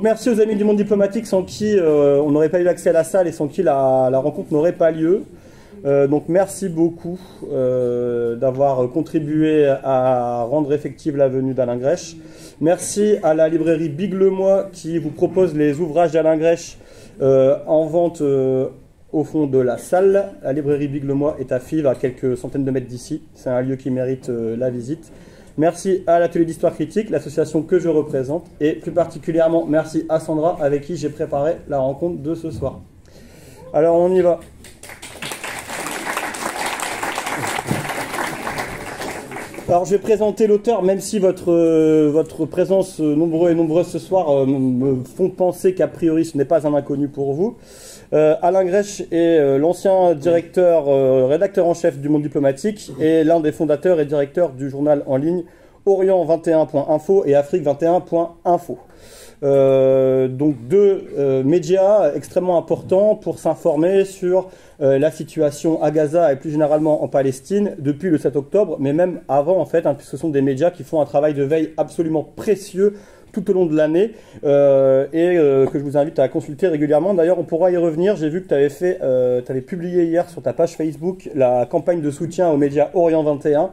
Merci aux amis du monde diplomatique sans qui on n'aurait pas eu accès à la salle et sans qui la rencontre n'aurait pas lieu. Donc merci beaucoup d'avoir contribué à rendre effective la venue d'Alain Grèche. Merci à la librairie Big Le Moi qui vous propose les ouvrages d'Alain Grèche en vente au fond de la salle. La librairie Big Le Moi est à Fives, à quelques centaines de mètres d'ici. C'est un lieu qui mérite la visite. Merci à l'atelier d'histoire critique, l'association que je représente, et plus particulièrement merci à Sandra avec qui j'ai préparé la rencontre de ce soir. Alors on y va. Alors je vais présenter l'auteur, même si votre présence nombreux et nombreuses ce soir me font penser qu'a priori ce n'est pas un inconnu pour vous. Alain Grèche est l'ancien rédacteur en chef du Monde diplomatique et l'un des fondateurs et directeurs du journal en ligne Orient21.info et Afrique21.info. Donc deux médias extrêmement importants pour s'informer sur la situation à Gaza et plus généralement en Palestine depuis le 7 octobre, mais même avant en fait, puisque ce sont des médias qui font un travail de veille absolument précieux tout au long de l'année que je vous invite à consulter régulièrement. D'ailleurs, on pourra y revenir. J'ai vu que tu avais publié hier sur ta page Facebook la campagne de soutien aux médias Orient 21.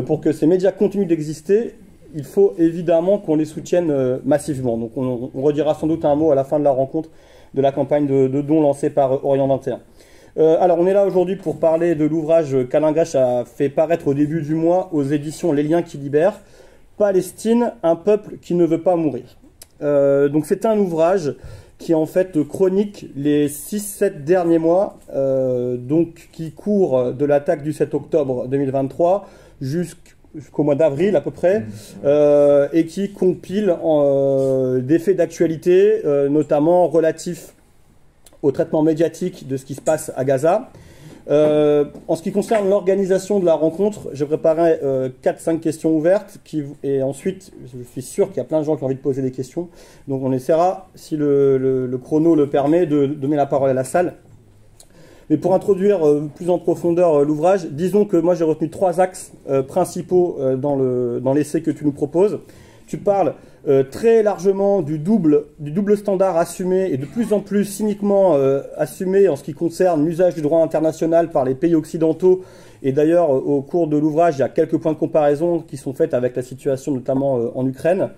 Pour que ces médias continuent d'exister, il faut évidemment qu'on les soutienne massivement. Donc on redira sans doute un mot à la fin de la rencontre de la campagne de dons lancée par Orient 21. Alors on est là aujourd'hui pour parler de l'ouvrage qu'Alain Grèche a fait paraître au début du mois aux éditions Les Liens qui libèrent. Palestine, un peuple qui ne veut pas mourir. Donc c'est un ouvrage qui en fait chronique les 6-7 derniers mois, donc qui court de l'attaque du 7 octobre 2023 jusqu'au mois d'avril à peu près, et qui compile des faits d'actualité, notamment relatifs au traitement médiatique de ce qui se passe à Gaza. En ce qui concerne l'organisation de la rencontre, j'ai préparé 4-5 questions ouvertes et ensuite, je suis sûr qu'il y a plein de gens qui ont envie de poser des questions. Donc on essaiera, si le chrono le permet, de donner la parole à la salle. Mais pour introduire plus en profondeur l'ouvrage, disons que moi j'ai retenu 3 axes principaux dans l'essai que tu nous proposes. Tu parles très largement du double standard assumé et de plus en plus cyniquement assumé en ce qui concerne l'usage du droit international par les pays occidentaux. Et d'ailleurs, au cours de l'ouvrage, il y a quelques points de comparaison qui sont faits avec la situation notamment en Ukraine.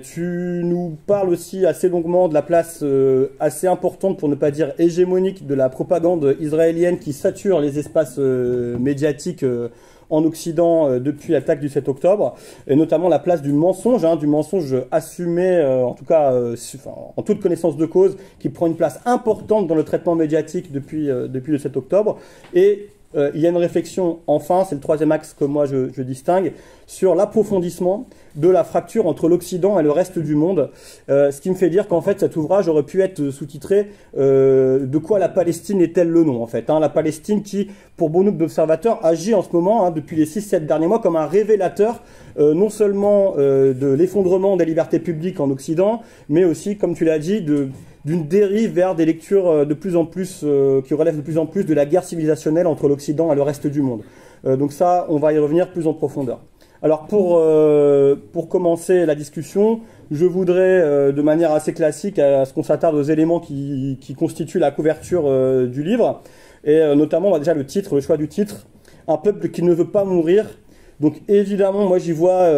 Tu nous parles aussi assez longuement de la place assez importante, pour ne pas dire hégémonique, de la propagande israélienne qui sature les espaces médiatiques en Occident depuis l'attaque du 7 octobre, et notamment la place du mensonge assumé, en tout cas en toute connaissance de cause, qui prend une place importante dans le traitement médiatique depuis le 7 octobre. Et il y a une réflexion, enfin, c'est le 3e axe que moi je distingue, sur l'approfondissement de la fracture entre l'Occident et le reste du monde, ce qui me fait dire qu'en fait cet ouvrage aurait pu être sous-titré de quoi la Palestine est-elle le nom en fait, la Palestine qui, pour bon nombre d'observateurs, agit en ce moment, depuis les 6-7 derniers mois, comme un révélateur non seulement de l'effondrement des libertés publiques en Occident, mais aussi, comme tu l'as dit, d'une dérive vers des lectures de plus en plus, qui relèvent de plus en plus de la guerre civilisationnelle entre l'Occident et le reste du monde. Donc ça, on va y revenir plus en profondeur. Alors pour commencer la discussion, je voudrais, de manière assez classique, à ce qu'on s'attarde aux éléments qui constituent la couverture du livre, et notamment déjà le choix du titre, « Un peuple qui ne veut pas mourir ». Donc évidemment, moi j'y vois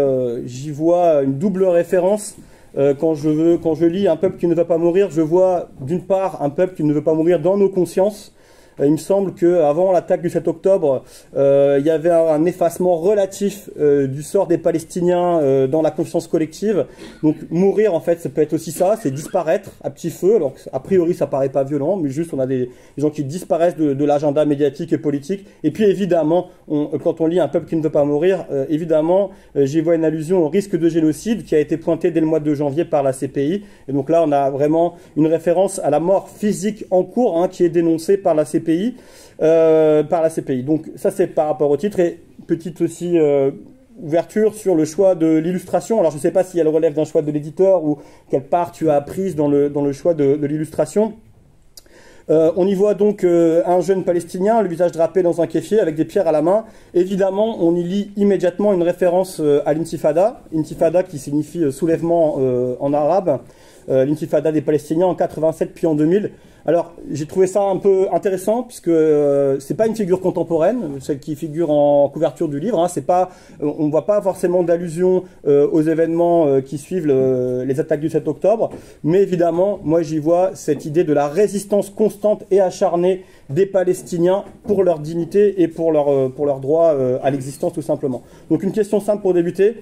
une double référence. Quand je lis un peuple qui ne veut pas mourir, je vois d'une part un peuple qui ne veut pas mourir dans nos consciences. Il me semble qu'avant l'attaque du 7 octobre, il y avait un effacement relatif du sort des Palestiniens dans la conscience collective. Donc mourir, en fait, ça peut être aussi ça, c'est disparaître à petit feu. Alors a priori, ça paraît pas violent, mais juste on a des gens qui disparaissent de l'agenda médiatique et politique. Et puis évidemment, quand on lit un peuple qui ne veut pas mourir, évidemment, j'y vois une allusion au risque de génocide qui a été pointé dès le mois de janvier par la CPI. Et donc là, on a vraiment une référence à la mort physique en cours, qui est dénoncée par la CPI. Donc ça c'est par rapport au titre, et petite aussi ouverture sur le choix de l'illustration. Alors je ne sais pas si elle relève d'un choix de l'éditeur ou quelle part tu as prise dans le choix de l'illustration. On y voit donc un jeune Palestinien, le visage drapé dans un kéfier avec des pierres à la main. Évidemment, on y lit immédiatement une référence à l'intifada, intifada qui signifie soulèvement en arabe, l'intifada des Palestiniens en 87 puis en 2000. Alors, j'ai trouvé ça un peu intéressant puisque c'est pas une figure contemporaine, celle qui figure en couverture du livre. Hein, c'est pas, on voit pas forcément d'allusion aux événements qui suivent les attaques du 7 octobre, mais évidemment, moi j'y vois cette idée de la résistance constante et acharnée des Palestiniens pour leur dignité et pour leur droit à l'existence tout simplement. Donc une question simple pour débuter.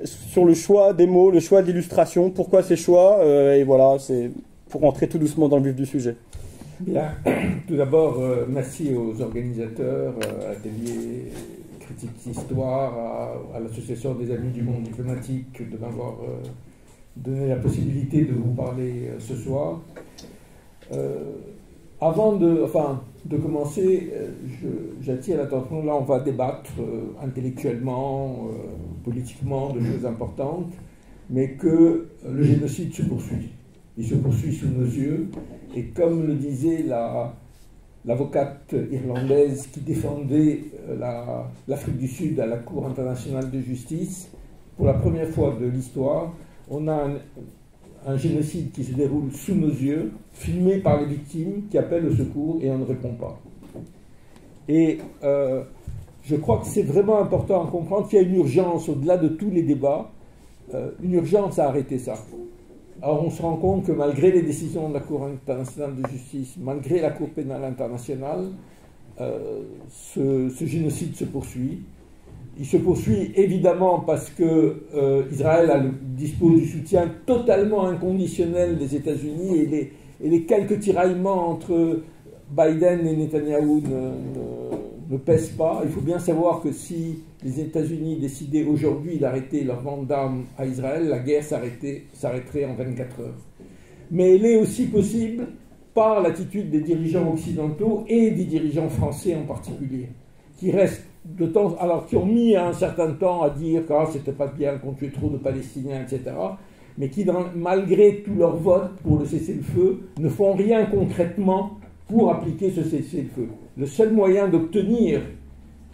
Sur le choix des mots, le choix d'illustration, pourquoi ces choix et voilà, c'est pour rentrer tout doucement dans le vif du sujet. Bien. Tout d'abord, merci aux organisateurs, à l'atelier Critique d'Histoire, à l'Association des Amis du Monde Diplomatique de m'avoir donné la possibilité de vous parler ce soir. Avant de commencer, j'attire l'attention, là on va débattre intellectuellement, politiquement de choses importantes, mais que le génocide se poursuit. Il se poursuit sous nos yeux, et comme le disait l'avocate irlandaise qui défendait l'Afrique du Sud à la Cour internationale de justice, pour la première fois de l'histoire, on a un génocide qui se déroule sous nos yeux, filmé par les victimes qui appellent au secours et on ne répond pas. Et je crois que c'est vraiment important à comprendre qu'il y a une urgence au-delà de tous les débats, une urgence à arrêter ça. Alors on se rend compte que malgré les décisions de la Cour internationale de justice, malgré la Cour pénale internationale, ce génocide se poursuit. Il se poursuit évidemment parce que Israël dispose du soutien totalement inconditionnel des États-Unis et les quelques tiraillements entre Biden et Netanyahou ne pèsent pas. Il faut bien savoir que si les États-Unis décidaient aujourd'hui d'arrêter leur vente d'armes à Israël, la guerre s'arrêterait en 24 heures. Mais elle est aussi possible par l'attitude des dirigeants occidentaux et des dirigeants français en particulier, qui restent qui ont mis un certain temps à dire que c'était pas bien qu'on tuait trop de Palestiniens, etc., mais qui, malgré tout leur vote pour le cessez-le-feu, ne font rien concrètement pour appliquer ce cessez-le-feu. Le seul moyen d'obtenir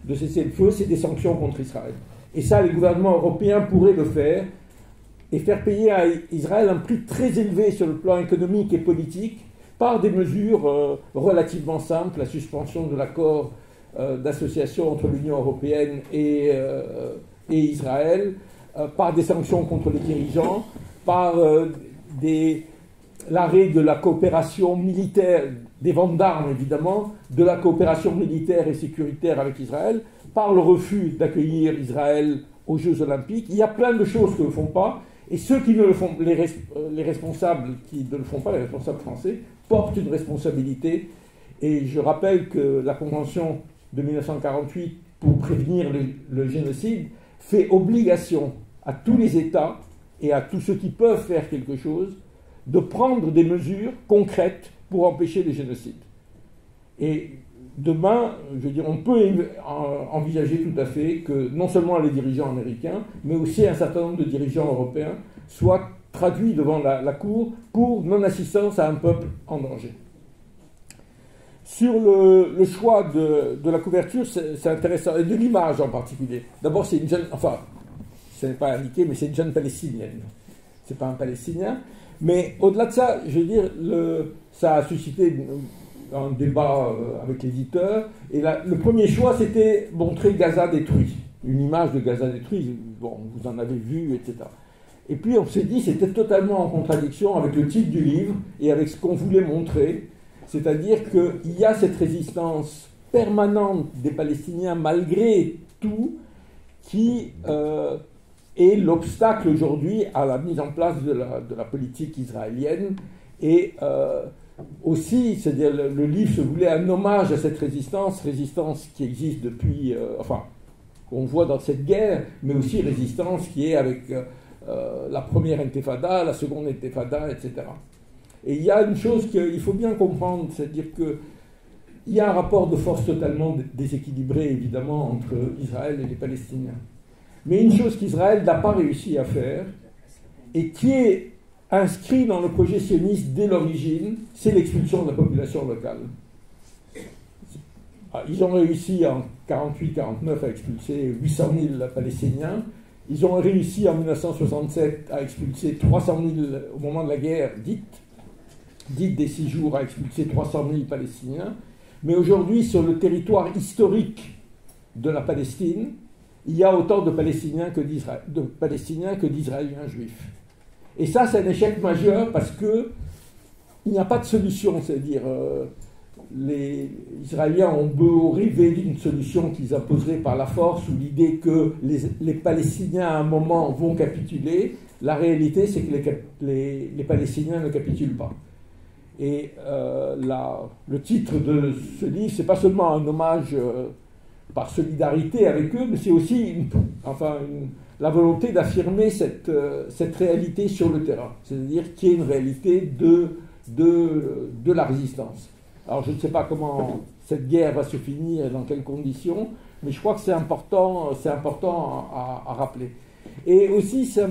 de cessez-le-feu, c'est des sanctions contre Israël. Et ça, les gouvernements européens pourraient le faire et faire payer à Israël un prix très élevé sur le plan économique et politique par des mesures relativement simples, la suspension de l'accord d'association entre l'Union européenne et Israël, par des sanctions contre les dirigeants, par l'arrêt de la coopération militaire, des ventes d'armes évidemment, de la coopération militaire et sécuritaire avec Israël, par le refus d'accueillir Israël aux Jeux Olympiques. Il y a plein de choses que ne font pas, et ceux qui ne le font, les responsables qui ne le font pas, les responsables français, portent une responsabilité. Et je rappelle que la Convention de 1948 pour prévenir le génocide fait obligation à tous les États et à tous ceux qui peuvent faire quelque chose de prendre des mesures concrètes pour empêcher le génocide. Et demain, je veux dire, on peut envisager tout à fait que non seulement les dirigeants américains, mais aussi un certain nombre de dirigeants européens soient traduits devant la Cour pour non-assistance à un peuple en danger. Sur le choix de la couverture, c'est intéressant, et de l'image en particulier. D'abord, c'est une jeune, enfin, ce n'est pas indiqué, mais c'est une jeune palestinienne. C'est pas un Palestinien. Mais au-delà de ça, je veux dire, ça a suscité un débat avec l'éditeur. Et le premier choix, c'était montrer Gaza détruit. Une image de Gaza détruit. Bon, vous en avez vu, etc. Et puis on s'est dit, c'était totalement en contradiction avec le titre du livre et avec ce qu'on voulait montrer. C'est-à-dire qu'il y a cette résistance permanente des Palestiniens, malgré tout, qui est l'obstacle aujourd'hui à la mise en place de la politique israélienne. Et aussi, c'est-à-dire le livre se voulait un hommage à cette résistance qui existe depuis, qu'on voit dans cette guerre, mais aussi résistance qui est avec la première intifada, la seconde intifada, etc. Et il y a une chose qu'il faut bien comprendre, c'est-à-dire qu'il y a un rapport de force totalement déséquilibré, évidemment, entre Israël et les Palestiniens. Mais une chose qu'Israël n'a pas réussi à faire, et qui est inscrit dans le projet sioniste dès l'origine, c'est l'expulsion de la population locale. Ils ont réussi en 48-49 à expulser 800 000 Palestiniens. Ils ont réussi en 1967 à expulser 300 000, au moment de la guerre dite des 6 jours, à expulser 300 000 Palestiniens. Mais aujourd'hui, sur le territoire historique de la Palestine, il y a autant de Palestiniens que d'Israéliens juifs. Et ça, c'est un échec majeur parce qu'il n'y a pas de solution. C'est-à-dire, les Israéliens ont beau rêver d'une solution qu'ils imposeraient par la force ou l'idée que les Palestiniens, à un moment, vont capituler. La réalité, c'est que les Palestiniens ne capitulent pas. Et le titre de ce livre, c'est pas seulement un hommage par solidarité avec eux, mais c'est aussi la volonté d'affirmer cette réalité sur le terrain, c'est-à-dire qu'il y ait une réalité de la résistance. Alors je ne sais pas comment cette guerre va se finir et dans quelles conditions, mais je crois que c'est important à rappeler. Et aussi, ça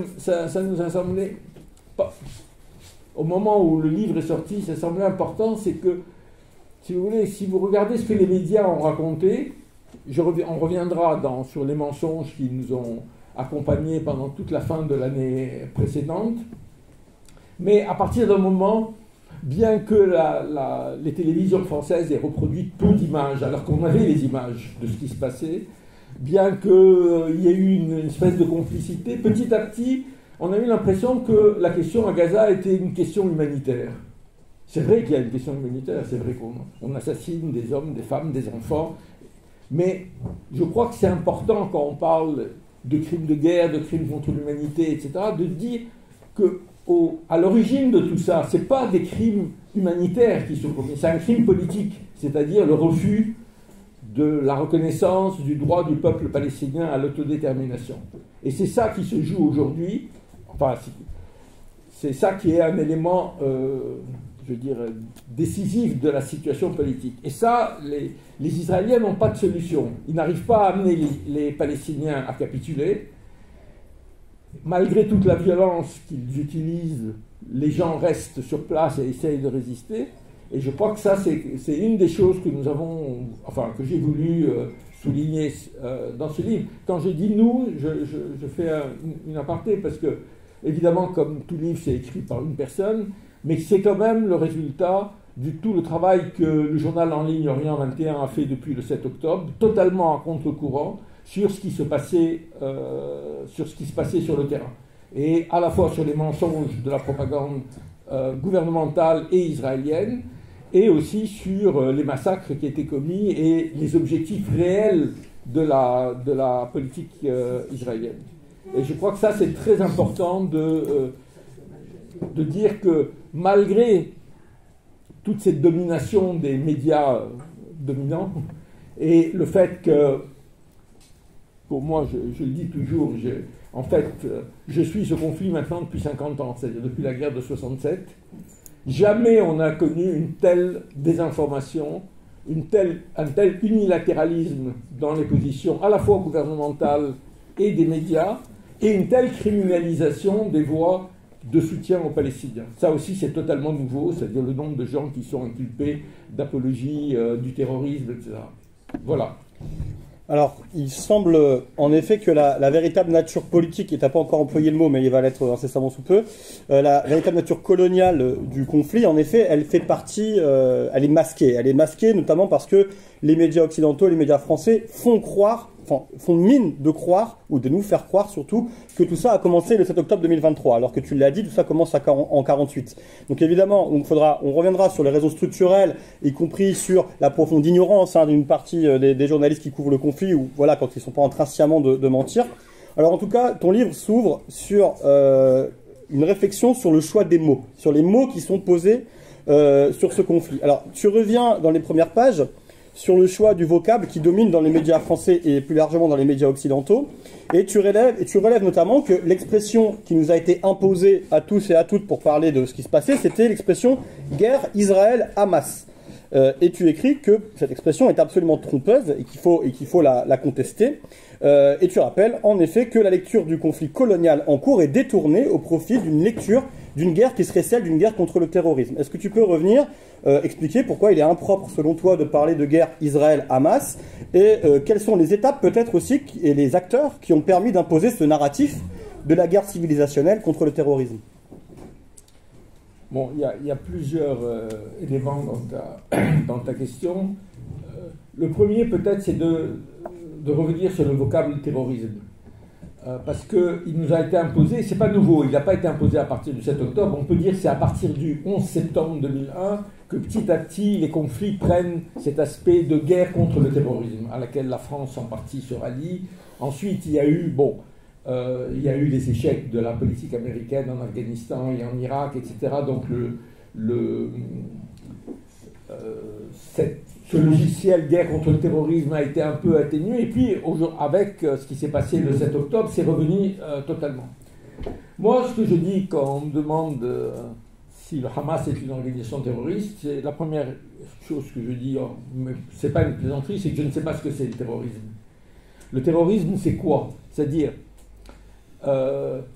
nous a semblé, au moment où le livre est sorti, ça semblait important, c'est que, si vous voulez, si vous regardez ce que les médias ont raconté, on reviendra sur les mensonges qui nous ont accompagnés pendant toute la fin de l'année précédente, mais à partir d'un moment, bien que les télévisions françaises aient reproduit peu d'images, alors qu'on avait les images de ce qui se passait, bien qu'il y ait eu une espèce de complicité, petit à petit, on a eu l'impression que la question à Gaza était une question humanitaire. C'est vrai qu'il y a une question humanitaire, c'est vrai qu'on assassine des hommes, des femmes, des enfants, mais je crois que c'est important quand on parle de crimes de guerre, de crimes contre l'humanité, etc., de dire qu'à l'origine de tout ça, ce n'est pas des crimes humanitaires qui sont commis, c'est un crime politique, c'est-à-dire le refus de la reconnaissance du droit du peuple palestinien à l'autodétermination. Et c'est ça qui se joue aujourd'hui, enfin, c'est ça qui est un élément, je veux dire, décisif de la situation politique. Et ça, les Israéliens n'ont pas de solution. Ils n'arrivent pas à amener les Palestiniens à capituler. Malgré toute la violence qu'ils utilisent, les gens restent sur place et essayent de résister. Et je crois que ça, c'est une des choses que nous avons, enfin, que j'ai voulu souligner dans ce livre. Quand je dis nous, je fais une aparté parce que, évidemment, comme tout livre, c'est écrit par une personne, mais c'est quand même le résultat du tout le travail que le journal en ligne Orient 21 a fait depuis le 7 octobre, totalement à contre-courant, sur ce qui se passait sur le terrain. Et à la fois sur les mensonges de la propagande gouvernementale et israélienne, et aussi sur les massacres qui étaient commis et les objectifs réels de la politique israélienne. Et je crois que ça, c'est très important de dire que malgré toute cette domination des médias dominants, et le fait que, pour moi, je le dis toujours, en fait, je suis ce conflit maintenant depuis 50 ans, c'est-à-dire depuis la guerre de 67. Jamais on n'a connu une telle désinformation, un tel unilatéralisme dans les positions à la fois gouvernementales et des médias, et une telle criminalisation des voix de soutien aux Palestiniens. Ça aussi, c'est totalement nouveau, c'est-à-dire le nombre de gens qui sont inculpés d'apologie du terrorisme, etc. Voilà. Alors, il semble en effet que la véritable nature politique, et tu n'as pas encore employé le mot, mais il va l'être incessamment sous peu, la véritable nature coloniale du conflit, en effet, elle fait partie, elle est masquée. Elle est masquée notamment parce que les médias occidentaux, les médias français font mine de croire, ou de nous faire croire surtout, que tout ça a commencé le 7 octobre 2023, alors que tu l'as dit, tout ça commence en 48. Donc évidemment, on reviendra sur les raisons structurelles, y compris sur la profonde ignorance d'une partie des journalistes qui couvrent le conflit, ou voilà, quand ils ne sont pas en train sciemment de mentir. Alors en tout cas, ton livre s'ouvre sur une réflexion sur le choix des mots, sur les mots qui sont posés sur ce conflit. Alors tu reviens dans les premières pages sur le choix du vocable qui domine dans les médias français et plus largement dans les médias occidentaux. Et tu relèves notamment que l'expression qui nous a été imposée à tous et à toutes pour parler de ce qui se passait, c'était l'expression « guerre Israël-Hamas ». Et tu écris que cette expression est absolument trompeuse et qu'il faut la contester. Et tu rappelles en effet que la lecture du conflit colonial en cours est détournée au profit d'une lecture d'une guerre qui serait celle d'une guerre contre le terrorisme. Est-ce que tu peux revenir, expliquer pourquoi il est impropre selon toi de parler de guerre Israël-Hamas et quelles sont les étapes peut-être aussi et les acteurs qui ont permis d'imposer ce narratif de la guerre civilisationnelle contre le terrorisme? Bon, il y a plusieurs éléments dans ta question. Le premier, peut-être, c'est de revenir sur le vocable terrorisme. Parce qu'il nous a été imposé, c'est pas nouveau, il n'a pas été imposé à partir du 7 octobre, on peut dire que c'est à partir du 11 septembre 2001 que petit à petit les conflits prennent cet aspect de guerre contre le terrorisme, à laquelle la France en partie se rallie. Ensuite, il y a eu les échecs de la politique américaine en Afghanistan et en Irak, etc. Donc ce logiciel guerre contre le terrorisme a été un peu atténué. Et puis, avec ce qui s'est passé le 7 octobre, c'est revenu totalement. Moi, ce que je dis quand on me demande si le Hamas est une organisation terroriste, c'est la première chose que je dis, ce n'est pas une plaisanterie, c'est que je ne sais pas ce que c'est le terrorisme. Le terrorisme, c'est quoi? C'est-à-dire,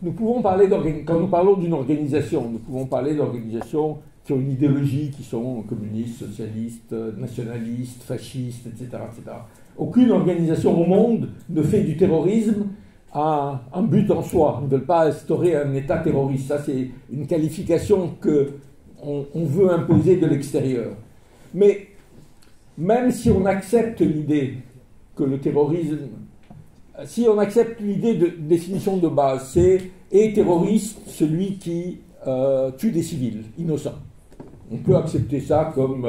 nous pouvons parler quand nous parlons d'une organisation, nous pouvons parler d'organisations qui ont une idéologie, qui sont communistes, socialistes, nationalistes, fascistes, etc., etc. Aucune organisation au monde ne fait du terrorisme un but en soi. Ils ne veulent pas instaurer un État terroriste. Ça, c'est une qualification qu'on veut imposer de l'extérieur. Mais même si on accepte l'idée que le terrorisme... Si on accepte l'idée de définition de base, c'est terroriste celui qui tue des civils innocents. On peut accepter ça comme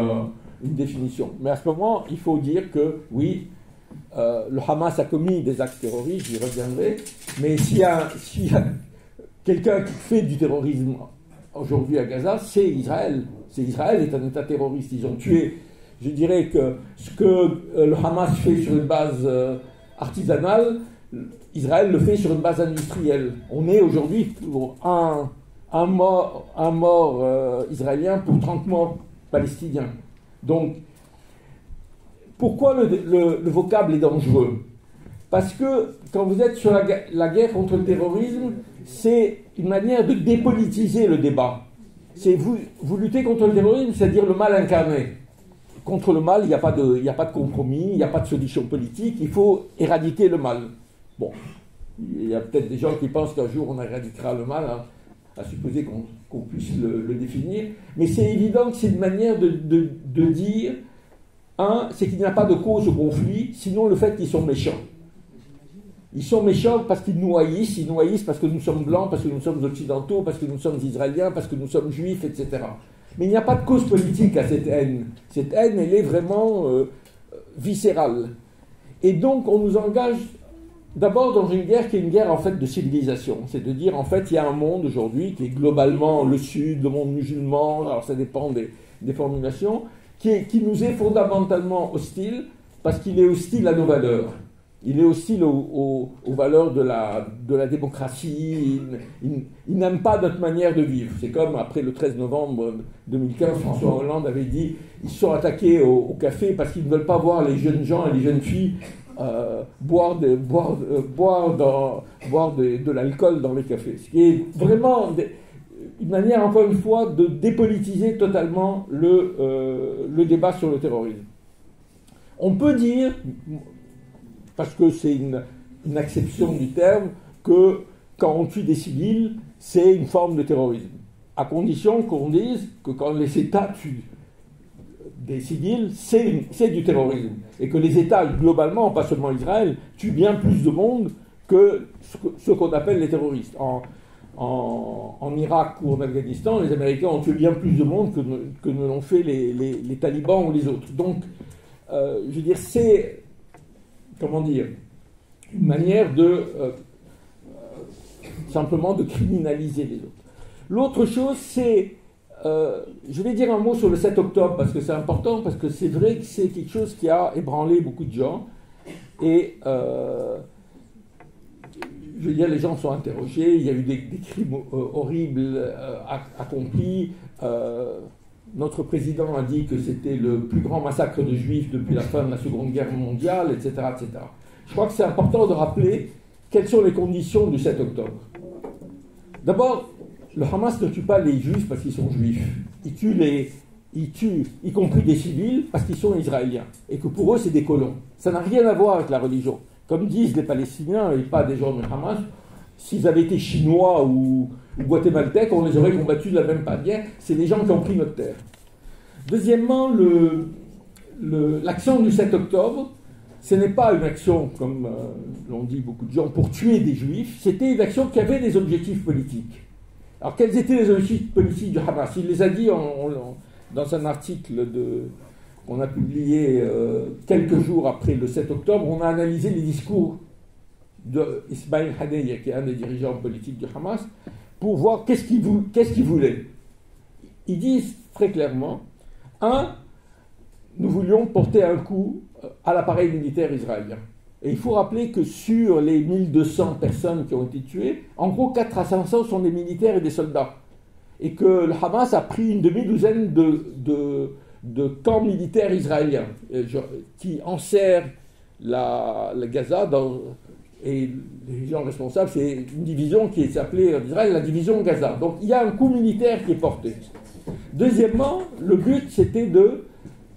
une définition. Mais à ce moment, il faut dire que, oui, le Hamas a commis des actes terroristes, j'y reviendrai, mais s'il y a quelqu'un qui fait du terrorisme aujourd'hui à Gaza, c'est Israël. Israël est un État terroriste. Ils ont tué, je dirais que ce que le Hamas fait sur une base artisanale, Israël le fait sur une base industrielle. On est aujourd'hui pour un mort israélien pour 30 morts palestiniens. Donc, pourquoi le vocable est dangereux? Parce que quand vous êtes sur la guerre contre le terrorisme, c'est une manière de dépolitiser le débat. C'est vous luttez contre le terrorisme, c'est-à-dire le mal incarné. Contre le mal, il n'y a pas de compromis, il n'y a pas de solution politique, il faut éradiquer le mal. Bon, il y a peut-être des gens qui pensent qu'un jour on éradiquera le mal, hein, à supposer qu'on puisse le définir, mais c'est évident que c'est une manière de dire, c'est qu'il n'y a pas de cause au conflit, sinon le fait qu'ils sont méchants. Ils sont méchants parce qu'ils nous haïssent, parce que nous sommes blancs, parce que nous sommes occidentaux, parce que nous sommes israéliens, parce que nous sommes juifs, etc. Mais il n'y a pas de cause politique à cette haine. Cette haine, elle est vraiment viscérale. Et donc, on nous engage d'abord dans une guerre qui est une guerre, en fait, de civilisation. C'est de dire, en fait, il y a un monde aujourd'hui qui est globalement le Sud, le monde musulman, alors ça dépend des formulations, qui nous est fondamentalement hostile, parce qu'il est hostile à nos valeurs. Il est hostile aux valeurs de la démocratie. Il n'aime pas notre manière de vivre. C'est comme après le 13 novembre 2015, François Hollande avait dit ils se sont attaqués au café parce qu'ils ne veulent pas voir les jeunes gens et les jeunes filles boire de l'alcool dans les cafés. Ce qui est vraiment une manière, encore une fois, de dépolitiser totalement le débat sur le terrorisme. On peut dire, parce que c'est une acception du terme, que quand on tue des civils, c'est une forme de terrorisme. À condition qu'on dise que quand les États tuent des civils, c'est du terrorisme. Et que les États, globalement, pas seulement Israël, tuent bien plus de monde que ce qu'on appelle les terroristes. En Irak ou en Afghanistan, les Américains ont tué bien plus de monde que ne l'ont fait les talibans ou les autres. Donc, je veux dire, c'est... comment dire, une manière simplement de criminaliser les autres. L'autre chose, c'est, je vais dire un mot sur le 7 octobre, parce que c'est important, parce que c'est vrai que c'est quelque chose qui a ébranlé beaucoup de gens, et je veux dire, les gens sont interrogés, il y a eu des crimes horribles accomplis, notre président a dit que c'était le plus grand massacre de juifs depuis la fin de la Seconde Guerre mondiale, etc., etc. Je crois que c'est important de rappeler quelles sont les conditions du 7 octobre. D'abord, le Hamas ne tue pas les juifs parce qu'ils sont juifs. Il tue y compris des civils parce qu'ils sont israéliens. Et que pour eux, c'est des colons. Ça n'a rien à voir avec la religion. Comme disent les Palestiniens, et pas des gens du Hamas, s'ils avaient été chinois ou guatémaltèques, on les aurait combattus de la même manière. C'est les gens qui ont pris notre terre. Deuxièmement, l'action du 7 octobre, ce n'est pas une action, comme l'ont dit beaucoup de gens, pour tuer des juifs. C'était une action qui avait des objectifs politiques. Alors, quels étaient les objectifs politiques du Hamas? Il les a dit dans un article qu'on a publié quelques jours après le 7 octobre. On a analysé les discours d'Ismail Haniyeh, qui est un des dirigeants politiques du Hamas, pour voir qu'est-ce qu'il voulait. Ils disent très clairement, nous voulions porter un coup à l'appareil militaire israélien. Et il faut rappeler que sur les 1200 personnes qui ont été tuées, en gros 4 à 500 sont des militaires et des soldats. Et que le Hamas a pris une demi-douzaine de camps militaires israéliens qui enserrent la Gaza. Et les gens responsables, c'est une division qui s'appelée en Israël la division Gaza. Donc il y a un coup militaire qui est porté. Deuxièmement, le but c'était de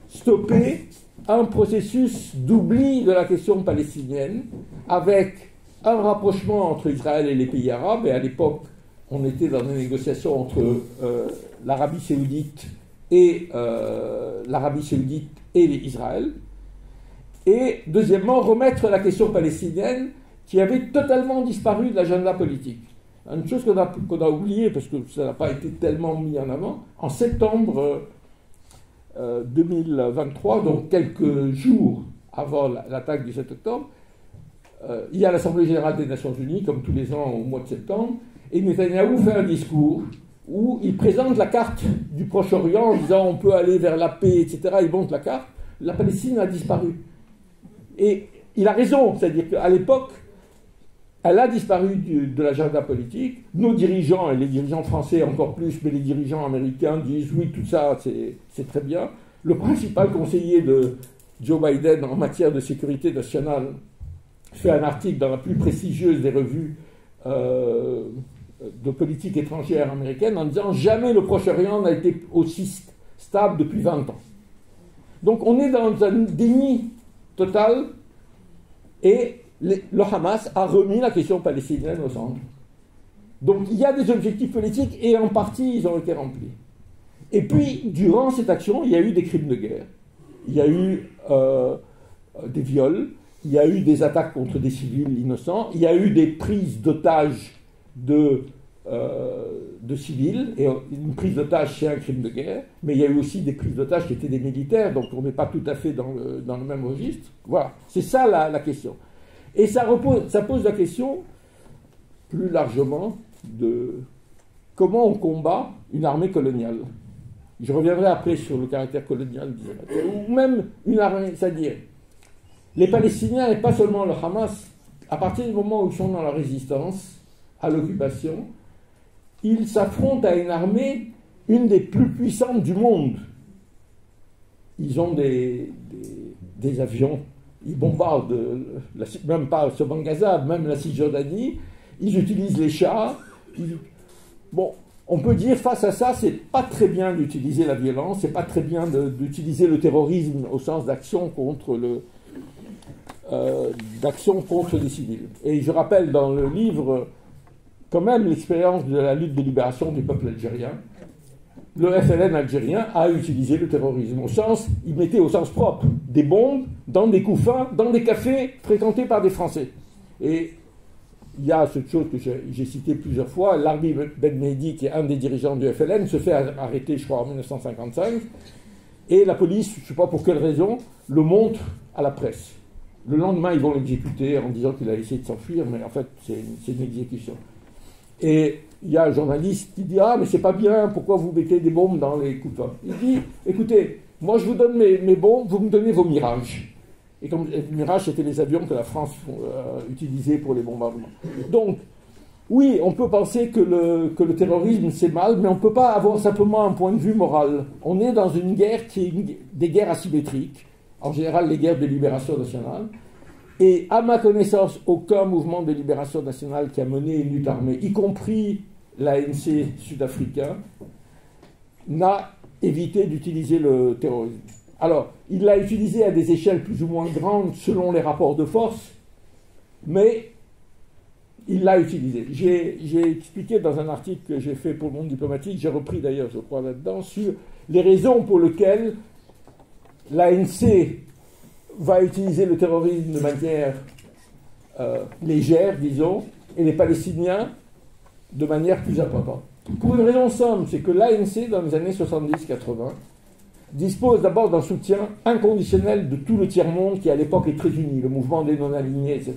stopper un processus d'oubli de la question palestinienne avec un rapprochement entre Israël et les pays arabes. Et à l'époque, on était dans des négociations entre l'Arabie saoudite et Israël. Et deuxièmement, remettre la question palestinienne qui avait totalement disparu de l'agenda politique. Une chose qu'on a oubliée, parce que ça n'a pas été tellement mis en avant, en septembre 2023, donc quelques jours avant l'attaque du 7 octobre, il y a l'Assemblée générale des Nations Unies, comme tous les ans au mois de septembre, et Netanyahou fait un discours où il présente la carte du Proche-Orient en disant on peut aller vers la paix, etc. Il montre la carte. La Palestine a disparu. Et il a raison, c'est-à-dire qu'à l'époque, elle a disparu de l'agenda politique. Nos dirigeants, et les dirigeants français encore plus, mais les dirigeants américains disent oui, tout ça, c'est très bien. Le principal conseiller de Joe Biden en matière de sécurité nationale fait un article dans la plus prestigieuse des revues de politique étrangère américaine en disant jamais le Proche-Orient n'a été aussi stable depuis 20 ans. Donc on est dans un déni total et le Hamas a remis la question palestinienne au centre. Donc il y a des objectifs politiques et en partie ils ont été remplis. Et puis durant cette action, il y a eu des crimes de guerre. Il y a eu des viols, il y a eu des attaques contre des civils innocents, il y a eu des prises d'otages de civils, et une prise d'otage c'est un crime de guerre, mais il y a eu aussi des prises d'otages qui étaient des militaires, donc on n'est pas tout à fait dans le même registre. Voilà, c'est ça la question. Et ça pose la question, plus largement, de comment on combat une armée coloniale. Je reviendrai après sur le caractère colonial d'Israël. Ou même une armée, c'est-à-dire, les Palestiniens, et pas seulement le Hamas, à partir du moment où ils sont dans la résistance à l'occupation, ils s'affrontent à une armée, une des plus puissantes du monde. Ils ont des avions. Ils bombardent, même pas seulement Gaza, même la Cisjordanie. Ils utilisent les chars. Bon, on peut dire face à ça, c'est pas très bien d'utiliser la violence, c'est pas très bien d'utiliser le terrorisme au sens d'action contre les civils. Et je rappelle dans le livre, quand même, l'expérience de la lutte de libération du peuple algérien. Le FLN algérien a utilisé le terrorisme il mettait au sens propre des bombes dans des couffins, dans des cafés fréquentés par des Français. Et il y a cette chose que j'ai citée plusieurs fois, Larbi Ben Mehdi, qui est un des dirigeants du FLN, se fait arrêter, je crois, en 1955, et la police, je ne sais pas pour quelle raison, le montre à la presse. Le lendemain, ils vont l'exécuter en disant qu'il a essayé de s'enfuir, mais en fait, c'est une exécution. Et il y a un journaliste qui dit « Ah, mais c'est pas bien, pourquoi vous mettez des bombes dans les couffins ?» Il dit « Écoutez, moi je vous donne mes bombes, vous me donnez vos Mirages. » Et comme les Mirages, c'était les avions que la France utilisait pour les bombardements. Donc, Oui, on peut penser que le terrorisme c'est mal, mais on ne peut pas avoir simplement un point de vue moral. On est dans une guerre qui est des guerres asymétriques, en général les guerres de libération nationale. Et à ma connaissance, aucun mouvement de libération nationale qui a mené une lutte armée, y compris l'ANC sud-africain, n'a évité d'utiliser le terrorisme. Alors, il l'a utilisé à des échelles plus ou moins grandes selon les rapports de force, mais il l'a utilisé. J'ai expliqué dans un article que j'ai fait pour le Monde diplomatique, j'ai repris d'ailleurs, je crois, là-dedans, sur les raisons pour lesquelles l'ANC va utiliser le terrorisme de manière légère, disons, et les Palestiniens de manière plus importante. Pour une raison simple, c'est que l'ANC, dans les années 70-80, dispose d'abord d'un soutien inconditionnel de tout le tiers-monde qui à l'époque est très uni, le mouvement des non-alignés, etc.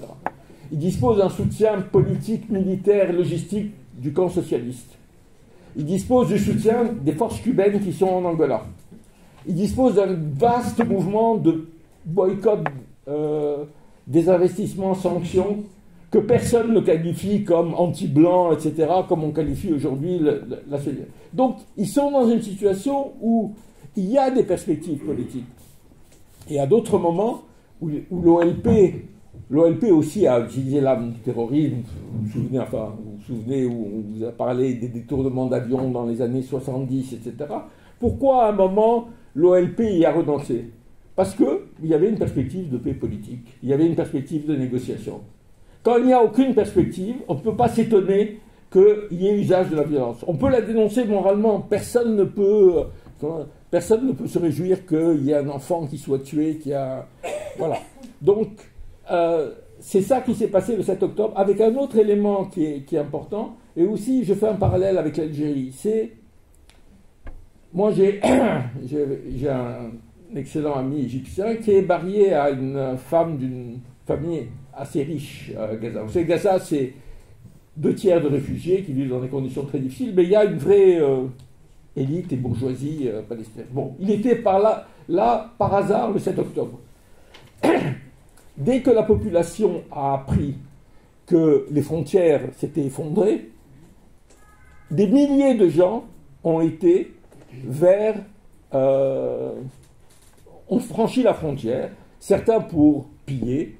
Il dispose d'un soutien politique, militaire, logistique du camp socialiste. Il dispose du soutien des forces cubaines qui sont en Angola. Il dispose d'un vaste mouvement de boycott des investissements, sanctions, que personne ne qualifie comme anti-blanc, etc., comme on qualifie aujourd'hui la CDR. Donc, ils sont dans une situation où il y a des perspectives politiques. Et à d'autres moments où l'OLP aussi a utilisé l'arme du terrorisme, vous vous souvenez où on vous a parlé des détournements d'avions dans les années 70, etc. Pourquoi à un moment l'OLP y a renoncé? Parce qu'il y avait une perspective de paix politique, il y avait une perspective de négociation. Quand il n'y a aucune perspective, on ne peut pas s'étonner qu'il y ait usage de la violence. On peut la dénoncer moralement, personne ne peut se réjouir qu'il y ait un enfant qui soit tué, Voilà. Donc, c'est ça qui s'est passé le 7 octobre, avec un autre élément qui est important, et aussi je fais un parallèle avec l'Algérie. Moi j'ai un excellent ami égyptien qui est marié à une femme d'une famille assez riche à Gaza. Vous savez, Gaza, c'est 2/3 de réfugiés qui vivent dans des conditions très difficiles, mais il y a une vraie élite et bourgeoisie palestinienne. Bon, il était là par hasard le 7 octobre. Dès que la population a appris que les frontières s'étaient effondrées, des milliers de gens ont été ont franchi la frontière, certains pour piller,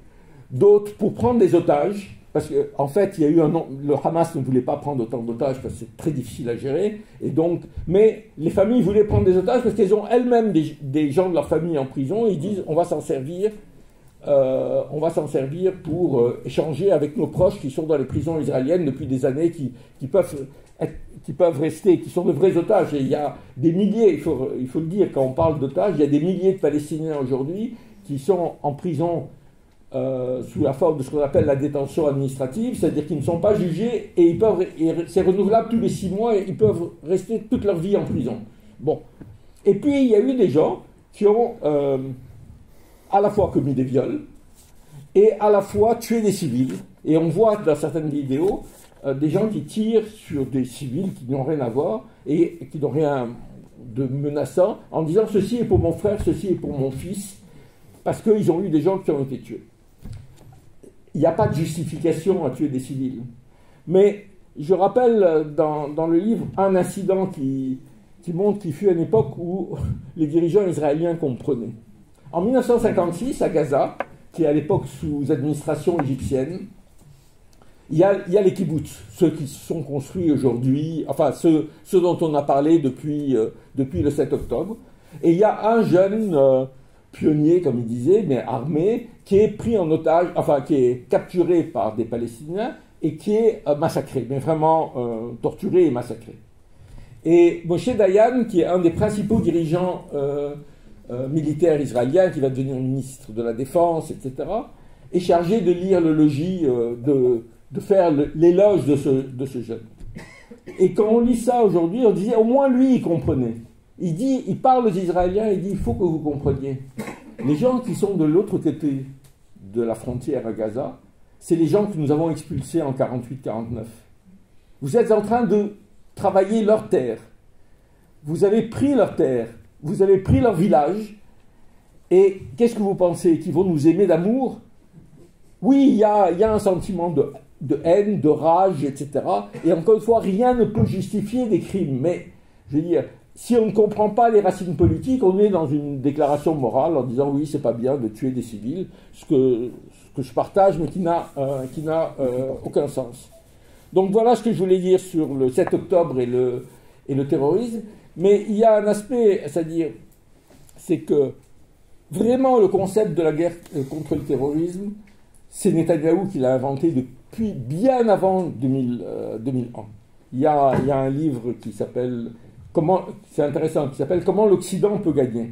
d'autres pour prendre des otages, parce qu'en fait, il y a eu le Hamas ne voulait pas prendre autant d'otages parce que c'est très difficile à gérer, mais les familles voulaient prendre des otages parce qu'elles ont elles-mêmes des gens de leur famille en prison, et ils disent on va s'en servir pour échanger avec nos proches qui sont dans les prisons israéliennes depuis des années, qui peuvent rester, qui sont de vrais otages. Et il y a des milliers, il faut le dire, quand on parle d'otages, il y a des milliers de Palestiniens aujourd'hui qui sont en prison sous la forme de ce qu'on appelle la détention administrative, c'est-à-dire qu'ils ne sont pas jugés et c'est renouvelable tous les 6 mois et ils peuvent rester toute leur vie en prison. Bon. Et puis il y a eu des gens qui ont à la fois commis des viols et à la fois tué des civils. Et on voit dans certaines vidéos des gens qui tirent sur des civils qui n'ont rien à voir et qui n'ont rien de menaçant en disant ceci est pour mon frère, ceci est pour mon fils, parce qu'ils ont eu des gens qui ont été tués. Il n'y a pas de justification à tuer des civils. Mais je rappelle dans le livre un incident qui montre qu'il fut une époque où les dirigeants israéliens comprenaient. En 1956, à Gaza, qui est à l'époque sous administration égyptienne, il y a les kibbutz, ceux qui se sont construits aujourd'hui, enfin ceux dont on a parlé depuis le 7 octobre. Et il y a un jeune pionnier, comme il disait, mais armé, qui est pris en otage, enfin qui est capturé par des Palestiniens et qui est massacré, mais vraiment torturé et massacré. Et Moshe Dayan, qui est un des principaux dirigeants militaires israéliens, qui va devenir ministre de la Défense, etc., est chargé de lire le logis, de faire l'éloge de ce jeune. Et quand on lit ça aujourd'hui, on disait, au moins lui, il comprenait. Il parle aux Israéliens, il dit, il faut que vous compreniez. Les gens qui sont de l'autre côté de la frontière à Gaza, c'est les gens que nous avons expulsés en 48-49. Vous êtes en train de travailler leur terre. Vous avez pris leur terre, vous avez pris leur village, et qu'est-ce que vous pensez? Qu'ils vont nous aimer d'amour? Oui, il y a un sentiment de haine, de rage, etc. Et encore une fois, rien ne peut justifier des crimes. Mais, je veux dire, si on ne comprend pas les racines politiques, on est dans une déclaration morale en disant oui, c'est pas bien de tuer des civils, ce que je partage, mais qui n'a aucun sens. Donc voilà ce que je voulais dire sur le 7 octobre et le terrorisme. Mais il y a un aspect, c'est-à-dire, c'est que vraiment le concept de la guerre contre le terrorisme, c'est Netanyahou qui l'a inventé depuis bien avant 2001. Il y a un livre qui s'appelle, c'est intéressant, qui s'appelle Comment l'Occident peut gagner,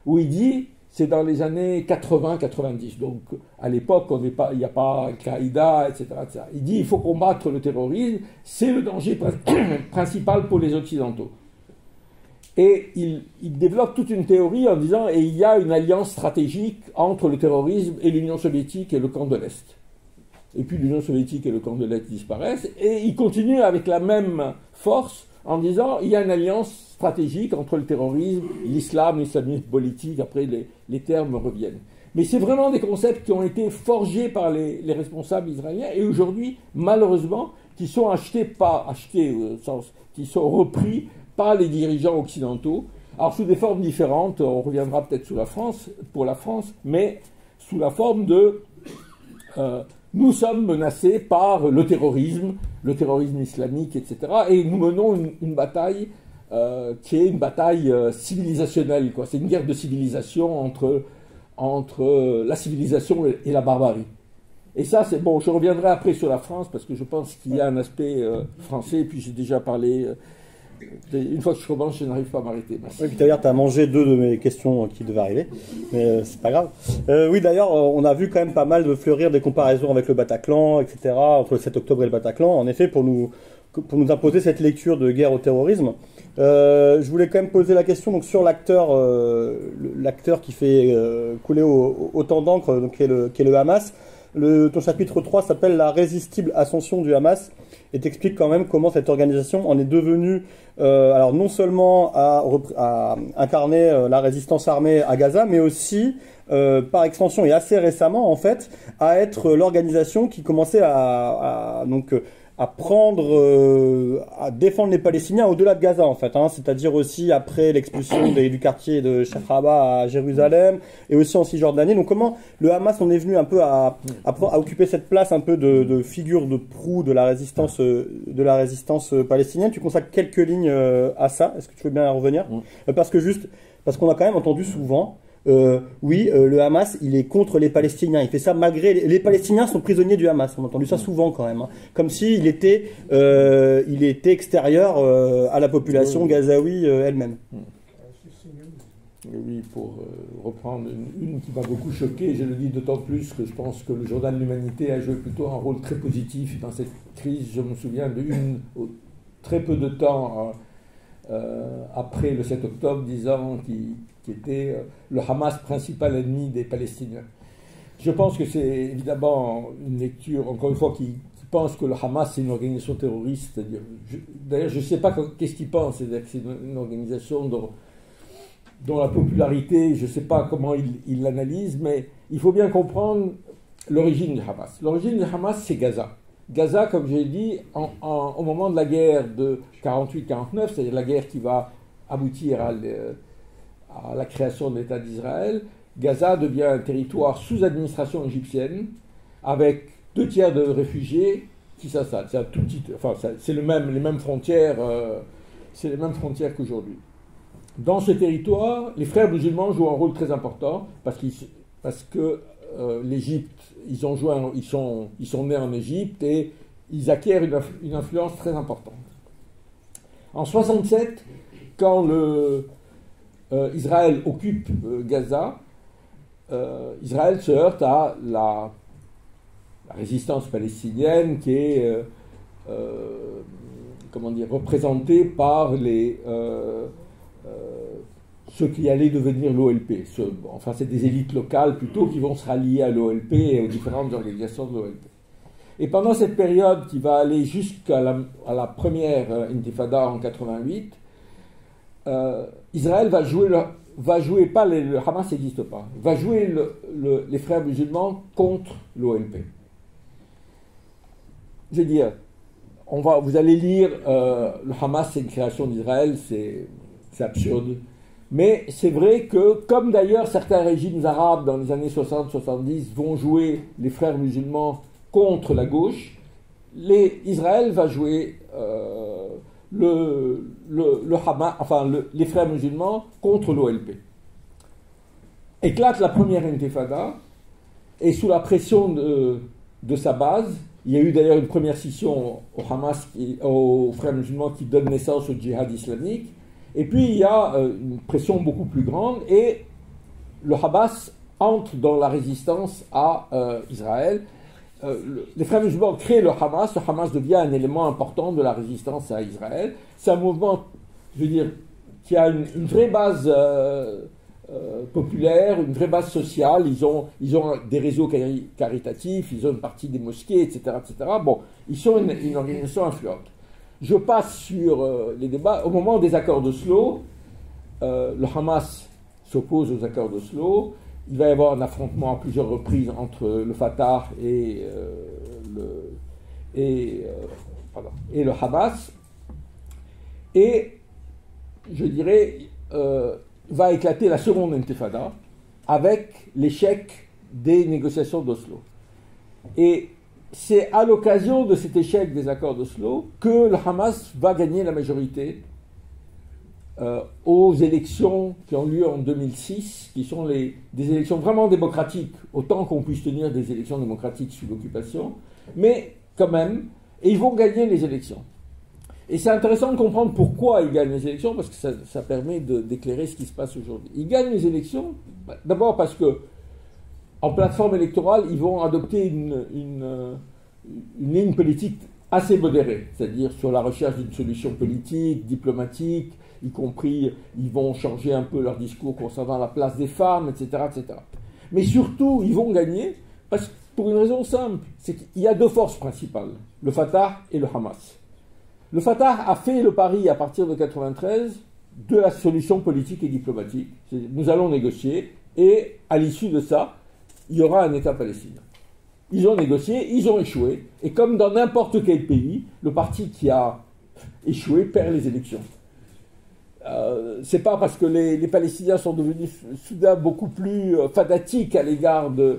où il dit, c'est dans les années 80-90, donc à l'époque il n'y a pas Al-Qaïda, etc., etc. Il dit il faut combattre le terrorisme, c'est le danger principal pour les Occidentaux. Et il développe toute une théorie en disant et il y a une alliance stratégique entre le terrorisme et l'Union soviétique et le camp de l'Est. Et puis l'Union soviétique et le camp de l'Est disparaissent, et il continue avec la même force en disant il y a une alliance stratégique entre le terrorisme, l'islam, l'islamisme politique, après les termes reviennent. Mais c'est vraiment des concepts qui ont été forgés par les responsables israéliens et aujourd'hui, malheureusement, qui sont qui sont repris par les dirigeants occidentaux, alors sous des formes différentes, on reviendra peut-être pour la France, mais sous la forme de nous sommes menacés par le terrorisme islamique, etc. Et nous menons une bataille qui est une bataille civilisationnelle, quoi. C'est une guerre de civilisation entre la civilisation et la barbarie. Et ça, c'est bon, je reviendrai après sur la France, parce que je pense qu'il y a un aspect français, et puis j'ai déjà parlé... Une fois que je commence, je n'arrive pas à m'arrêter. Oui, puis d'ailleurs, tu as mangé deux de mes questions qui devaient arriver, mais c'est pas grave. Oui, d'ailleurs, on a vu quand même pas mal de fleurir des comparaisons avec le Bataclan, etc., entre le 7 octobre et le Bataclan, en effet, pour nous imposer cette lecture de guerre au terrorisme. Je voulais quand même poser la question donc, sur l'acteur qui fait couler autant d'encre, qui est le Hamas. Ton chapitre 3 s'appelle « La résistible ascension du Hamas » et t'explique quand même comment cette organisation en est devenue, alors non seulement à incarner la résistance armée à Gaza, mais aussi, par extension et assez récemment en fait, à être l'organisation qui commençait à défendre les Palestiniens au-delà de Gaza en fait, hein, c'est-à-dire aussi après l'expulsion du quartier de Sheikh Rabaa à Jérusalem et aussi en Cisjordanie. Donc comment le Hamas en est venu un peu à occuper cette place un peu de figure de proue de la résistance palestinienne. Tu consacres quelques lignes à ça. Est-ce que tu veux bien y revenir? Parce qu'on a quand même entendu souvent. Le Hamas, il est contre les Palestiniens. Il fait ça malgré les Palestiniens sont prisonniers du Hamas. On a entendu ça souvent quand même, hein. Comme s'il était extérieur à la population gazaoui elle-même. Oui, pour reprendre une qui m'a beaucoup choqué, je le dis d'autant plus que je pense que le journal de l'Humanité a joué plutôt un rôle très positif dans cette crise. Je me souviens très peu de temps après le 7 octobre, disant qui était le Hamas principal ennemi des Palestiniens. Je pense que c'est évidemment une lecture, encore une fois, qui pense que le Hamas c'est une organisation terroriste. D'ailleurs, je ne sais pas qu'est-ce qu'il pense, c'est-à-dire que c'est une organisation dont la popularité, je ne sais pas comment il l'analyse, mais il faut bien comprendre l'origine du Hamas. L'origine du Hamas, c'est Gaza. Gaza, comme j'ai dit, au moment de la guerre de 48-49, c'est-à-dire la guerre qui va aboutir à la création de l'État d'Israël, Gaza devient un territoire sous administration égyptienne, avec 2/3 de réfugiés qui s'installent. C'est un tout petit, c'est les mêmes frontières, qu'aujourd'hui. Dans ce territoire, les frères musulmans jouent un rôle très important parce que l'Égypte, ils sont nés en Égypte et ils acquièrent une influence très importante. En 67, quand Israël occupe Gaza, Israël se heurte à la résistance palestinienne qui est représentée par ceux qui allaient devenir l'OLP. C'est des élites locales plutôt qui vont se rallier à l'OLP et aux différentes organisations de l'OLP. Et pendant cette période qui va aller jusqu'à la première intifada en 88, Israël va jouer pas le Hamas n'existe pas, va jouer les frères musulmans contre l'OLP. je veux dire, vous allez lire, le Hamas c'est une création d'Israël, c'est absurde. Mais c'est vrai que, comme d'ailleurs certains régimes arabes dans les années 60-70 vont jouer les frères musulmans contre la gauche, Israël va jouer le Hamas, les frères musulmans contre l'OLP. Éclate la première intifada, et sous la pression de sa base, il y a eu d'ailleurs une première scission au Hamas, aux frères musulmans qui donne naissance au djihad islamique. Et puis il y a une pression beaucoup plus grande et le Hamas entre dans la résistance à Israël. Les frères musulmans créent le Hamas devient un élément important de la résistance à Israël. C'est un mouvement, je veux dire, qui a une vraie base populaire, une vraie base sociale. Ils ont des réseaux caritatifs, ils ont une partie des mosquées, etc. etc. Bon, ils sont une organisation influente. Je passe sur les débats. Au moment des accords d'Oslo, le Hamas s'oppose aux accords d'Oslo. Il va y avoir un affrontement à plusieurs reprises entre le Fatah et le Hamas. Et, je dirais, va éclater la seconde intifada avec l'échec des négociations d'Oslo. Et c'est à l'occasion de cet échec des accords d'Oslo que le Hamas va gagner la majorité aux élections qui ont lieu en 2006, qui sont des élections vraiment démocratiques, autant qu'on puisse tenir des élections démocratiques sous l'occupation, mais quand même, et ils vont gagner les élections. Et c'est intéressant de comprendre pourquoi ils gagnent les élections, parce que ça permet d'éclairer ce qui se passe aujourd'hui. Ils gagnent les élections, d'abord parce que en plateforme électorale, ils vont adopter une ligne politique assez modérée, c'est-à-dire sur la recherche d'une solution politique, diplomatique, y compris, ils vont changer un peu leur discours concernant la place des femmes, etc., etc. Mais surtout, ils vont gagner pour une raison simple, c'est qu'il y a deux forces principales, le Fatah et le Hamas. Le Fatah a fait le pari à partir de 1993 de la solution politique et diplomatique. Nous allons négocier et à l'issue de ça, il y aura un État palestinien. Ils ont négocié, ils ont échoué, et comme dans n'importe quel pays, le parti qui a échoué perd les élections. C'est pas parce que les Palestiniens sont devenus soudain beaucoup plus fanatiques à l'égard de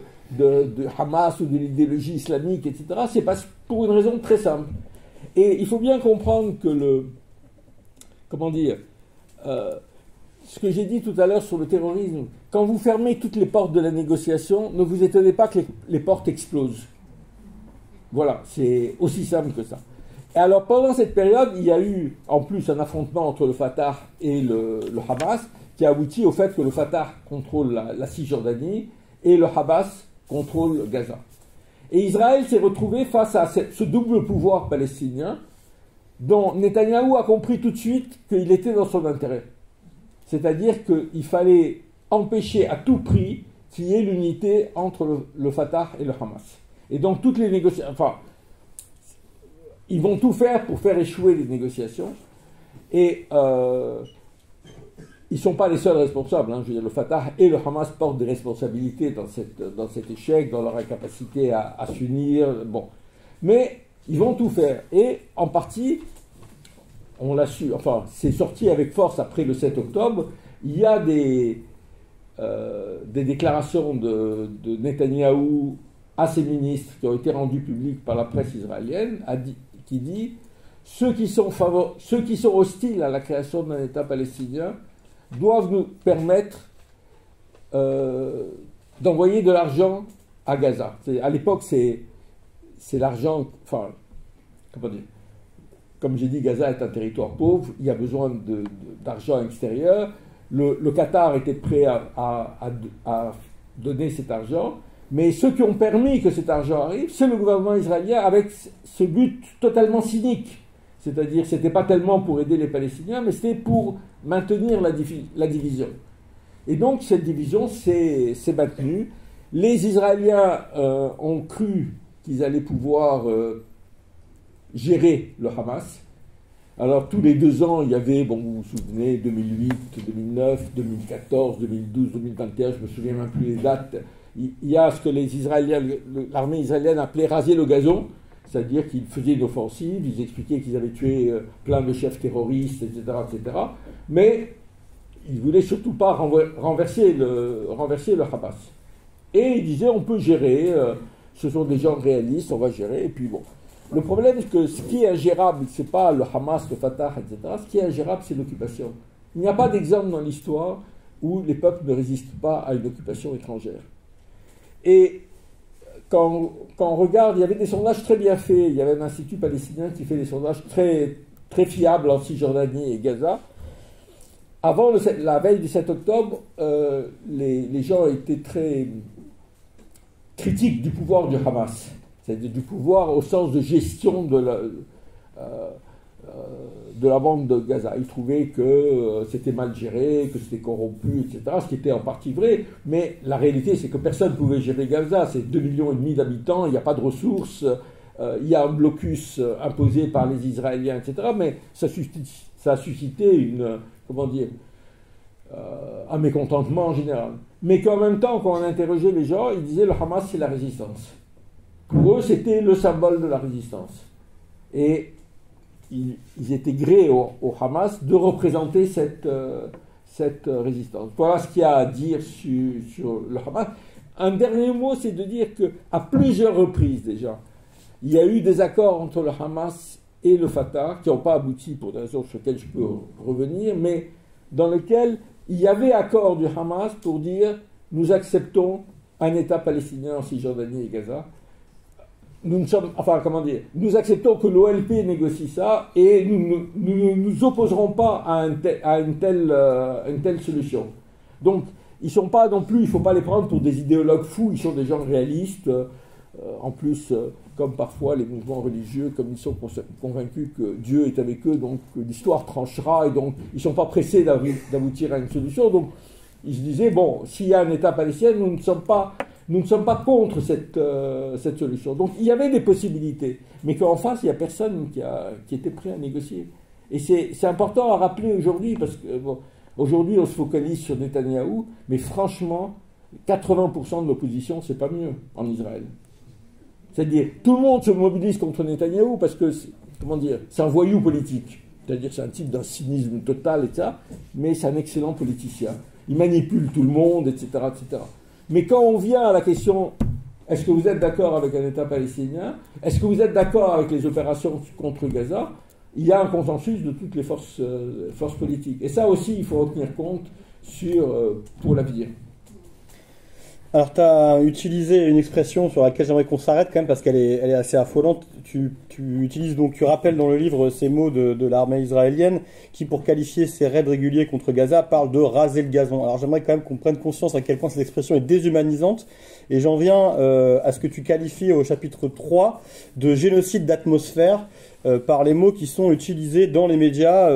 Hamas ou de l'idéologie islamique, etc. C'est pour une raison très simple. Et il faut bien comprendre que ce que j'ai dit tout à l'heure sur le terrorisme, quand vous fermez toutes les portes de la négociation, ne vous étonnez pas que les portes explosent. Voilà, c'est aussi simple que ça. Et alors, pendant cette période, il y a eu en plus un affrontement entre le Fatah et le Hamas, qui a abouti au fait que le Fatah contrôle la Cisjordanie et le Hamas contrôle Gaza. Et Israël s'est retrouvé face à ce double pouvoir palestinien, dont Netanyahou a compris tout de suite qu'il était dans son intérêt. C'est-à-dire qu'il fallait empêcher à tout prix qu'il y ait l'unité entre le Fatah et le Hamas. Et donc toutes les négociations... Enfin, ils vont tout faire pour faire échouer les négociations. Et ils ne sont pas les seuls responsables. Je veux dire, le Fatah et le Hamas portent des responsabilités dans cet échec, dans leur incapacité à s'unir. Bon. Mais ils vont tout faire. Et en partie... on l'a su, enfin, c'est sorti avec force après le 7 octobre. Il y a des déclarations de Netanyahou à ses ministres qui ont été rendues publiques par la presse israélienne, qui dit ceux qui sont hostiles à la création d'un État palestinien doivent nous permettre d'envoyer de l'argent à Gaza. À l'époque, c'est l'argent, enfin, comment dire, comme j'ai dit, Gaza est un territoire pauvre, il y a besoin d'argent extérieur. Le Qatar était prêt à donner cet argent, mais ceux qui ont permis que cet argent arrive, c'est le gouvernement israélien avec ce but totalement cynique. C'est-à-dire, ce n'était pas tellement pour aider les Palestiniens, mais c'était pour maintenir la division. Et donc, cette division s'est maintenue. Les Israéliens ont cru qu'ils allaient pouvoir... gérer le Hamas. Alors, tous les 2 ans, il y avait, bon, vous vous souvenez, 2008, 2009, 2014, 2012, 2021, je ne me souviens même plus les dates. Il y a ce que les Israéliens, l'armée israélienne appelait raser le gazon, C'est-à-dire qu'ils faisaient une offensive, ils expliquaient qu'ils avaient tué plein de chefs terroristes, etc., etc. Mais ils ne voulaient surtout pas renverser le Hamas. Et ils disaient, on peut gérer, ce sont des gens réalistes, on va gérer, et puis bon. Le problème, c'est que ce qui est ingérable, ce n'est pas le Hamas, le Fatah, etc. Ce qui est ingérable, c'est l'occupation. Il n'y a pas d'exemple dans l'histoire où les peuples ne résistent pas à une occupation étrangère. Et quand on regarde, il y avait des sondages très bien faits. Il y avait un institut palestinien qui fait des sondages très, très fiables en Cisjordanie et Gaza. Avant la veille du 7 octobre, les gens étaient très critiques du pouvoir du Hamas. C'est-à-dire du pouvoir au sens de gestion de la bande de Gaza. Ils trouvaient que c'était mal géré, que c'était corrompu, etc. Ce qui était en partie vrai, mais la réalité, c'est que personne ne pouvait gérer Gaza. C'est 2,5 millions d'habitants, il n'y a pas de ressources, il y a un blocus imposé par les Israéliens, etc. Mais ça a suscité un mécontentement en général. Mais qu'en même temps, quand on interrogeait les gens, ils disaient le Hamas, c'est la résistance. Pour eux, c'était le symbole de la résistance. Et ils étaient grés au Hamas de représenter cette résistance. Voilà ce qu'il y a à dire sur le Hamas. Un dernier mot, c'est de dire qu'à plusieurs reprises déjà, il y a eu des accords entre le Hamas et le Fatah, qui n'ont pas abouti pour des raisons sur lesquelles je peux revenir, mais dans lesquels il y avait accord du Hamas pour dire nous acceptons un État palestinien en Cisjordanie et Gaza. Nous acceptons que l'OLP négocie ça et nous ne nous opposerons pas à une telle solution. Donc, ils sont pas non plus, il ne faut pas les prendre pour des idéologues fous, ils sont des gens réalistes. En plus, comme parfois les mouvements religieux, comme ils sont convaincus que Dieu est avec eux, donc l'histoire tranchera, et donc ils ne sont pas pressés d'aboutir à une solution. Donc, ils se disaient, bon, s'il y a un État palestinien, nous ne sommes pas contre cette solution. Donc il y avait des possibilités, mais qu'en face, il n'y a personne qui était prêt à négocier. Et c'est important à rappeler aujourd'hui, parce que aujourd'hui, on se focalise sur Netanyahou, mais franchement, 80% de l'opposition, c'est pas mieux en Israël. C'est-à-dire, tout le monde se mobilise contre Netanyahou parce que, c'est un voyou politique. C'est-à-dire, c'est un type d'un cynisme total, et ça, mais c'est un excellent politicien. Il manipule tout le monde, etc., etc. Mais quand on vient à la question, est-ce que vous êtes d'accord avec un État palestinien? Est-ce que vous êtes d'accord avec les opérations contre Gaza? Il y a un consensus de toutes les forces politiques. Et ça aussi, il faut en tenir compte pour l'avenir. Alors, tu as utilisé une expression sur laquelle j'aimerais qu'on s'arrête quand même parce qu'elle est assez affolante. Tu rappelles dans le livre ces mots de l'armée israélienne qui, pour qualifier ses raids réguliers contre Gaza, parle de raser le gazon. Alors, j'aimerais quand même qu'on prenne conscience à quel point cette expression est déshumanisante. Et j'en viens à ce que tu qualifies au chapitre 3 de génocide d'atmosphère par les mots qui sont utilisés dans les médias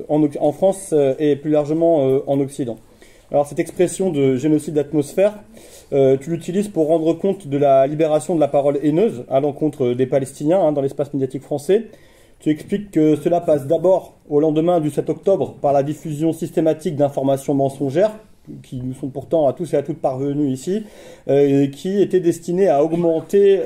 en France et plus largement en Occident. Alors, cette expression de génocide d'atmosphère, tu l'utilises pour rendre compte de la libération de la parole haineuse à l'encontre des Palestiniens dans l'espace médiatique français. Tu expliques que cela passe d'abord, au lendemain du 7 octobre, par la diffusion systématique d'informations mensongères, qui nous sont pourtant à tous et à toutes parvenus ici, qui étaient destinées à augmenter,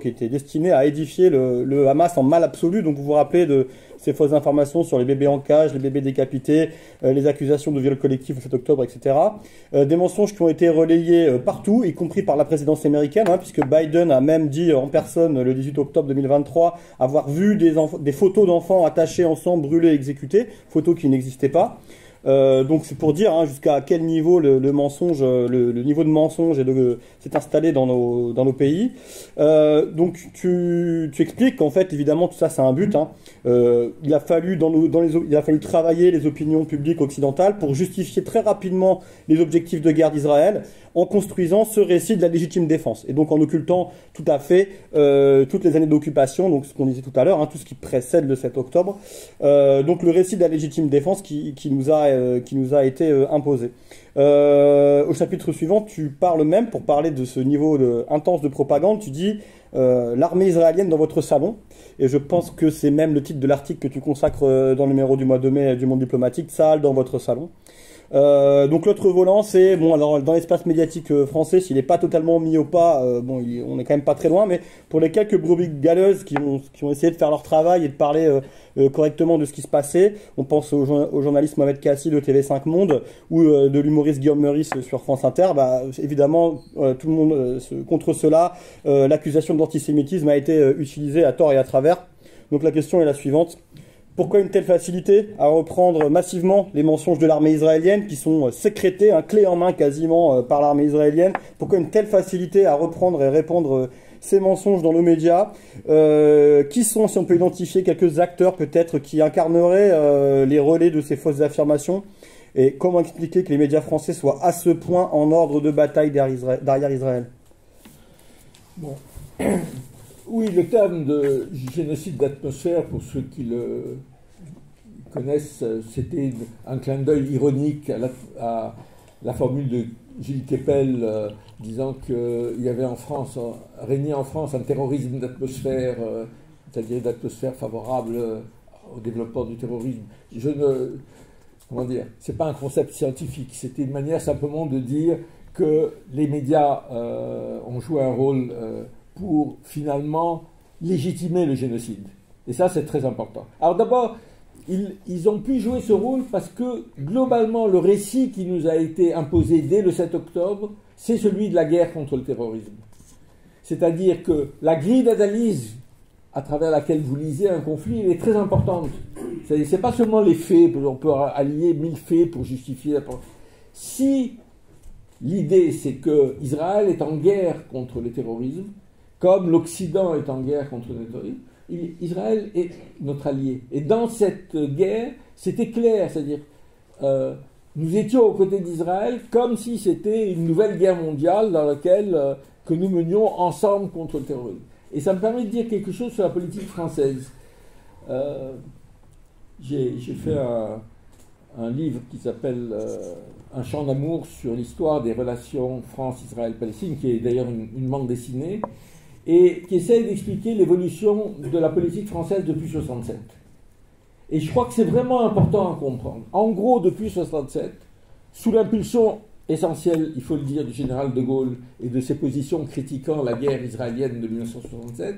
qui étaient destinées à édifier le Hamas en mal absolu. Donc vous vous rappelez de ces fausses informations sur les bébés en cage, les bébés décapités, les accusations de viol collectif le 7 octobre, etc. Des mensonges qui ont été relayés partout, y compris par la présidence américaine, puisque Biden a même dit en personne le 18 octobre 2023 avoir vu des photos d'enfants attachés ensemble, brûlés, exécutés, photos qui n'existaient pas. Donc c'est pour dire jusqu'à quel niveau le mensonge, le niveau de mensonge s'est installé dans nos pays. Donc tu expliques qu'en fait évidemment tout ça c'est un but. Il a fallu travailler les opinions publiques occidentales pour justifier très rapidement les objectifs de guerre d'Israël en construisant ce récit de la légitime défense et donc en occultant tout à fait toutes les années d'occupation, donc ce qu'on disait tout à l'heure, tout ce qui précède le 7 octobre. Donc le récit de la légitime défense qui nous a été imposé. Au chapitre suivant, tu parles même, pour parler de ce niveau intense de propagande, tu dis l'armée israélienne dans votre salon, et je pense que c'est même le titre de l'article que tu consacres dans le numéro du mois de mai du Monde diplomatique, Tsahal dans votre salon. Donc l'autre volant, c'est, bon, alors dans l'espace médiatique français, s'il n'est pas totalement mis au pas, bon, on est quand même pas très loin, mais pour les quelques brebis galeuses qui ont essayé de faire leur travail et de parler correctement de ce qui se passait, on pense au journaliste Mohamed Kassi de TV5 Monde ou de l'humoriste Guillaume Meurice sur France Inter, bah, évidemment, tout le monde, contre cela, l'accusation d'antisémitisme a été utilisée à tort et à travers. Donc la question est la suivante. Pourquoi une telle facilité à reprendre massivement les mensonges de l'armée israélienne qui sont sécrétés, clé en main quasiment par l'armée israélienne? Pourquoi une telle facilité à reprendre et répandre ces mensonges dans nos médias? Qui sont, si on peut identifier quelques acteurs peut-être qui incarneraient les relais de ces fausses affirmations? Et comment expliquer que les médias français soient à ce point en ordre de bataille derrière Israël? Bon. Oui, le terme de génocide d'atmosphère, pour ceux qui le connaissent, c'était un clin d'œil ironique à la formule de Gilles Kepel disant qu'il y avait en France, régnait en France un terrorisme d'atmosphère, c'est-à-dire d'atmosphère favorable au développement du terrorisme. Comment dire, c'est pas un concept scientifique, c'était une manière simplement de dire que les médias ont joué un rôle pour finalement légitimer le génocide. Et ça, c'est très important. Alors d'abord, ils ont pu jouer ce rôle parce que globalement, le récit qui nous a été imposé dès le 7 octobre, c'est celui de la guerre contre le terrorisme. C'est-à-dire que la grille d'analyse à travers laquelle vous lisez un conflit, elle est très importante. C'est pas seulement les faits, on peut allier 1000 faits pour justifier la... Si l'idée, c'est que Israël est en guerre contre le terrorisme, comme l'Occident est en guerre contre le terrorisme, Israël est notre allié. Et dans cette guerre, c'était clair, c'est-à-dire nous étions aux côtés d'Israël comme si c'était une nouvelle guerre mondiale dans laquelle que nous menions ensemble contre le terrorisme. Et ça me permet de dire quelque chose sur la politique française. J'ai fait un livre qui s'appelle Un chant d'amour sur l'histoire des relations France-Israël-Palestine, qui est d'ailleurs une bande dessinée, et qui essaye d'expliquer l'évolution de la politique française depuis 1967. Et je crois que c'est vraiment important à comprendre. En gros, depuis 1967, sous l'impulsion essentielle, il faut le dire, du général de Gaulle et de ses positions critiquant la guerre israélienne de 1967,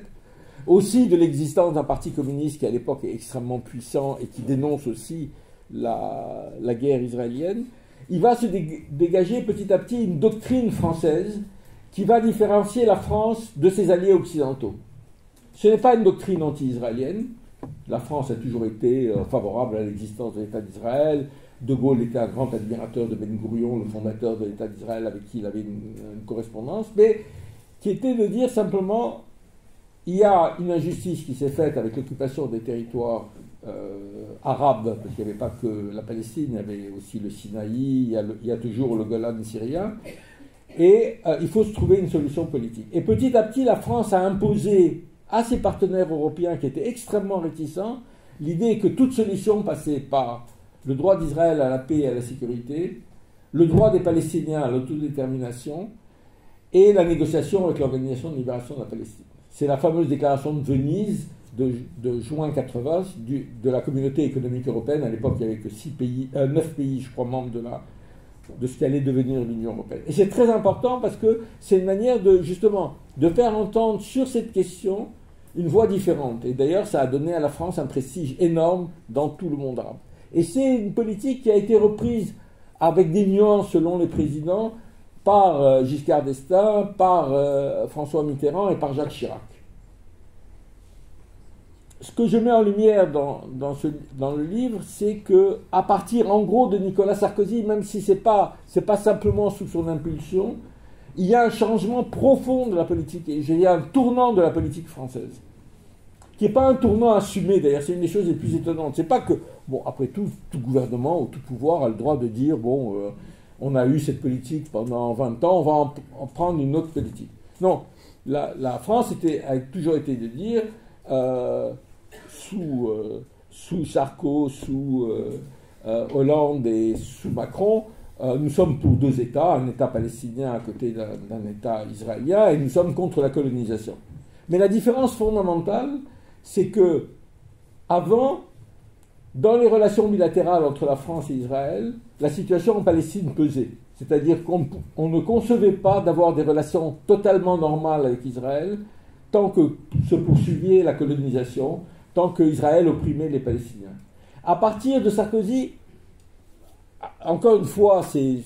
aussi de l'existence d'un parti communiste qui à l'époque est extrêmement puissant et qui dénonce aussi la guerre israélienne, il va se dégager petit à petit une doctrine française qui va différencier la France de ses alliés occidentaux. Ce n'est pas une doctrine anti-israélienne. La France a toujours été favorable à l'existence de l'État d'Israël. De Gaulle était un grand admirateur de Ben Gourion, le fondateur de l'État d'Israël, avec qui il avait une correspondance, mais qui était de dire simplement il y a une injustice qui s'est faite avec l'occupation des territoires arabes, parce qu'il n'y avait pas que la Palestine, il y avait aussi le Sinaï, il y a toujours le Golan syrien, et il faut se trouver une solution politique. Et petit à petit, la France a imposé à ses partenaires européens qui étaient extrêmement réticents l'idée que toute solution passait par le droit d'Israël à la paix et à la sécurité, le droit des Palestiniens à l'autodétermination et la négociation avec l'Organisation de libération de la Palestine. C'est la fameuse déclaration de Venise de juin 80 de la Communauté économique européenne. À l'époque, il n'y avait que 9 pays, je crois, membres de ce qui allait devenir l'Union européenne. Et c'est très important parce que c'est une manière justement de faire entendre sur cette question une voix différente. Et d'ailleurs, ça a donné à la France un prestige énorme dans tout le monde arabe. Et c'est une politique qui a été reprise avec des nuances selon les présidents par Giscard d'Estaing, par François Mitterrand et par Jacques Chirac. Ce que je mets en lumière dans le livre, c'est que à partir en gros de Nicolas Sarkozy, même si c'est pas simplement sous son impulsion, il y a un changement profond de la politique, et il y a un tournant de la politique française, qui n'est pas un tournant assumé, d'ailleurs, c'est une des choses les plus étonnantes. C'est pas que, bon, après tout gouvernement ou tout pouvoir a le droit de dire, bon, on a eu cette politique pendant 20 ans, on va en prendre une autre politique. Non, la France a toujours été de dire, sous Sarko, sous Hollande et sous Macron, nous sommes pour deux États, un État palestinien à côté d'un État israélien, et nous sommes contre la colonisation. Mais la différence fondamentale, c'est que avant, Dans les relations bilatérales entre la France et Israël, la situation en Palestine pesait. C'est-à-dire qu'on ne concevait pas d'avoir des relations totalement normales avec Israël tant que se poursuivait la colonisation, tant qu'Israël opprimait les Palestiniens. À partir de Sarkozy, encore une fois, c'est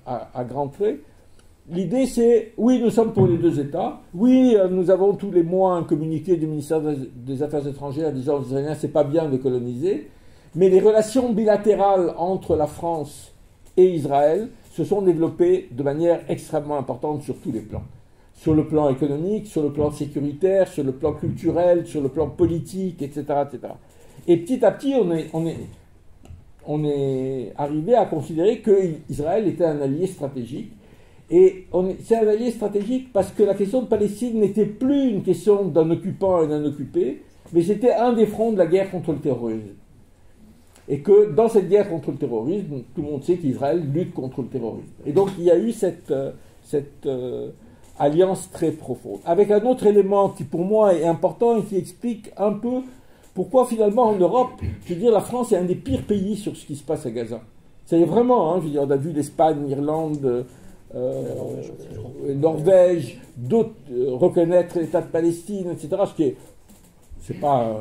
à grands traits, l'idée c'est, oui, nous sommes pour les deux États, oui, nous avons tous les mois un communiqué du ministère des Affaires étrangères disant aux Israéliens c'est pas bien de coloniser, mais les relations bilatérales entre la France et Israël se sont développées de manière extrêmement importante sur tous les plans. Sur le plan économique, sur le plan sécuritaire, sur le plan culturel, sur le plan politique, etc. etc. Et petit à petit, on est arrivé à considérer qu'Israël était un allié stratégique. Et c'est un allié stratégique parce que la question de Palestine n'était plus une question d'un occupant et d'un occupé, mais c'était un des fronts de la guerre contre le terrorisme. Et que dans cette guerre contre le terrorisme, tout le monde sait qu'Israël lutte contre le terrorisme. Et donc il y a eu cette alliance très profonde. Avec un autre élément qui pour moi est important et qui explique un peu pourquoi finalement en Europe, je veux dire, la France est un des pires pays sur ce qui se passe à Gaza. C'est vraiment, je veux dire, on a vu l'Espagne, l'Irlande, Norvège, d'autres reconnaître l'État de Palestine, etc. Ce qui est, c'est pas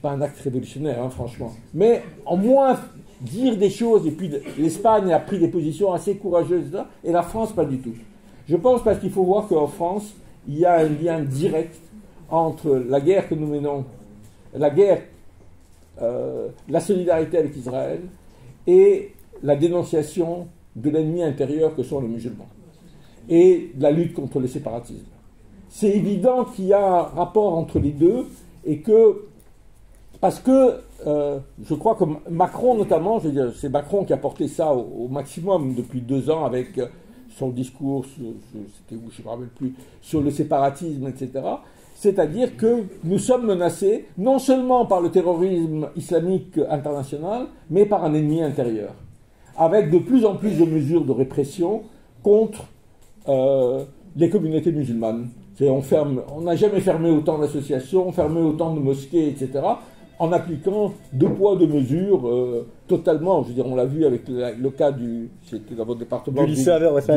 un acte révolutionnaire, franchement. Mais en moins dire des choses, et puis l'Espagne a pris des positions assez courageuses là, et la France pas du tout. Je pense parce qu'il faut voir qu'en France, il y a un lien direct entre la guerre que nous menons, la solidarité avec Israël et la dénonciation de l'ennemi intérieur que sont les musulmans et la lutte contre le séparatisme. C'est évident qu'il y a un rapport entre les deux et que, parce que je crois que Macron notamment, je veux dire, c'est Macron qui a porté ça au maximum depuis 2 ans avec son discours, c'était où, je ne me rappelle plus, sur le séparatisme, etc. C'est-à-dire que nous sommes menacés non seulement par le terrorisme islamique international, mais par un ennemi intérieur, avec de plus en plus de mesures de répression contre les communautés musulmanes. On n'a jamais fermé autant d'associations, fermé autant de mosquées, etc., en appliquant 2 poids, 2 mesures totalement. Je veux dire, on l'a vu avec le cas c'était dans votre département, du lycée Averroès,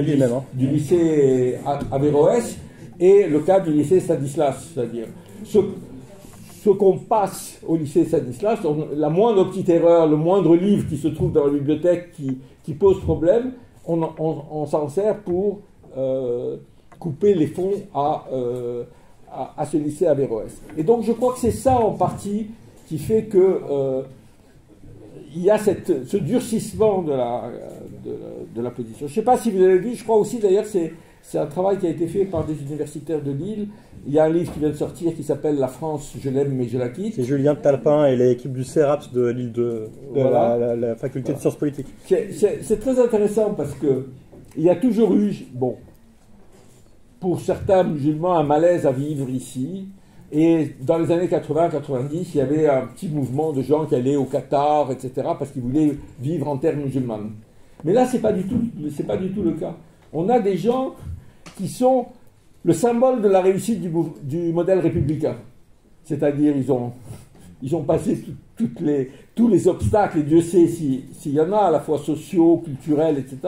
du lycée Averroès, et le cas du lycée Stanislas, c'est-à-dire ce qu'on passe au lycée Stanislas, la moindre petite erreur, le moindre livre qui se trouve dans la bibliothèque qui pose problème, on s'en sert pour couper les fonds à ce lycée Averroès. Et donc je crois que c'est ça en partie qui fait que il y a ce durcissement de la position. Je ne sais pas si vous avez vu, je crois aussi d'ailleurs c'est un travail qui a été fait par des universitaires de Lille. Il y a un livre qui vient de sortir qui s'appelle « La France, je l'aime mais je la quitte ». C'est Julien Talpin et l'équipe du CERAPS de Lille 2, voilà. la faculté de sciences politiques. C'est très intéressant parce que il y a toujours eu, pour certains musulmans, un malaise à vivre ici. Et dans les années 80-90, il y avait un petit mouvement de gens qui allaient au Qatar, etc., parce qu'ils voulaient vivre en terre musulmane. Mais là, c'est pas du tout le cas. On a des gens qui sont le symbole de la réussite du modèle républicain. C'est-à-dire, ils ont passé tous les obstacles, et Dieu sait s'il y en a, à la fois sociaux, culturels, etc.,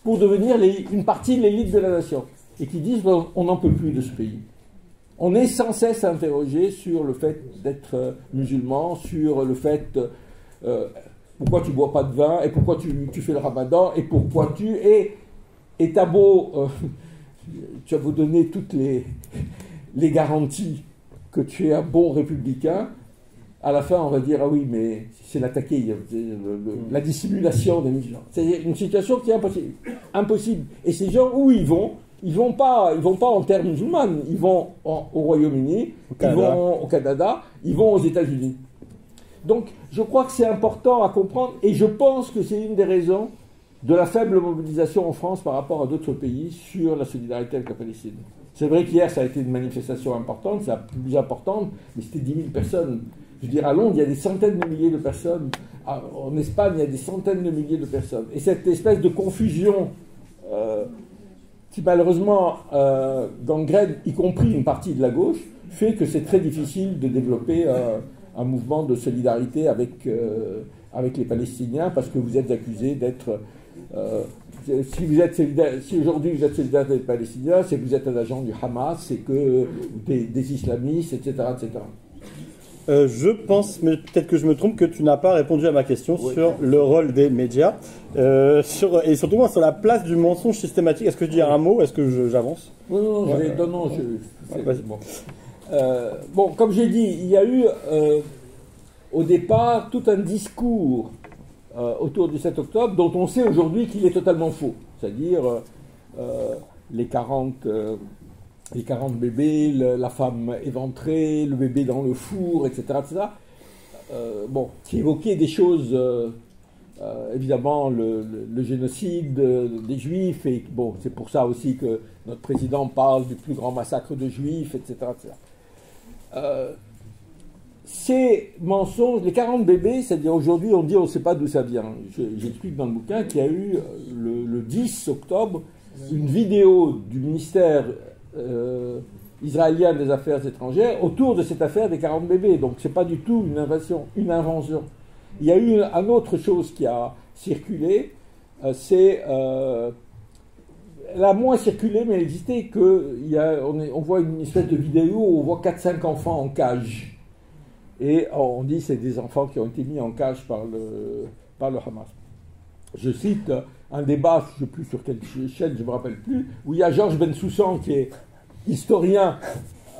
pour devenir une partie de l'élite de la nation. Et qui disent, on n'en peut plus de ce pays. On est sans cesse interrogé sur le fait d'être musulman, sur le fait pourquoi tu bois pas de vin, et pourquoi tu fais le ramadan, et pourquoi et t'as beau, tu as beau donner toutes les garanties que tu es un bon républicain, à la fin on va dire, ah oui, mais c'est l'attaquer, la dissimulation des musulmans. C'est une situation qui est impossible. Et ces gens, où ils vont pas en terre musulmane, ils vont au Royaume-Uni, ils vont au Canada, ils vont aux États-Unis. Donc, je crois que c'est important à comprendre, et je pense que c'est une des raisons de la faible mobilisation en France par rapport à d'autres pays sur la solidarité avec la Palestine. C'est vrai qu'hier, ça a été une manifestation importante, c'est la plus importante, mais c'était 10 000 personnes. Je veux dire, à Londres, il y a des centaines de milliers de personnes. En Espagne, il y a des centaines de milliers de personnes. Et cette espèce de confusion qui malheureusement gangrène, y compris une partie de la gauche, fait que c'est très difficile de développer un mouvement de solidarité avec les Palestiniens, parce que vous êtes accusés d'être... si aujourd'hui vous êtes solidaire des Palestiniens, c'est que vous êtes un agent du Hamas, c'est que des islamistes, etc. etc. Je pense, mais peut-être que je me trompe, que tu n'as pas répondu à ma question sur le rôle des médias, et surtout sur la place du mensonge systématique. Est-ce que tu dis un mot? Est-ce que j'avance? Non, bon, comme j'ai dit, il y a eu au départ tout un discours autour du 7 octobre dont on sait aujourd'hui qu'il est totalement faux. C'est-à-dire les 40 bébés, la femme éventrée, le bébé dans le four, etc. etc. Bon, qui évoquait des choses, évidemment, le génocide des Juifs, et bon, c'est pour ça aussi que notre président parle du plus grand massacre de Juifs, etc. etc. Ces mensonges, les 40 bébés, c'est-à-dire aujourd'hui on dit on ne sait pas d'où ça vient. J'explique dans le bouquin qu'il y a eu le 10 octobre une vidéo du ministère israélien des Affaires étrangères autour de cette affaire des 40 bébés. Donc c'est pas du tout une invention. Il y a eu une autre chose qui a circulé, elle a moins circulé, mais elle existait, on voit une espèce de vidéo où on voit 4-5 enfants en cage. Et on dit que c'est des enfants qui ont été mis en cage par le Hamas. Je cite un débat, je ne sais plus sur quelle chaîne, je ne me rappelle plus, où il y a Georges Bensoussan, qui est historien,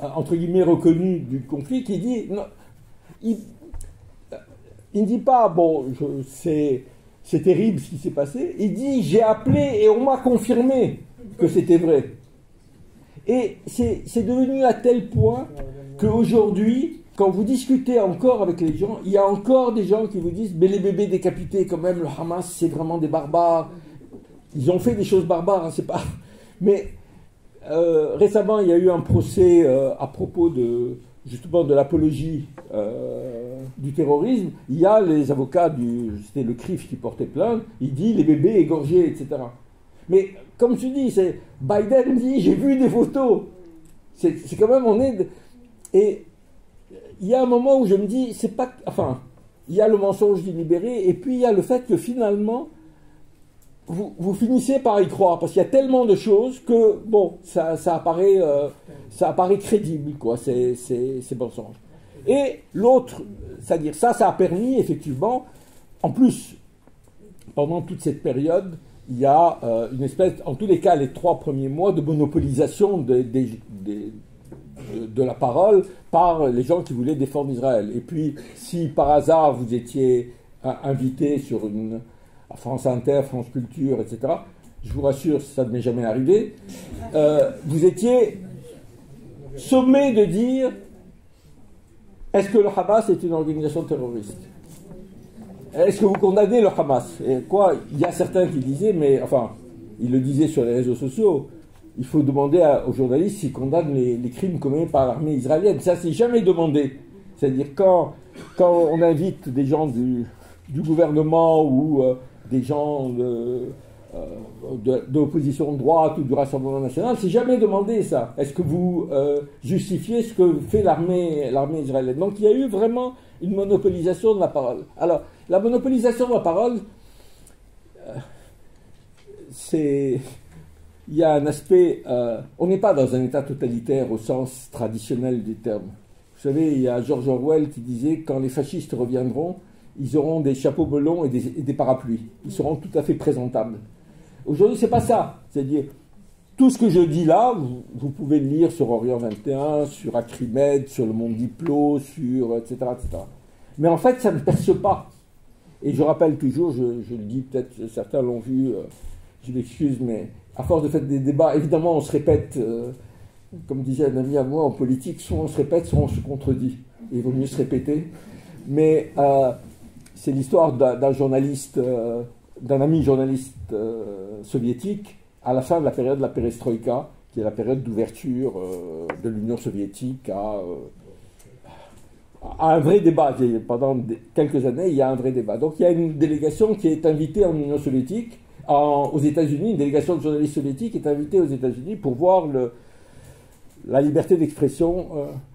entre guillemets, reconnu du conflit, qui dit... Non, il ne dit pas, bon, c'est terrible ce qui s'est passé, il dit, j'ai appelé et on m'a confirmé que c'était vrai. Et c'est devenu à tel point qu'aujourd'hui, quand vous discutez encore avec les gens, il y a encore des gens qui vous disent « Mais les bébés décapités, quand même, le Hamas, c'est vraiment des barbares. Ils ont fait des choses barbares, hein, c'est pas... » Mais récemment, il y a eu un procès à propos justement de l'apologie du terrorisme. Il y a les avocats, c'était le CRIF qui portait plainte, il dit « Les bébés égorgés, etc. » Mais comme tu dis, Biden dit « J'ai vu des photos. » C'est quand même, et il y a un moment où je me dis, il y a le mensonge délibéré, et puis il y a le fait que finalement, vous finissez par y croire, parce qu'il y a tellement de choses que, bon, ça apparaît crédible, quoi, ces mensonges. Et l'autre, c'est-à-dire ça a permis, effectivement, en plus, pendant toute cette période, il y a une espèce, en tous les cas, les 3 premiers mois, de monopolisation de la parole par les gens qui voulaient défendre Israël. Et puis, si par hasard vous étiez invité sur France Inter, France Culture, etc., je vous rassure, ça ne m'est jamais arrivé, vous étiez sommé de dire est-ce que le Hamas est une organisation terroriste? Est-ce que vous condamnez le Hamas? Et quoi, il y a certains qui disaient, mais enfin, ils le disaient sur les réseaux sociaux, il faut demander aux journalistes s'ils condamnent les crimes commis par l'armée israélienne. Ça, c'est jamais demandé. C'est-à-dire, quand on invite des gens du gouvernement ou des gens de l'opposition de droite ou du Rassemblement national, c'est jamais demandé, ça. Est-ce que vous justifiez ce que fait l'armée israélienne? Donc, il y a eu vraiment une monopolisation de la parole. Alors, la monopolisation de la parole, il y a un aspect... on n'est pas dans un État totalitaire au sens traditionnel du terme. Vous savez, il y a George Orwell qui disait « Quand les fascistes reviendront, ils auront des chapeaux melons et des parapluies. Ils seront tout à fait présentables. » Aujourd'hui, c'est pas ça. C'est-à-dire, tout ce que je dis là, vous pouvez le lire sur Orient 21, sur Acrimed, sur Le Monde Diplo, sur etc., etc. Mais en fait, ça ne perce pas. Et je rappelle toujours, je le dis, peut-être certains l'ont vu, je m'excuse, mais à force de faire des débats, évidemment, on se répète, comme disait un ami à moi en politique, soit on se répète, soit on se contredit. Et il vaut mieux se répéter. Mais c'est l'histoire d'un journaliste, d'un ami journaliste soviétique, à la fin de la période de la perestroïka, qui est la période d'ouverture de l'Union soviétique à un vrai débat. Pendant quelques années, il y a un vrai débat. Donc il y a une délégation qui est invitée en Union soviétique, aux États-Unis, une délégation de journalistes soviétiques est invitée aux États-Unis pour voir la liberté d'expression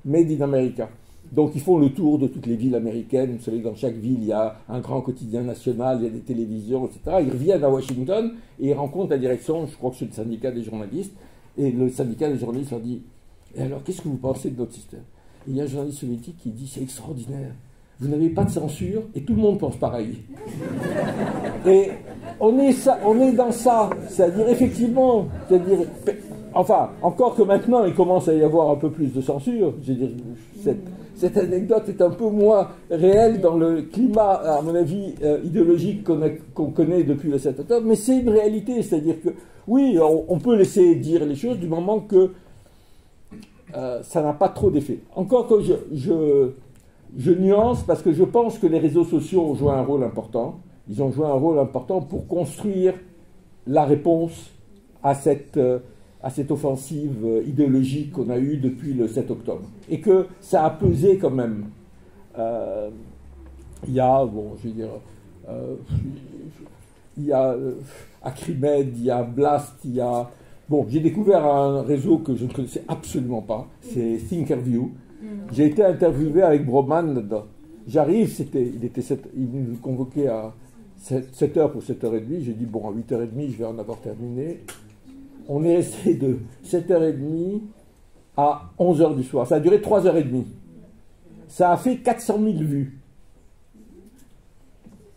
made in America. Donc ils font le tour de toutes les villes américaines. Vous savez, dans chaque ville, il y a un grand quotidien national, il y a des télévisions, etc. Ils reviennent à Washington et ils rencontrent la direction, je crois que c'est le syndicat des journalistes, et le syndicat des journalistes leur dit « Et alors, qu'est-ce que vous pensez de notre système ?» Il y a un journaliste soviétique qui dit « C'est extraordinaire. Vous n'avez pas de censure et tout le monde pense pareil. » Et on est dans ça. C'est-à-dire, effectivement, enfin, encore que maintenant, il commence à y avoir un peu plus de censure. Je veux dire, cette anecdote est un peu moins réelle dans le climat, à mon avis, idéologique qu'on connaît depuis le 7 octobre, mais c'est une réalité. C'est-à-dire que, oui, on peut laisser dire les choses du moment que ça n'a pas trop d'effet. Encore que je nuance, parce que je pense que les réseaux sociaux ont joué un rôle important. Ils ont joué un rôle important pour construire la réponse à cette offensive idéologique qu'on a eue depuis le 7 octobre. Et que ça a pesé quand même. Il y a, bon, je veux dire, il y a Acrimed, il y a Blast, il y a... Bon, j'ai découvert un réseau que je ne connaissais absolument pas, c'est Thinkerview. J'ai été interviewé avec Broman là-dedans. J'arrive, il nous convoquait à 7h pour 7h30. J'ai dit, bon, à 8h30, je vais en avoir terminé. On est resté de 7h30 à 11h du soir. Ça a duré 3h30. Ça a fait 400 000 vues.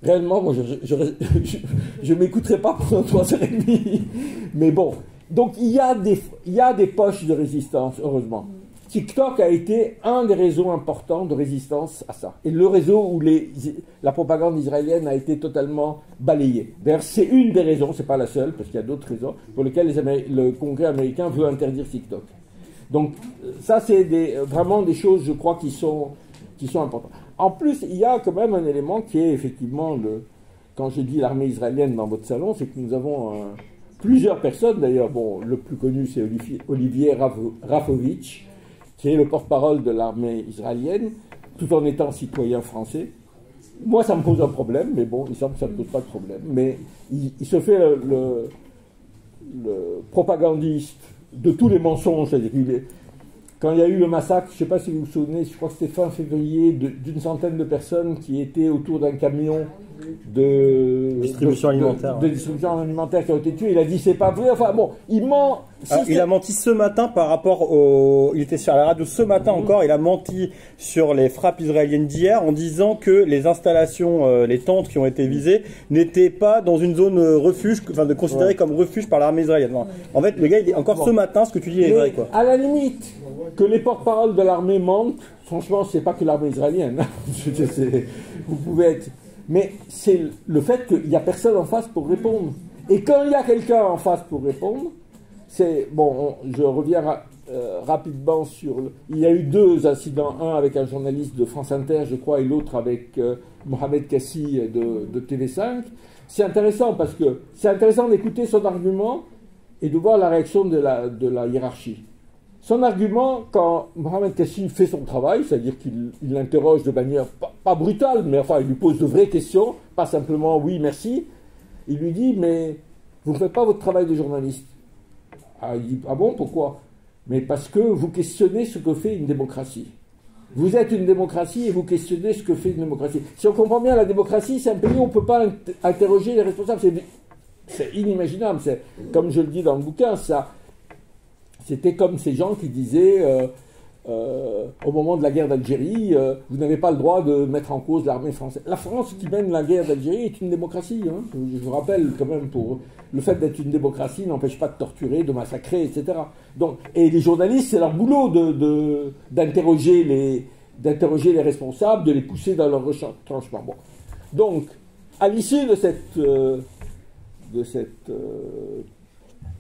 Réellement, moi, je ne m'écouterai pas pendant 3h30. Mais bon. Donc, il y a des poches de résistance, heureusement. TikTok a été un des réseaux importants de résistance à ça. Et le réseau où la propagande israélienne a été totalement balayée. D'ailleurs, c'est une des raisons, c'est pas la seule, parce qu'il y a d'autres raisons, pour lesquelles le Congrès américain veut interdire TikTok. Donc, ça, c'est vraiment des choses, je crois, qui sont importantes. En plus, il y a quand même un élément qui est effectivement, quand je dis l'armée israélienne dans votre salon, c'est que nous avons plusieurs personnes, d'ailleurs, bon, le plus connu, c'est Olivier Rafovitch, qui est le porte-parole de l'armée israélienne, tout en étant citoyen français. Moi, ça me pose un problème, mais bon, il semble que ça ne pose pas de problème. Mais il se fait le propagandiste de tous les mensonges. C'est-à-dire quand il y a eu le massacre, je ne sais pas si vous vous souvenez, je crois que c'était fin février, d'une centaine de personnes qui étaient autour d'un camion de distribution alimentaire qui ont été tués. Il a dit c'est pas vrai. Enfin bon, il ment. Il a menti ce matin par rapport au... Il était sur la radio ce matin encore. Il a menti sur les frappes israéliennes d'hier en disant que les installations, les tentes qui ont été visées n'étaient pas dans une zone refuge, enfin considérée comme refuge par l'armée israélienne. En fait, le gars, il dit encore ce matin, ce que tu dis est vrai, quoi. À la limite, que les porte-paroles de l'armée mentent, franchement, c'est pas que l'armée israélienne. Vous pouvez être... Mais c'est le fait qu'il n'y a personne en face pour répondre. Et quand il y a quelqu'un en face pour répondre, c'est... Bon, je reviens rapidement sur... Il y a eu 2 incidents, un avec un journaliste de France Inter, je crois, et l'autre avec Mohamed Kassi de TV5. C'est intéressant parce que c'est intéressant d'écouter son argument et de voir la réaction de la hiérarchie. Son argument, quand Mohamed Kassi fait son travail, c'est-à-dire qu'il l'interroge de manière pas brutale, mais enfin il lui pose de vraies questions, pas simplement oui, merci, il lui dit mais vous ne faites pas votre travail de journaliste. Ah, il dit ah bon, pourquoi? Mais parce que vous questionnez ce que fait une démocratie. Vous êtes une démocratie et vous questionnez ce que fait une démocratie. Si on comprend bien, la démocratie, c'est un pays où on ne peut pas interroger les responsables. C'est inimaginable. C'est, comme je le dis dans le bouquin, c'était comme ces gens qui disaient au moment de la guerre d'Algérie, vous n'avez pas le droit de mettre en cause l'armée française. La France qui mène la guerre d'Algérie est une démocratie. Hein. Je vous rappelle quand même, le fait d'être une démocratie n'empêche pas de torturer, de massacrer, etc. Donc, et les journalistes, c'est leur boulot d'interroger les responsables, de les pousser dans leur retranchement. Bon. Donc, à l'issue de cette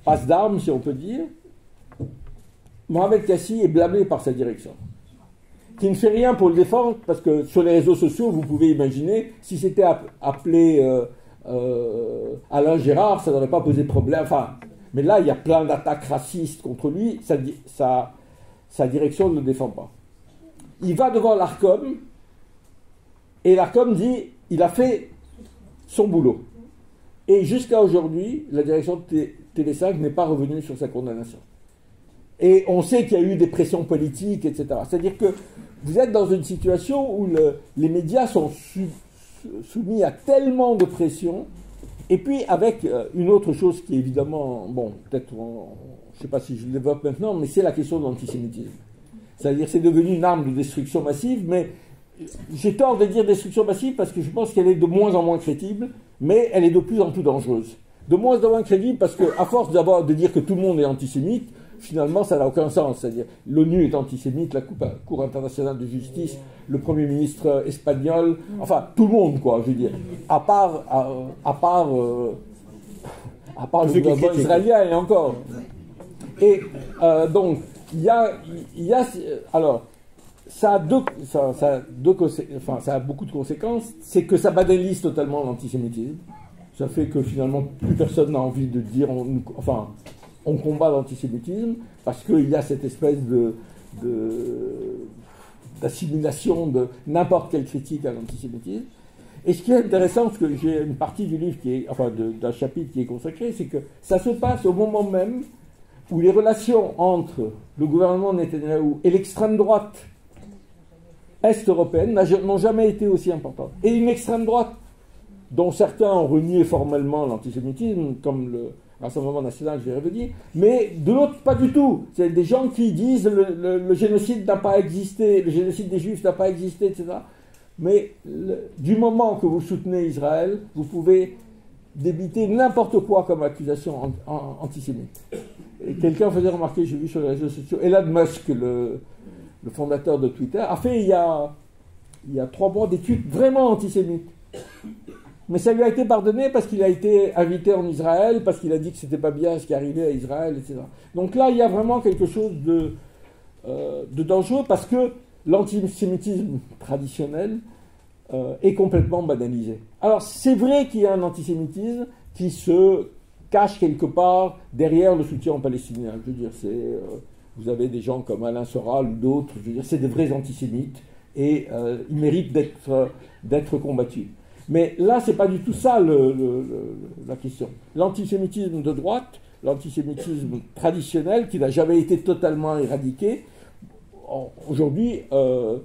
passe d'armes, si on peut dire, Mohamed Kassi est blâmé par sa direction, qui ne fait rien pour le défendre, parce que sur les réseaux sociaux, vous pouvez imaginer, si c'était appelé Alain Gérard, ça n'aurait pas posé de problème. Enfin, mais là, il y a plein d'attaques racistes contre lui, sa direction ne le défend pas. Il va devant l'Arcom, et l'Arcom dit, il a fait son boulot. Et jusqu'à aujourd'hui, la direction de TV5 n'est pas revenue sur sa condamnation. Et on sait qu'il y a eu des pressions politiques, etc. C'est-à-dire que vous êtes dans une situation où les médias sont soumis à tellement de pression, et puis avec une autre chose qui est évidemment, bon, peut-être, je ne sais pas si je le développe maintenant, mais c'est la question de l'antisémitisme. C'est-à-dire c'est devenu une arme de destruction massive, mais j'ai tort de dire destruction massive parce que je pense qu'elle est de moins en moins crédible, mais elle est de plus en plus dangereuse. De moins en moins crédible parce qu'à force d'abord de dire que tout le monde est antisémite, finalement ça n'a aucun sens. C'est-à-dire l'ONU est antisémite, la Cour internationale de justice, le Premier ministre espagnol, enfin tout le monde quoi, je veux dire, à part le gouvernement israélien et encore. Et donc il y a alors ça a beaucoup de conséquences. C'est que ça banalise totalement l'antisémitisme. Ça fait que finalement plus personne n'a envie de dire on combat l'antisémitisme parce qu'il y a cette espèce d'assimilation de n'importe quelle critique à l'antisémitisme. Et ce qui est intéressant, parce que j'ai une partie du livre d'un chapitre qui est consacré, c'est que ça se passe au moment même où les relations entre le gouvernement Netanyahou et l'extrême droite est-européenne n'ont jamais été aussi importantes. Et une extrême droite dont certains ont renié formellement l'antisémitisme, comme le Rassemblement national, je vais revenir, mais de l'autre, pas du tout. C'est des gens qui disent le génocide n'a pas existé, le génocide des Juifs n'a pas existé, etc. Mais du moment que vous soutenez Israël, vous pouvez débiter n'importe quoi comme accusation antisémite. Et quelqu'un faisait remarquer, j'ai vu sur les réseaux sociaux, Elon Musk, le fondateur de Twitter, a fait il y a 3 mois des tweets vraiment antisémites. Mais ça lui a été pardonné parce qu'il a été invité en Israël, parce qu'il a dit que c'était pas bien ce qui arrivait à Israël, etc. Donc là, il y a vraiment quelque chose de dangereux parce que l'antisémitisme traditionnel est complètement banalisé. Alors c'est vrai qu'il y a un antisémitisme qui se cache quelque part derrière le soutien aux Palestiniens. Je veux dire, vous avez des gens comme Alain Soral ou d'autres, je veux dire, c'est des vrais antisémites et ils méritent d'être combattus. Mais là, c'est pas du tout ça la question. L'antisémitisme de droite, l'antisémitisme traditionnel, qui n'a jamais été totalement éradiqué, aujourd'hui, je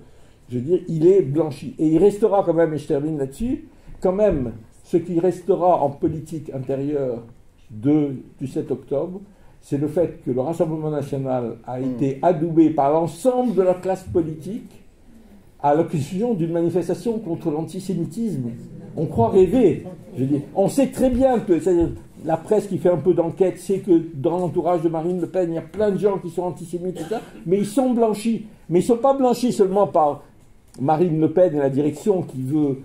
veux dire, il est blanchi. Et il restera quand même, et je termine là-dessus, quand même, ce qui restera en politique intérieure du 7 octobre, c'est le fait que le Rassemblement national a été adoubé par l'ensemble de la classe politique à l'occasion d'une manifestation contre l'antisémitisme. On croit rêver. Je veux dire, on sait très bien que la presse qui fait un peu d'enquête sait que dans l'entourage de Marine Le Pen, il y a plein de gens qui sont antisémites, etc., mais ils sont blanchis. Mais ils ne sont pas blanchis seulement par Marine Le Pen et la direction qui veut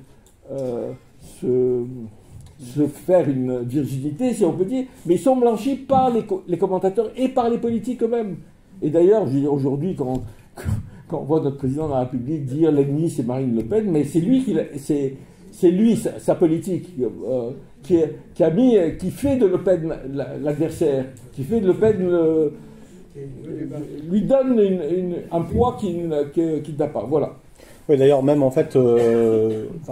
se faire une virginité, si on peut dire, mais ils sont blanchis par les commentateurs et par les politiques eux-mêmes. Et d'ailleurs, je veux dire, aujourd'hui, quand on voit notre président de la République dire l'ennemi c'est Marine Le Pen, mais c'est lui sa politique qui fait de Le Pen l'adversaire, qui fait de Le Pen lui donne un poids qu'il n'a pas. Voilà. Oui, d'ailleurs, même en fait,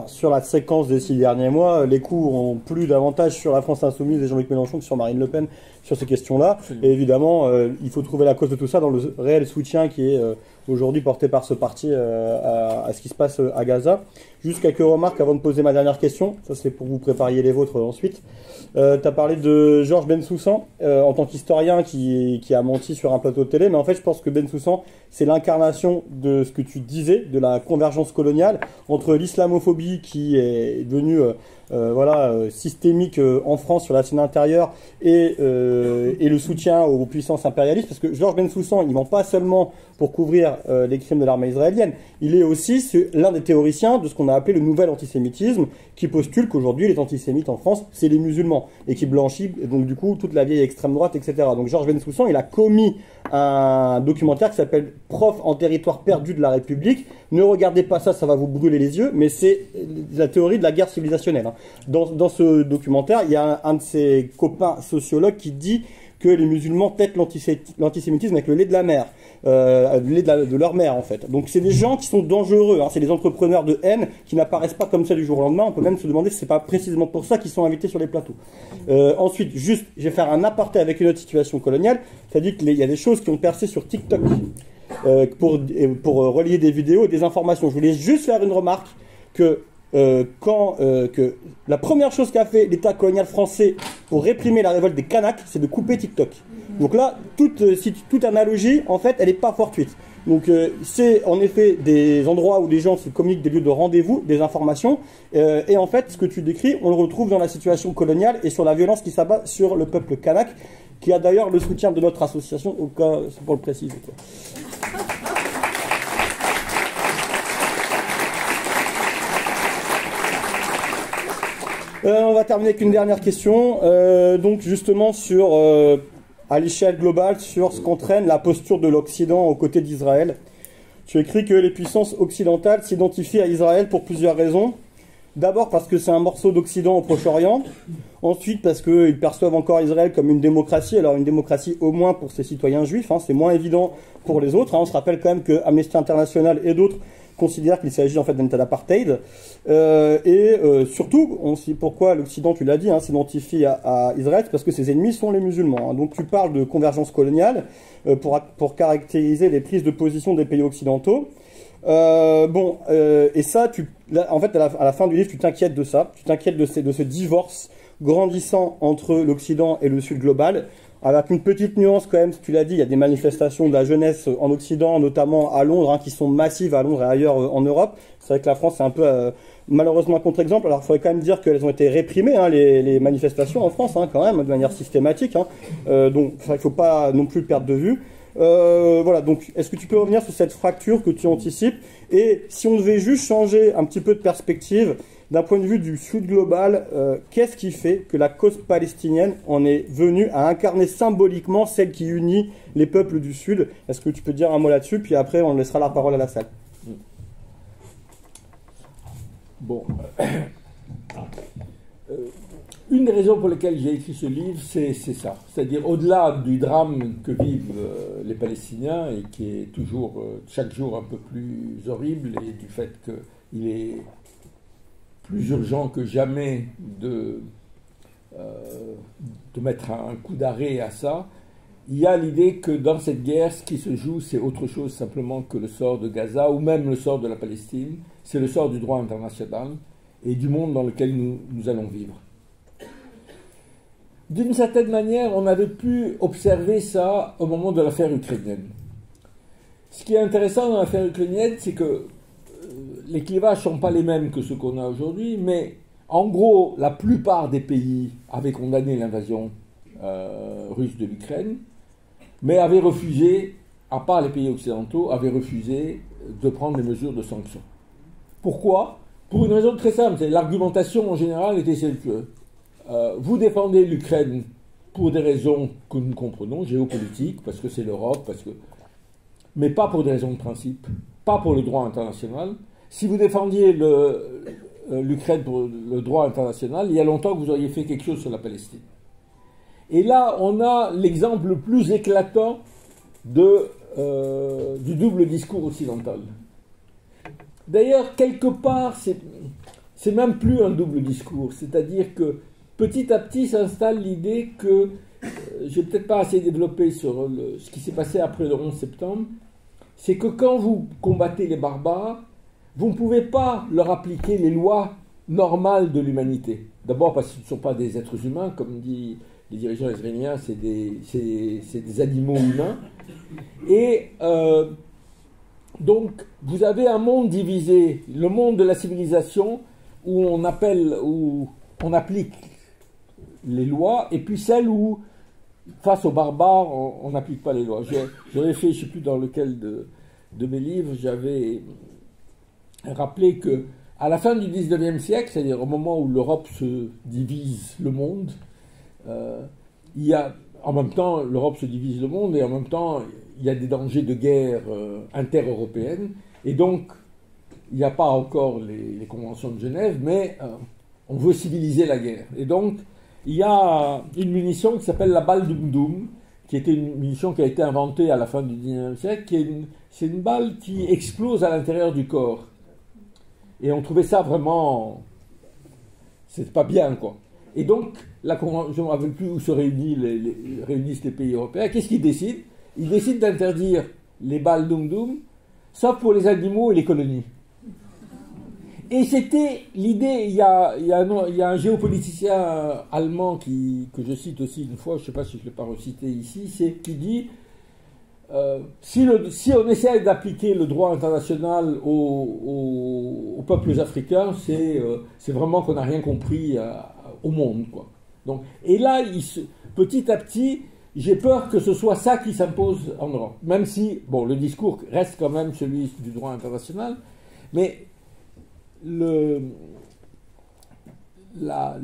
sur la séquence des 6 derniers mois, les coups ont plu davantage sur la France Insoumise et Jean-Luc Mélenchon que sur Marine Le Pen sur ces questions-là. Absolument. Et évidemment, il faut trouver la cause de tout ça dans le réel soutien qui est aujourd'hui porté par ce parti à ce qui se passe à Gaza. Juste quelques remarques avant de poser ma dernière question. Ça, c'est pour vous prépariez les vôtres ensuite. Tu as parlé de Georges Bensoussan en tant qu'historien qui a menti sur un plateau de télé, mais en fait je pense que Bensoussan c'est l'incarnation de ce que tu disais, de la convergence coloniale entre l'islamophobie qui est devenue systémique en France sur la scène intérieure et le soutien aux puissances impérialistes, parce que Georges Bensoussan il ment pas seulement pour couvrir les crimes de l'armée israélienne, il est aussi l'un des théoriciens de ce qu'on a appelé le nouvel antisémitisme, qui postule qu'aujourd'hui les antisémites en France c'est les musulmans, et qui blanchit donc du coup toute la vieille extrême droite, etc. Donc Georges Bensoussan il a commis un documentaire qui s'appelle Prof en territoire perdu de la République. Ne regardez pas ça, ça va vous brûler les yeux, mais c'est la théorie de la guerre civilisationnelle. Dans ce documentaire, il y a un de ses copains sociologues qui dit que les musulmans têtent l'antisémitisme avec le lait de la mère, le lait de leur mère en fait. Donc c'est des gens qui sont dangereux, hein, c'est des entrepreneurs de haine qui n'apparaissent pas comme ça du jour au lendemain. On peut même se demander si c'est pas précisément pour ça qu'ils sont invités sur les plateaux. Ensuite, juste, je vais faire un aparté avec une autre situation coloniale. C'est-à-dire qu'il y a des choses qui ont percé sur TikTok pour relier des vidéos et des informations. Je voulais juste faire une remarque que que la première chose qu'a fait l'État colonial français pour réprimer la révolte des Kanaks, c'est de couper TikTok. Donc là, toute analogie, en fait, elle n'est pas fortuite. Donc c'est en effet des endroits où des gens se communiquent, des lieux de rendez-vous, des informations, et en fait, ce que tu décris, on le retrouve dans la situation coloniale et sur la violence qui s'abat sur le peuple kanak, qui a d'ailleurs le soutien de notre association, au cas, c'est pour le préciser. On va terminer avec une dernière question, donc justement sur, à l'échelle globale, sur ce qu'entraîne la posture de l'Occident aux côtés d'Israël. Tu écris que les puissances occidentales s'identifient à Israël pour plusieurs raisons. D'abord parce que c'est un morceau d'Occident au Proche-Orient, ensuite parce qu'ils perçoivent encore Israël comme une démocratie, alors une démocratie au moins pour ses citoyens juifs, hein, c'est moins évident pour les autres, hein. On se rappelle quand même que Amnesty International et d'autres considèrent qu'il s'agit en fait d'un état d'apartheid, surtout, on sait pourquoi l'Occident, tu l'as dit, hein, s'identifie à Israël, parce que ses ennemis sont les musulmans, hein. Donc tu parles de convergence coloniale pour caractériser les prises de position des pays occidentaux. Et ça, en fait, à la fin du livre, tu t'inquiètes de ça, tu t'inquiètes de ce divorce grandissant entre l'Occident et le Sud global, avec une petite nuance quand même, tu l'as dit, il y a des manifestations de la jeunesse en Occident, notamment à Londres, hein, qui sont massives à Londres et ailleurs en Europe. C'est vrai que la France, c'est un peu malheureusement un contre-exemple. Alors il faudrait quand même dire qu'elles ont été réprimées, hein, les manifestations en France, hein, quand même, de manière systématique. Hein. Donc il ne faut pas non plus perdre de vue. Voilà, donc est-ce que tu peux revenir sur cette fracture que tu anticipes? Et si on devait juste changer un petit peu de perspective, d'un point de vue du Sud global, qu'est-ce qui fait que la cause palestinienne en est venue à incarner symboliquement celle qui unit les peuples du Sud? Est-ce que tu peux dire un mot là-dessus? Puis après, on laissera la parole à la salle. Bon. Une des raisons pour lesquelles j'ai écrit ce livre, c'est ça. C'est-à-dire, au-delà du drame que vivent les Palestiniens, et qui est toujours, chaque jour, un peu plus horrible, et du fait qu'il est plus urgent que jamais de mettre un coup d'arrêt à ça, il y a l'idée que dans cette guerre, ce qui se joue, c'est autre chose simplement que le sort de Gaza, ou même le sort de la Palestine, c'est le sort du droit international et du monde dans lequel nous allons vivre. D'une certaine manière, on avait pu observer ça au moment de l'affaire ukrainienne. Ce qui est intéressant dans l'affaire ukrainienne, c'est que les clivages ne sont pas les mêmes que ceux qu'on a aujourd'hui, mais en gros, la plupart des pays avaient condamné l'invasion russe de l'Ukraine, mais avaient refusé, à part les pays occidentaux, avaient refusé de prendre des mesures de sanctions. Pourquoi? Pour une raison très simple. L'argumentation en général était celle que vous défendez l'Ukraine pour des raisons que nous comprenons, géopolitiques, parce que c'est l'Europe, mais pas pour des raisons de principe, pas pour le droit international. Si vous défendiez l'Ukraine pour le droit international, il y a longtemps que vous auriez fait quelque chose sur la Palestine. Et là, on a l'exemple le plus éclatant du double discours occidental. D'ailleurs, quelque part, c'est même plus un double discours. C'est-à-dire que petit à petit s'installe l'idée que, je n'ai peut-être pas assez développé sur ce qui s'est passé après le 11 septembre, c'est que quand vous combattez les barbares, vous ne pouvez pas leur appliquer les lois normales de l'humanité. D'abord parce qu'ils ne sont pas des êtres humains, comme disent les dirigeants israéliens, c'est des animaux humains. Et donc, vous avez un monde divisé, le monde de la civilisation, où on applique les lois, et puis celle où, face aux barbares, on n'applique pas les lois. J'avais fait, je ne sais plus dans lequel de mes livres, j'avais rappelé que à la fin du 19e siècle, c'est-à-dire au moment où l'Europe se divise le monde, il y a, en même temps, l'Europe se divise le monde, et en même temps, il y a des dangers de guerre inter-européenne, et donc, il n'y a pas encore les conventions de Genève, mais on veut civiliser la guerre. Et donc, il y a une munition qui s'appelle la balle Dum Dum, qui était une munition qui a été inventée à la fin du 19e siècle, c'est une balle qui explose à l'intérieur du corps. Et on trouvait ça vraiment... c'est pas bien, quoi. Et donc, je ne me rappelle plus où se réunissent les pays européens. Qu'est-ce qu'ils décident? Ils décident d'interdire les balles Dum Dum, sauf pour les animaux et les colonies. Et c'était l'idée, il y a un géopoliticien allemand que je cite aussi une fois, je ne sais pas si je ne l'ai pas recité ici, qui dit si on essaie d'appliquer le droit international aux peuples africains, c'est vraiment qu'on n'a rien compris au monde, quoi. Donc, et là, petit à petit, j'ai peur que ce soit ça qui s'impose en Europe. Même si, bon, le discours reste quand même celui du droit international, mais le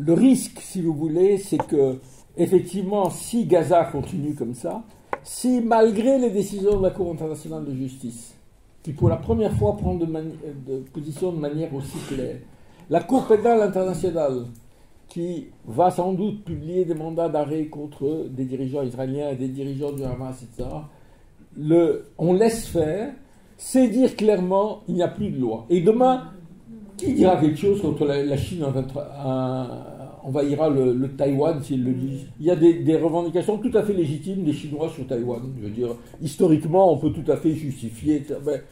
risque, si vous voulez, c'est que, effectivement, si Gaza continue comme ça, si malgré les décisions de la Cour internationale de justice, qui pour la première fois prend de position de manière aussi claire, la Cour pénale internationale, qui va sans doute publier des mandats d'arrêt contre des dirigeants israéliens et des dirigeants du Hamas, etc., on laisse faire, c'est dire clairement il n'y a plus de loi. Et demain, qui dira quelque chose contre la Chine envahira le Taïwan s'ils le disent? Il y a des revendications tout à fait légitimes des Chinois sur Taïwan. Je veux dire, historiquement, on peut tout à fait justifier. Mais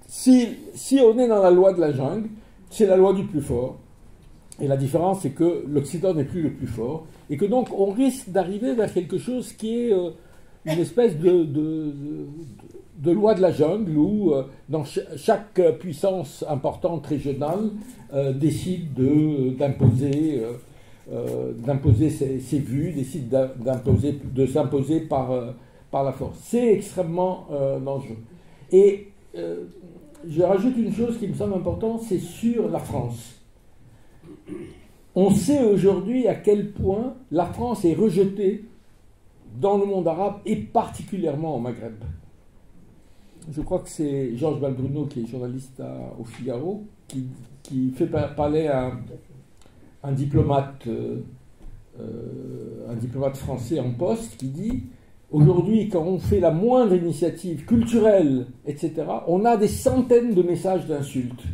si on est dans la loi de la jungle, c'est la loi du plus fort. Et la différence, c'est que l'Occident n'est plus le plus fort. Et que donc, on risque d'arriver vers quelque chose qui est une espèce de loi de la jungle où dans chaque puissance importante régionale décide d'imposer ses vues, décide de s'imposer par la force. C'est extrêmement dangereux. Et je rajoute une chose qui me semble importante, c'est sur la France. On sait aujourd'hui à quel point la France est rejetée dans le monde arabe et particulièrement au Maghreb. Je crois que c'est Georges Balbruno, qui est journaliste au Figaro, qui fait parler un diplomate français en poste, qui dit aujourd'hui, quand on fait la moindre initiative culturelle, etc., on a des centaines de messages d'insultes.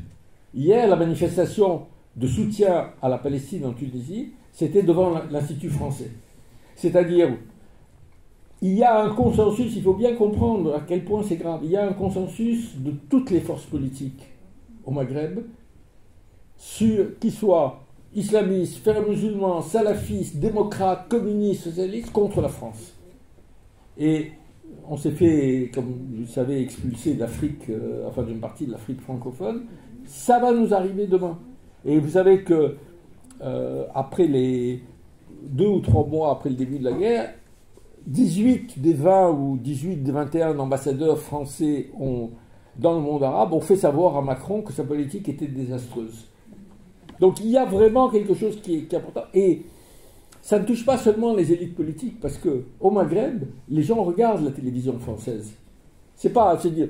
Hier, la manifestation de soutien à la Palestine en Tunisie, c'était devant l'Institut français. C'est-à-dire, il y a un consensus, il faut bien comprendre à quel point c'est grave, il y a un consensus de toutes les forces politiques au Maghreb, qu'ils soient islamistes, frères musulmans, salafistes, démocrates, communistes, socialistes, contre la France. Et on s'est fait, comme vous le savez, expulser d'Afrique, enfin d'une partie de l'Afrique francophone. Ça va nous arriver demain. Et vous savez que après les 2 ou 3 mois après le début de la guerre, 18 des 20 ou 18 des 21 ambassadeurs français dans le monde arabe ont fait savoir à Macron que sa politique était désastreuse. Donc il y a vraiment quelque chose qui est important. Et ça ne touche pas seulement les élites politiques, parce qu'au Maghreb, les gens regardent la télévision française. C'est dire,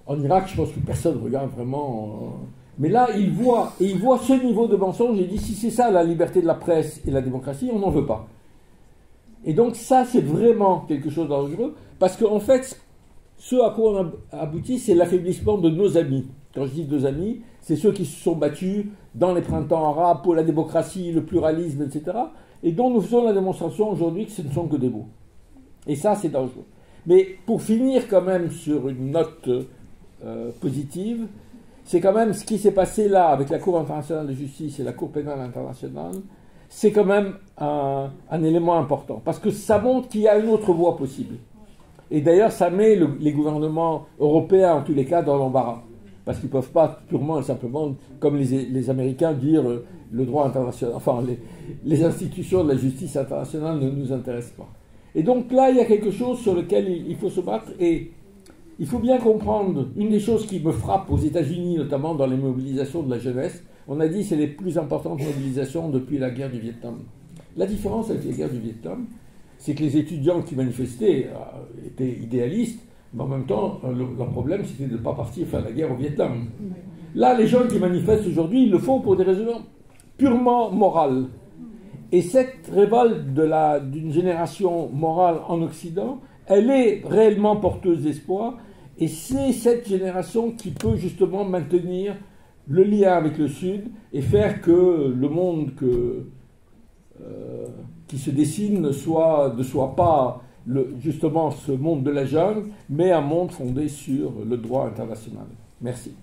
en Irak, je pense que personne ne regarde vraiment... mais là, ils voient ce niveau de mensonge et disent, si c'est ça la liberté de la presse et la démocratie, on n'en veut pas. Et donc ça, c'est vraiment quelque chose de dangereux, parce qu'en fait, ce à quoi on aboutit, c'est l'affaiblissement de nos amis. Quand je dis nos amis, c'est ceux qui se sont battus dans les printemps arabes pour la démocratie, le pluralisme, etc., et dont nous faisons la démonstration aujourd'hui que ce ne sont que des mots. Et ça, c'est dangereux. Mais pour finir quand même sur une note positive, c'est quand même ce qui s'est passé là avec la Cour internationale de justice et la Cour pénale internationale, c'est quand même un élément important, parce que ça montre qu'il y a une autre voie possible. Et d'ailleurs, ça met les gouvernements européens, en tous les cas, dans l'embarras, parce qu'ils ne peuvent pas purement et simplement, comme les Américains, dire le droit international, enfin les institutions de la justice internationale ne nous intéressent pas. Et donc là, il y a quelque chose sur lequel il faut se battre, et il faut bien comprendre, une des choses qui me frappe aux États-Unis, notamment dans les mobilisations de la jeunesse, on a dit que c'est les plus importantes mobilisations depuis la guerre du Vietnam. La différence avec la guerre du Vietnam, c'est que les étudiants qui manifestaient étaient idéalistes, mais en même temps, leur problème, c'était de ne pas partir faire la guerre au Vietnam. Là, les gens qui manifestent aujourd'hui, ils le font pour des raisons purement morales. Et cette révolte d'une génération morale en Occident, elle est réellement porteuse d'espoir, et c'est cette génération qui peut justement maintenir le lien avec le Sud et faire que le monde qui se dessine ne soit pas justement ce monde de la jungle, mais un monde fondé sur le droit international. Merci.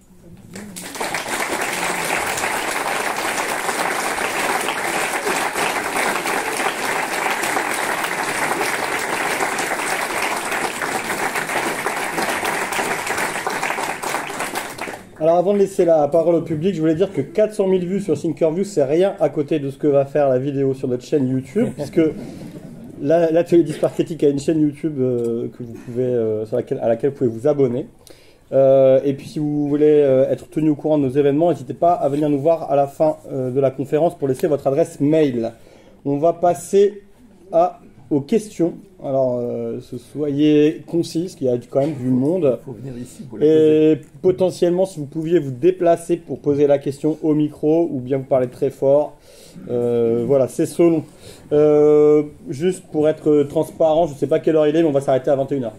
Alors avant de laisser la parole au public, je voulais dire que 400 000 vues sur Thinkerview, c'est rien à côté de ce que va faire la vidéo sur notre chaîne YouTube, puisque l'atelier d'histoire critique a une chaîne YouTube que vous pouvez, à laquelle vous pouvez vous abonner. Et puis si vous voulez être tenu au courant de nos événements, n'hésitez pas à venir nous voir à la fin de la conférence pour laisser votre adresse mail. On va passer aux questions. Alors, soyez concis, parce qu'il y a quand même du monde. Il faut venir ici pour les poser. Et potentiellement, si vous pouviez vous déplacer pour poser la question au micro, ou bien vous parler très fort. Voilà, c'est selon. Juste pour être transparent, je ne sais pas quelle heure il est, mais on va s'arrêter à 21h.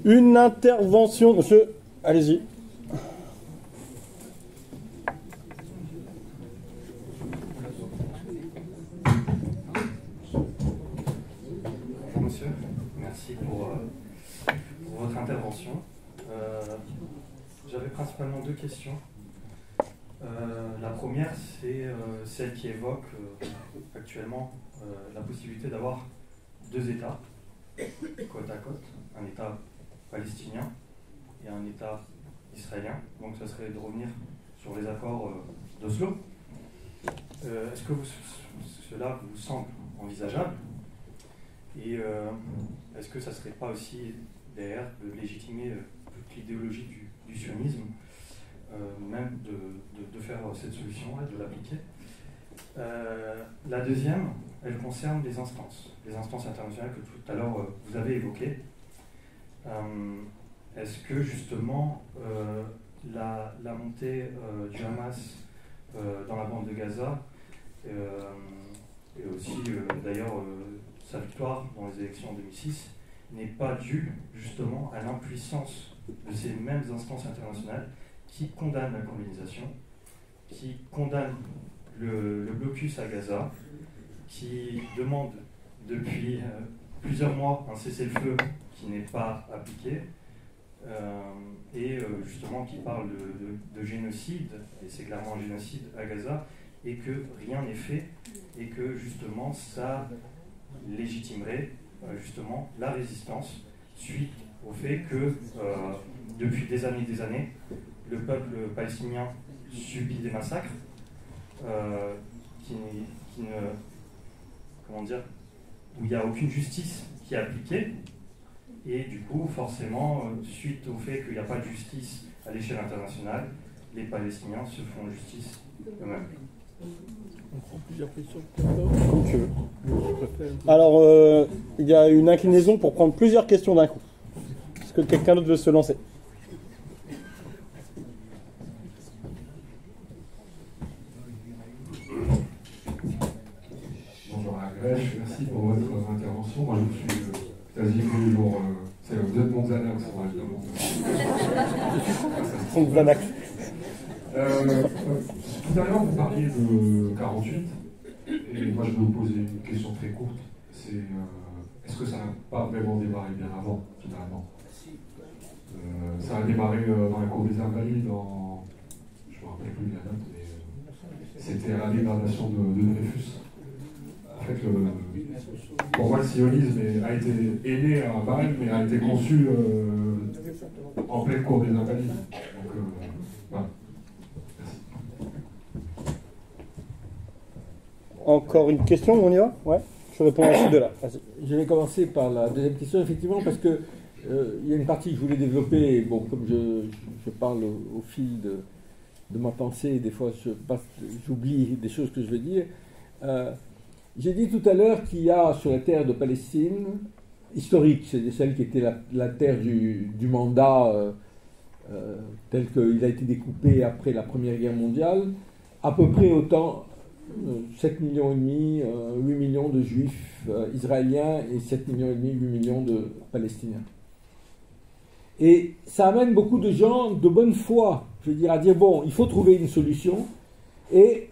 Une intervention, monsieur, allez-y. Bonjour monsieur, merci pour votre intervention. J'avais principalement deux questions. La première, c'est celle qui évoque actuellement la possibilité d'avoir deux États, côte à côte, un État palestinien et un État israélien. Donc ça serait de revenir sur les accords d'Oslo. Est-ce que cela vous semble envisageable? Et est-ce que ça ne serait pas aussi derrière de légitimer toute l'idéologie du sionisme, même de faire cette solution et de l'appliquer? La deuxième, elle concerne les instances internationales que tout à l'heure vous avez évoquées. Est-ce que justement la montée du Hamas dans la bande de Gaza et aussi d'ailleurs sa victoire dans les élections en 2006 n'est pas due justement à l'impuissance de ces mêmes instances internationales qui condamnent la colonisation, qui condamnent le blocus à Gaza, qui demandent depuis plusieurs mois un cessez-le-feu qui n'est pas appliqué, et justement qui parle de génocide, et c'est clairement un génocide à Gaza, et que rien n'est fait, et que justement ça légitimerait justement la résistance suite au fait que depuis des années, le peuple palestinien subit des massacres comment dire, où il n'y a aucune justice qui est appliquée, et du coup forcément suite au fait qu'il n'y a pas de justice à l'échelle internationale, les Palestiniens se font justice eux-mêmes. On prend plusieurs questions. Comme tu veux. Alors, il y a une inclinaison pour prendre plusieurs questions d'un coup. Est-ce que quelqu'un d'autre veut se lancer? Bonjour à la Grèche, merci pour votre intervention. Moi, je vous suis quasi tous les jours. Vous êtes mon Xanax, ouais, Son Xanax. Tout à l'heure, vous parliez de 48, et moi je vais vous poser une question très courte. C'est est-ce que ça n'a pas vraiment démarré bien avant, finalement? Ça a démarré dans la cour des Invalides, je ne me rappelle plus de la date, mais c'était à la dégradation de Dreyfus. En fait, pour moi, le sionisme est né à Bâle, mais a été conçu en pleine cour des Invalides. Donc, voilà. Encore une question, on y va? Ouais. Je réponds à ces deux-là. Je vais commencer par la deuxième question, effectivement, parce que il y a une partie que je voulais développer. Bon, comme je parle au fil de ma pensée, et des fois j'oublie des choses que je veux dire. J'ai dit tout à l'heure qu'il y a sur la terre de Palestine, historique, c'est celle qui était la terre du mandat tel qu'il a été découpé après la Première Guerre mondiale, à peu près autant, 7 millions et demi, 8 millions de juifs israéliens et 7 millions et demi, 8 millions de Palestiniens. Et ça amène beaucoup de gens de bonne foi, je veux dire, à dire, bon, il faut trouver une solution, et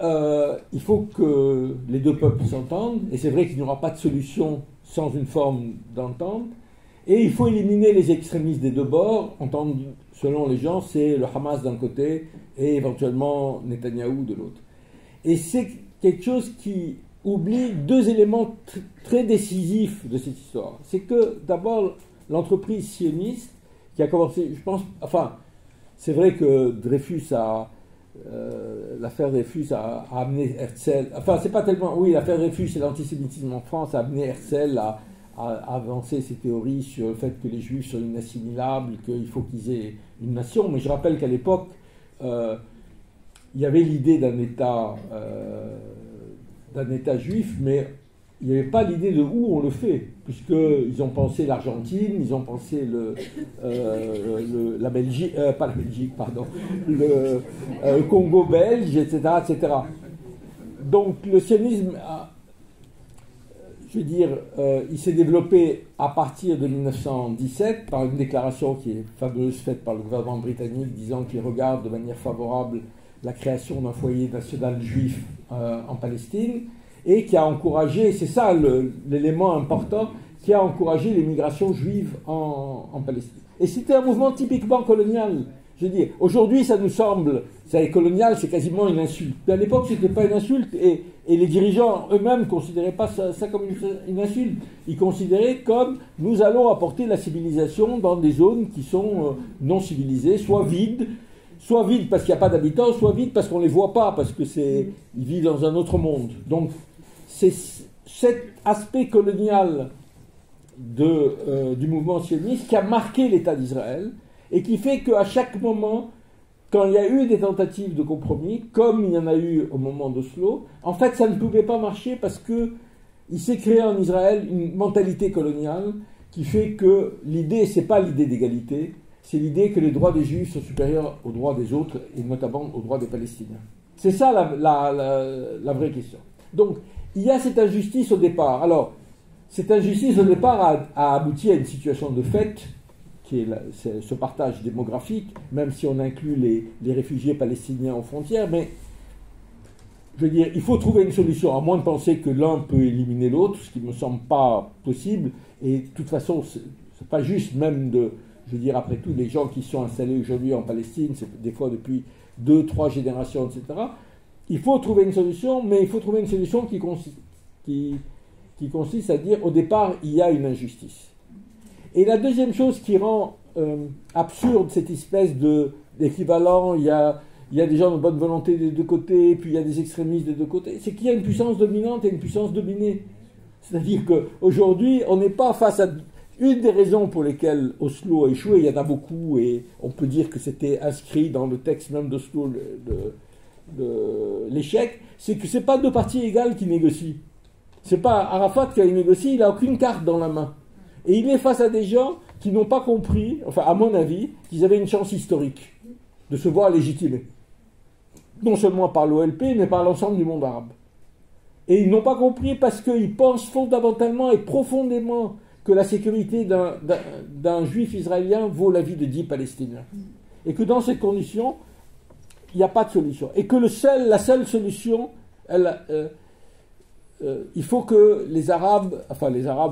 il faut que les deux peuples s'entendent, et c'est vrai qu'il n'y aura pas de solution sans une forme d'entente, et il faut éliminer les extrémistes des deux bords, entendu, selon les gens, c'est le Hamas d'un côté, et éventuellement Netanyahou de l'autre. Et c'est quelque chose qui oublie deux éléments très décisifs de cette histoire. C'est que, d'abord, l'entreprise sioniste, qui a commencé, je pense, enfin, c'est vrai que l'affaire Dreyfus a amené Herzl, enfin, c'est pas tellement, oui, l'affaire Dreyfus et l'antisémitisme en France a amené Herzl à avancer ses théories sur le fait que les Juifs sont inassimilables, qu'il faut qu'ils aient une nation, mais je rappelle qu'à l'époque, il y avait l'idée d'un État juif, mais il n'y avait pas l'idée de où on le fait, puisqu'ils ont pensé l'Argentine, ils ont pensé la Belgique, pas la Belgique, pardon, le Congo belge, etc., etc. Donc le sionisme, je veux dire, il s'est développé à partir de 1917 par une déclaration qui est fameuse faite par le gouvernement britannique disant qu'il regarde de manière favorable la création d'un foyer national juif en Palestine, et qui a encouragé, c'est ça l'élément important, qui a encouragé l'immigration juive en Palestine. Et c'était un mouvement typiquement colonial. Je veux dire, aujourd'hui ça nous semble, ça est colonial, c'est quasiment une insulte. Mais à l'époque c'était pas une insulte, et les dirigeants eux-mêmes ne considéraient pas ça comme une insulte. Ils considéraient comme nous allons apporter la civilisation dans des zones qui sont non civilisées, soit vides parce qu'il n'y a pas d'habitants, soit vides parce qu'on ne les voit pas, parce qu'ils vivent dans un autre monde. Donc c'est cet aspect colonial du mouvement sioniste qui a marqué l'État d'Israël et qui fait qu'à chaque moment, quand il y a eu des tentatives de compromis, comme il y en a eu au moment d'Oslo, en fait ça ne pouvait pas marcher parce qu'il s'est créé en Israël une mentalité coloniale qui fait que l'idée, c'est pas l'idée d'égalité, c'est l'idée que les droits des Juifs sont supérieurs aux droits des autres, et notamment aux droits des Palestiniens. C'est ça la vraie question. Donc, il y a cette injustice au départ. Alors, cette injustice au départ a abouti à une situation de fait, qui est ce partage démographique, même si on inclut les réfugiés palestiniens aux frontières, mais je veux dire, il faut trouver une solution, à moins de penser que l'un peut éliminer l'autre, ce qui ne me semble pas possible, et de toute façon, c'est pas juste même je veux dire, après tout, les gens qui sont installés aujourd'hui en Palestine, c'est des fois depuis 2-3 générations, etc., il faut trouver une solution, mais il faut trouver une solution qui consiste à dire, au départ, il y a une injustice. Et la deuxième chose qui rend absurde cette espèce d'équivalent, il y a des gens de bonne volonté des deux côtés, puis il y a des extrémistes des deux côtés, c'est qu'il y a une puissance dominante et une puissance dominée. C'est-à-dire qu'aujourd'hui, on n'est pas face à... Une des raisons pour lesquelles Oslo a échoué, il y en a beaucoup, et on peut dire que c'était inscrit dans le texte même d'Oslo, l'échec, c'est que ce n'est pas deux parties égales qui négocient. Ce n'est pas Arafat qui a négocié, il n'a aucune carte dans la main. Et il est face à des gens qui n'ont pas compris, enfin à mon avis, qu'ils avaient une chance historique de se voir légitimés. Non seulement par l'OLP, mais par l'ensemble du monde arabe. Et ils n'ont pas compris parce qu'ils pensent fondamentalement et profondément que la sécurité d'un juif israélien vaut la vie de 10 Palestiniens. Et que dans ces conditions, il n'y a pas de solution. Et que la seule solution, il faut que les Arabes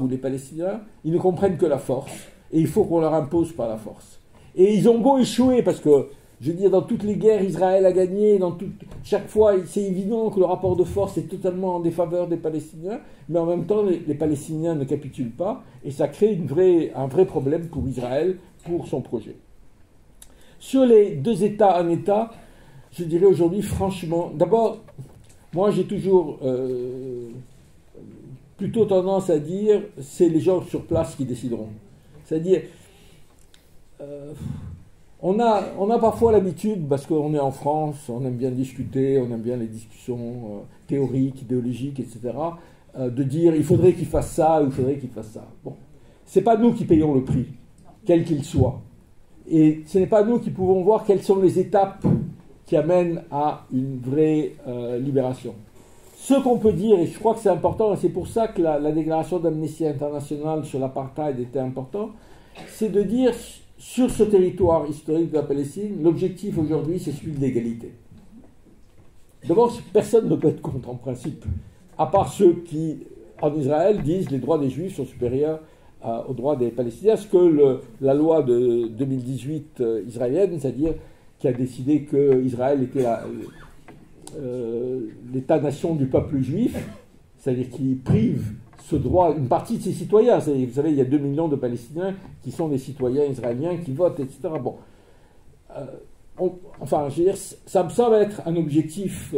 ou les Palestiniens, ils ne comprennent que la force. Et il faut qu'on leur impose par la force. Et ils ont beau échouer, parce que, je veux dire, dans toutes les guerres, Israël a gagné, chaque fois, c'est évident que le rapport de force est totalement en défaveur des Palestiniens, mais en même temps, les Palestiniens ne capitulent pas, et ça crée un vrai problème pour Israël, pour son projet. Sur les deux États, un État, je dirais aujourd'hui, franchement, d'abord, moi j'ai toujours plutôt tendance à dire, c'est les gens sur place qui décideront. C'est-à-dire, on a parfois l'habitude, parce qu'on est en France, on aime bien discuter, on aime bien les discussions théoriques, idéologiques, etc., de dire il faudrait qu'il fasse ça, ou il faudrait qu'il fasse ça. Bon, c'est pas nous qui payons le prix, quel qu'il soit. Et ce n'est pas nous qui pouvons voir quelles sont les étapes qui amène à une vraie libération. Ce qu'on peut dire, et je crois que c'est important, et c'est pour ça que la déclaration d'Amnesty International sur l'apartheid était importante, c'est de dire, sur ce territoire historique de la Palestine, l'objectif aujourd'hui, c'est celui de l'égalité. D'abord, personne ne peut être contre en principe, à part ceux qui, en Israël, disent que les droits des Juifs sont supérieurs aux droits des Palestiniens, ce que la loi de 2018 israélienne, c'est-à-dire qui a décidé qu'Israël était l'État-nation du peuple juif, c'est-à-dire qui prive ce droit, une partie de ses citoyens. Vous savez, il y a 2 millions de Palestiniens qui sont des citoyens israéliens, qui votent, etc. Bon. Enfin, je veux dire, ça me semble être un objectif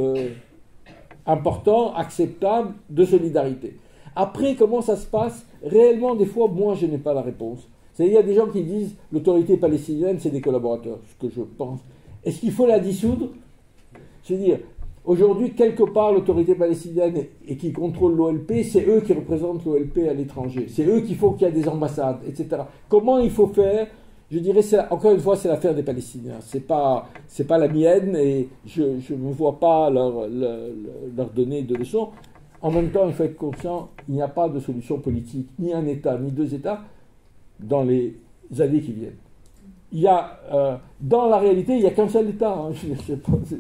important, acceptable, de solidarité. Après, comment ça se passe? Réellement, des fois, moi, je n'ai pas la réponse. C'est-à-dire, il y a des gens qui disent l'autorité palestinienne, c'est des collaborateurs, ce que je pense. Est-ce qu'il faut la dissoudre? Je veux dire, aujourd'hui, quelque part, l'autorité palestinienne et qui contrôle l'OLP, c'est eux qui représentent l'OLP à l'étranger. C'est eux qu'il faut qu'il y ait des ambassades, etc. Comment il faut faire? Je dirais, encore une fois, c'est l'affaire des Palestiniens. C'est pas la mienne et je ne me vois pas leur donner de leçons. En même temps, il faut être conscient, il n'y a pas de solution politique, ni un État, ni 2 États, dans les années qui viennent. Il y a, dans la réalité, il n'y a qu'un seul État. Hein.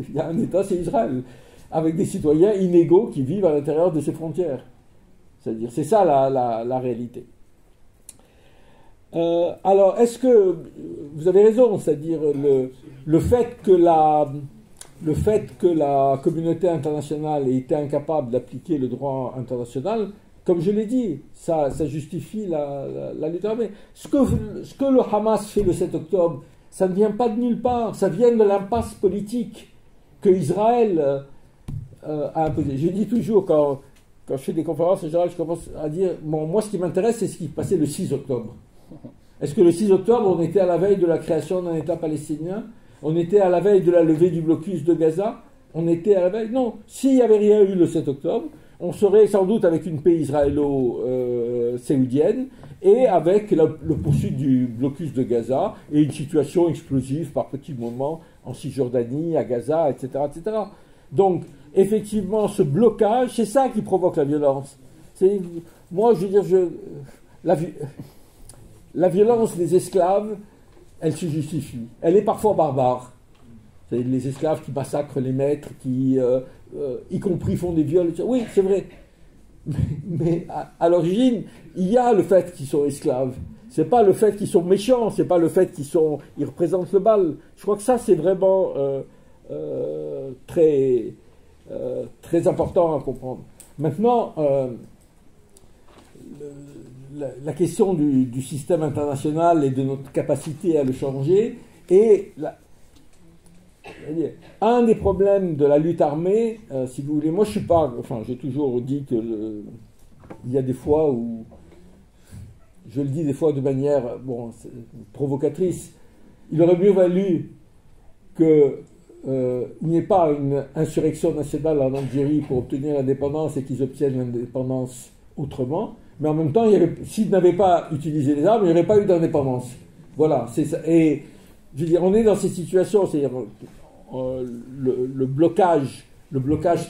Il y a un État, c'est Israël, avec des citoyens inégaux qui vivent à l'intérieur de ses frontières. C'est-à-dire, c'est ça la réalité. Alors, est-ce que vous avez raison, c'est-à-dire le fait que la communauté internationale ait été incapable d'appliquer le droit international, comme je l'ai dit, ça justifie la lutte armée. Ce que le Hamas fait le 7 octobre, ça ne vient pas de nulle part, ça vient de l'impasse politique que Israël a imposée. Je dis toujours, quand je fais des conférences en général, je commence à dire, bon, moi ce qui m'intéresse, c'est ce qui passait le 6 octobre. Est-ce que le 6 octobre, on était à la veille de la création d'un État palestinien? On était à la veille de la levée du blocus de Gaza? On était à la veille? Non. S'il n'y avait rien eu le 7 octobre, on serait sans doute avec une paix israélo-saoudienne et avec le poursuite du blocus de Gaza et une situation explosive par petits moments en Cisjordanie, à Gaza, etc., etc. Donc, effectivement, ce blocage, c'est ça qui provoque la violence. Moi, je veux dire, la violence des esclaves, elle se justifie. Elle est parfois barbare. C'est les esclaves qui massacrent les maîtres, qui, y compris, font des viols. Oui, c'est vrai. Mais à l'origine, il y a le fait qu'ils sont esclaves. C'est pas le fait qu'ils sont méchants, c'est pas le fait ils représentent le mal. Je crois que ça, c'est vraiment très important à comprendre. Maintenant, la question du système international et de notre capacité à le changer est un des problèmes de la lutte armée, si vous voulez. Moi, j'ai toujours dit que il y a des fois où, je le dis des fois de manière provocatrice, il aurait mieux valu qu'il n'y ait pas une insurrection nationale en Algérie pour obtenir l'indépendance et qu'ils obtiennent l'indépendance autrement. Mais en même temps, s'ils n'avaient pas utilisé les armes, il n'y aurait pas eu d'indépendance. Voilà, c'est ça. Et je veux dire, on est dans ces situations, c'est-à-dire le blocage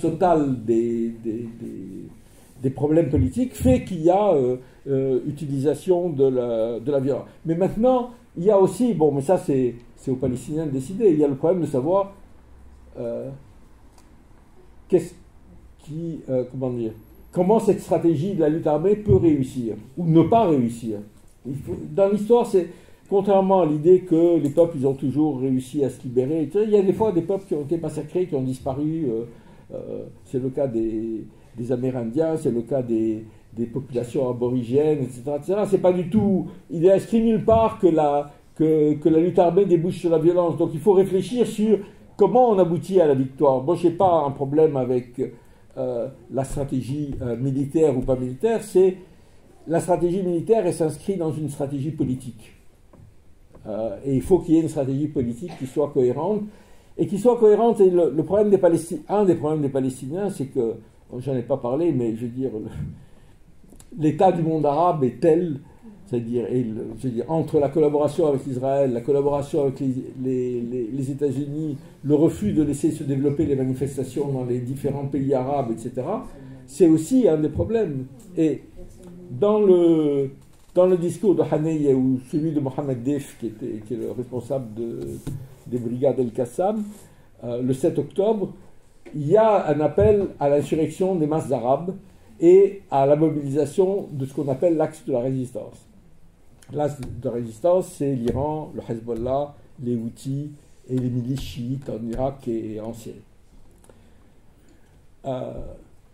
total des problèmes politiques fait qu'il y a utilisation de la violence. Mais maintenant, il y a aussi, mais ça c'est aux Palestiniens de décider, il y a le problème de savoir comment cette stratégie de la lutte armée peut réussir, ou ne pas réussir. Dans l'histoire, contrairement à l'idée que les peuples, ils ont toujours réussi à se libérer, il y a des fois des peuples qui ont été massacrés, qui ont disparu. C'est le cas des Amérindiens, c'est le cas des populations aborigènes, etc. C'est pas du tout... Il est inscrit nulle part que la lutte armée débouche sur la violence. Donc il faut réfléchir sur comment on aboutit à la victoire. Moi, je n'ai pas un problème avec la stratégie militaire ou pas militaire, c'est la stratégie militaire, elle s'inscrit dans une stratégie politique. Et il faut qu'il y ait une stratégie politique qui soit cohérente. Et qui soit cohérente, et un des problèmes des Palestiniens, c'est que, j'en ai pas parlé, mais je veux dire, l'état du monde arabe est tel, C'est-à-dire, je veux dire, entre la collaboration avec Israël, la collaboration avec les États-Unis, le refus de laisser se développer les manifestations dans les différents pays arabes, etc., c'est aussi un des problèmes. Et dans le discours de Haneye ou celui de Mohamed Def, qui est le responsable des brigades El-Qassam, le 7 octobre, il y a un appel à l'insurrection des masses arabes et à la mobilisation de ce qu'on appelle l'axe de la résistance. L'axe de la résistance, c'est l'Iran, le Hezbollah, les Houthis et les milices chiites en Irak et en Syrie.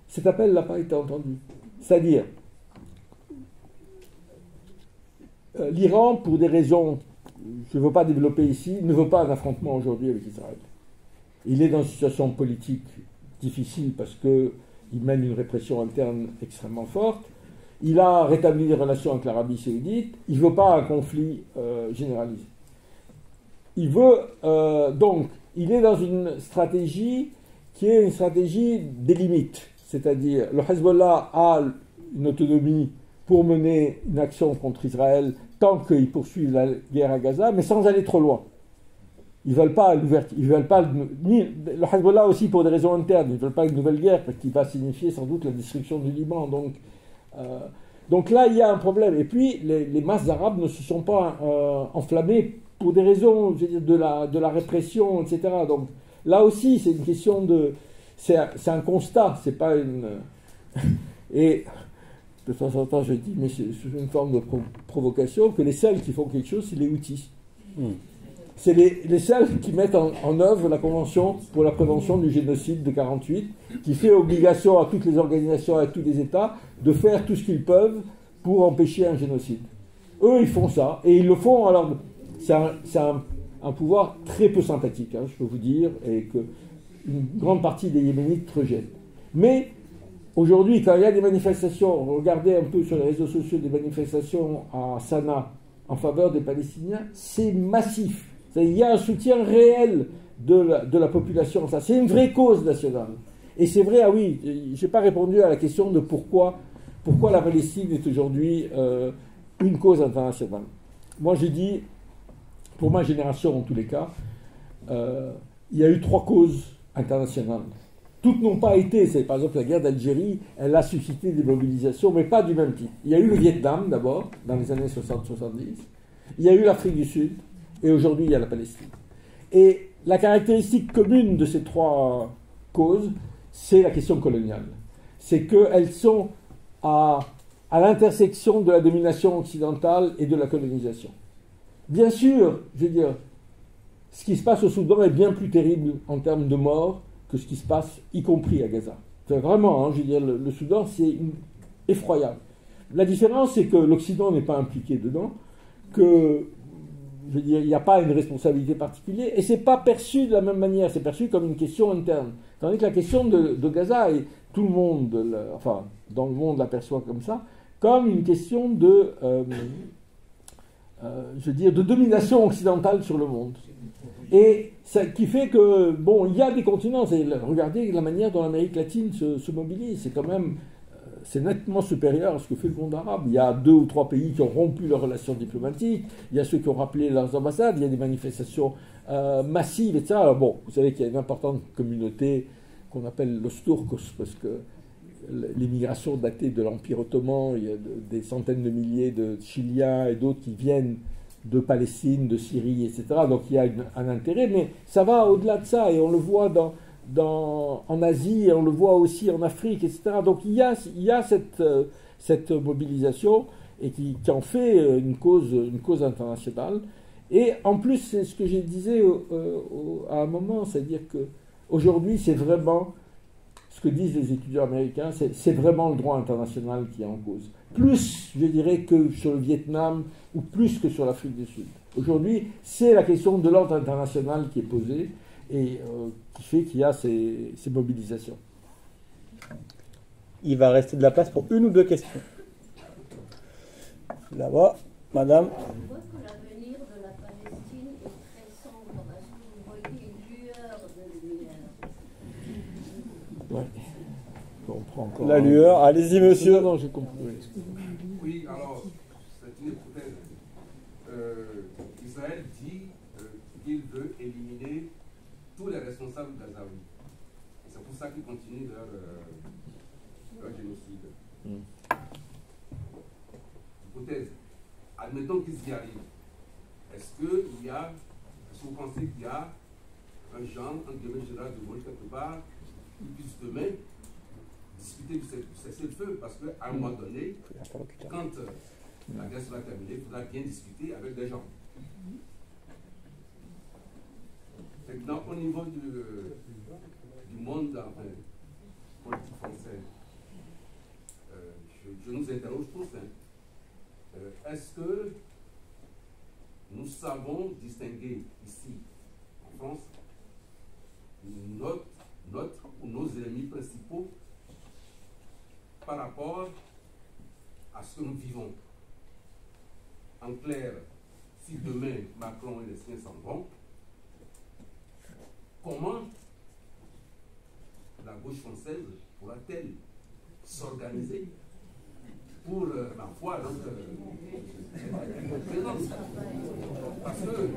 Cet appel n'a pas été entendu. C'est-à-dire, l'Iran, pour des raisons je ne veux pas développer ici, ne veut pas un affrontement aujourd'hui avec Israël. Il est dans une situation politique difficile parce qu'il mène une répression interne extrêmement forte. Il a rétabli les relations avec l'Arabie saoudite. Il ne veut pas un conflit généralisé. Il veut donc, il est dans une stratégie qui est une stratégie des limites. C'est-à-dire, le Hezbollah a une autonomie pour mener une action contre Israël tant qu'ils poursuivent la guerre à Gaza, mais sans aller trop loin. Ils ne veulent pas l'ouverture. Ils veulent pas le Hezbollah aussi pour des raisons internes. Ils ne veulent pas une nouvelle guerre parce qu'il va signifier sans doute la destruction du Liban. Donc là, il y a un problème. Et puis, les masses arabes ne se sont pas enflammées pour des raisons, je veux dire, de la répression, etc. Donc là aussi, c'est une question de... C'est un constat, c'est pas une... Et de temps en temps, je dis, mais c'est une forme de provocation, que les seuls qui font quelque chose, c'est les Houthis. C'est les seuls qui mettent en œuvre la Convention pour la prévention du génocide de 1948, qui fait obligation à toutes les organisations, à tous les États, de faire tout ce qu'ils peuvent pour empêcher un génocide. Eux, ils font ça, et ils le font, alors, c'est un pouvoir très peu sympathique, hein, je peux vous dire, et que une grande partie des Yéménites rejettent. Mais aujourd'hui, quand il y a des manifestations, regardez un peu sur les réseaux sociaux des manifestations à Sanaa en faveur des Palestiniens, c'est massif. Il y a un soutien réel de la population. Ça, c'est une vraie cause nationale. Et c'est vrai, ah oui, je n'ai pas répondu à la question de pourquoi la Palestine est aujourd'hui une cause internationale. Moi, j'ai dit, pour ma génération en tous les cas, il y a eu 3 causes internationales. Toutes n'ont pas été, c'est par exemple la guerre d'Algérie, elle a suscité des mobilisations, mais pas du même type. Il y a eu le Vietnam d'abord, dans les années 60-70, il y a eu l'Afrique du Sud, et aujourd'hui il y a la Palestine. Et la caractéristique commune de ces 3 causes, c'est la question coloniale. C'est qu'elles sont à l'intersection de la domination occidentale et de la colonisation. Bien sûr, je veux dire, ce qui se passe au Soudan est bien plus terrible en termes de morts que ce qui se passe, y compris à Gaza. C'est vraiment, hein, je veux dire, le Soudan, c'est effroyable. La différence, c'est que l'Occident n'est pas impliqué dedans, que, je veux dire, il n'y a pas une responsabilité particulière, et c'est pas perçu de la même manière, c'est perçu comme une question interne. Tandis que la question de Gaza, et tout le monde, enfin, dans le monde l'aperçoit comme ça, comme une question de, je veux dire, de domination occidentale sur le monde. Et ça qui fait que, bon, il y a des continents, regardez la manière dont l'Amérique latine se mobilise, c'est quand même, c'est nettement supérieur à ce que fait le monde arabe. Il y a 2 ou 3 pays qui ont rompu leurs relations diplomatiques, il y a ceux qui ont rappelé leurs ambassades, il y a des manifestations massives, etc. Alors bon, vous savez qu'il y a une importante communauté qu'on appelle los turcos, parce que l'immigration datée de l'Empire ottoman, il y a des centaines de milliers de Chiliens et d'autres qui viennent de Palestine, de Syrie, etc. Donc il y a un intérêt, mais ça va au-delà de ça, et on le voit en Asie, et on le voit aussi en Afrique, etc. Donc il y a cette mobilisation, et qui en fait une cause internationale. Et en plus, c'est ce que je disais à un moment, c'est-à-dire qu'aujourd'hui, c'est vraiment ce que disent les étudiants américains, c'est vraiment le droit international qui est en cause. Plus, je dirais, que sur le Vietnam, ou plus que sur l'Afrique du Sud. Aujourd'hui, c'est la question de l'ordre international qui est posée, et qui fait qu'il y a ces mobilisations. Il va rester de la place pour 1 ou 2 questions. Là-bas, madame. Je vois que l'avenir de la Palestine est très sombre, parce que vous voyez une lueur de lumière. Ouais. On prend encore La lueur, allez-y monsieur. Non, j'ai compris. Oui, alors, c'est une hypothèse. Israël dit qu'il veut éliminer tous les responsables gazaouis. C'est pour ça qu'ils continuent leur génocide. Hypothèse. Admettons qu'ils y arrivent. Est-ce que vous pensez qu'il y a un genre, un guillemets général de Gaulle quelque part, qui puisse demain discuter du cessez-le-feu? Parce qu'à un moment donné, quand la guerre sera terminée, il faudra bien discuter avec des gens. Maintenant, au niveau du monde politique français, je nous interroge tous. Est-ce que nous savons distinguer ici, en France, notre ou nos ennemis principaux par rapport à ce que nous vivons? En clair, si demain Macron et les siens s'en vont, comment la gauche française pourra-t-elle s'organiser pour, ma foi, parce que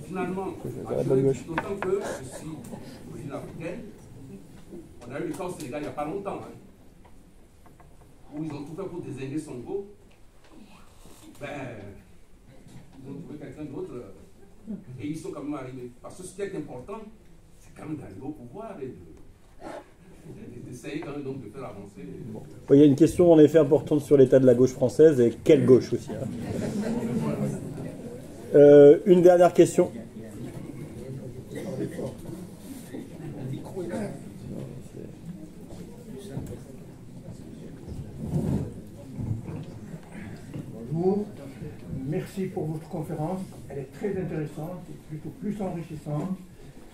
finalement, d'autant que je suis d'origine africaine, on a eu le cas au Sénégal il n'y a pas longtemps, où ils ont tout fait pour désigner Sonko. Ben, ils ont trouvé quelqu'un d'autre et ils sont quand même arrivés. Parce que ce qui est important, c'est quand même d'arriver au pouvoir et d'essayer quand même donc de faire avancer. Bon. Il y a une question en effet importante sur l'état de la gauche française et quelle gauche aussi. Une dernière question. Bonjour, merci pour votre conférence. Elle est très intéressante et plutôt plus enrichissante.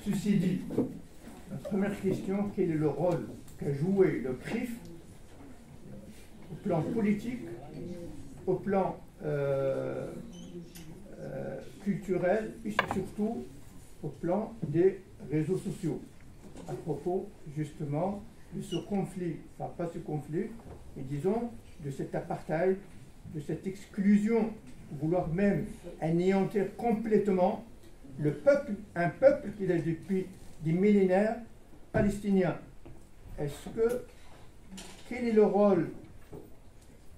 Ceci dit, la première question, quel est le rôle qu'a joué le CRIF au plan politique, au plan culturel et surtout au plan des réseaux sociaux, à propos justement de ce conflit, enfin pas ce conflit, mais disons de cet apartheid, de cette exclusion, vouloir même anéantir complètement le peuple, un peuple qui est depuis des millénaires palestinien. Quel est le rôle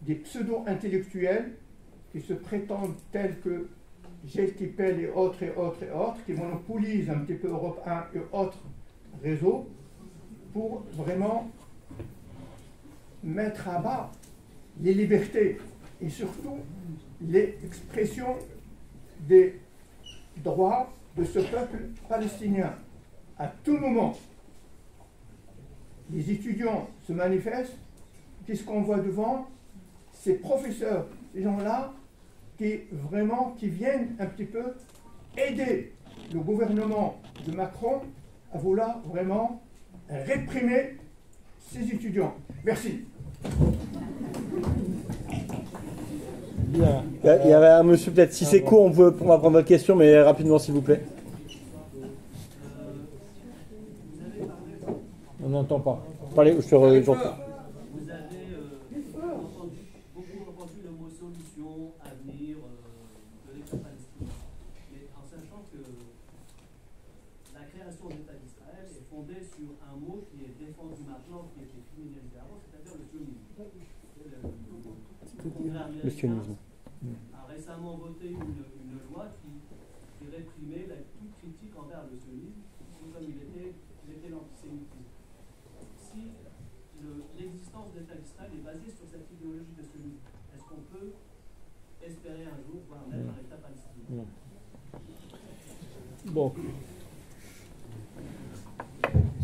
des pseudo-intellectuels qui se prétendent tels que Gilles Kepel et autres, qui monopolisent un petit peu Europe 1 et autres réseaux pour vraiment mettre à bas les libertés et surtout l'expression des droits de ce peuple palestinien. À tout moment, les étudiants se manifestent. Qu'est-ce qu'on voit devant? Ces professeurs, ces gens-là, qui viennent un petit peu aider le gouvernement de Macron à vouloir vraiment réprimer ces étudiants. Merci. Bien. Il y avait un monsieur, peut-être, si c'est court, on va prendre votre question, mais rapidement, s'il vous plaît. On n'entend pas. Parlez, Vous avez beaucoup entendu le mot solution, avenir de l'État palestinien. Mais en sachant que la création de l'État d'Israël est fondée sur un mot qui est défendu maintenant, qui était criminalisé avant, c'est-à-dire le sionisme. Le sionisme. A récemment voté une loi qui réprimait toute critique envers le sionisme, tout comme il était l'antisémitisme. Si l'existence de l'État d'Israël est basée sur cette idéologie de sionisme, est-ce qu'on peut espérer un jour voir naître un État palestinien?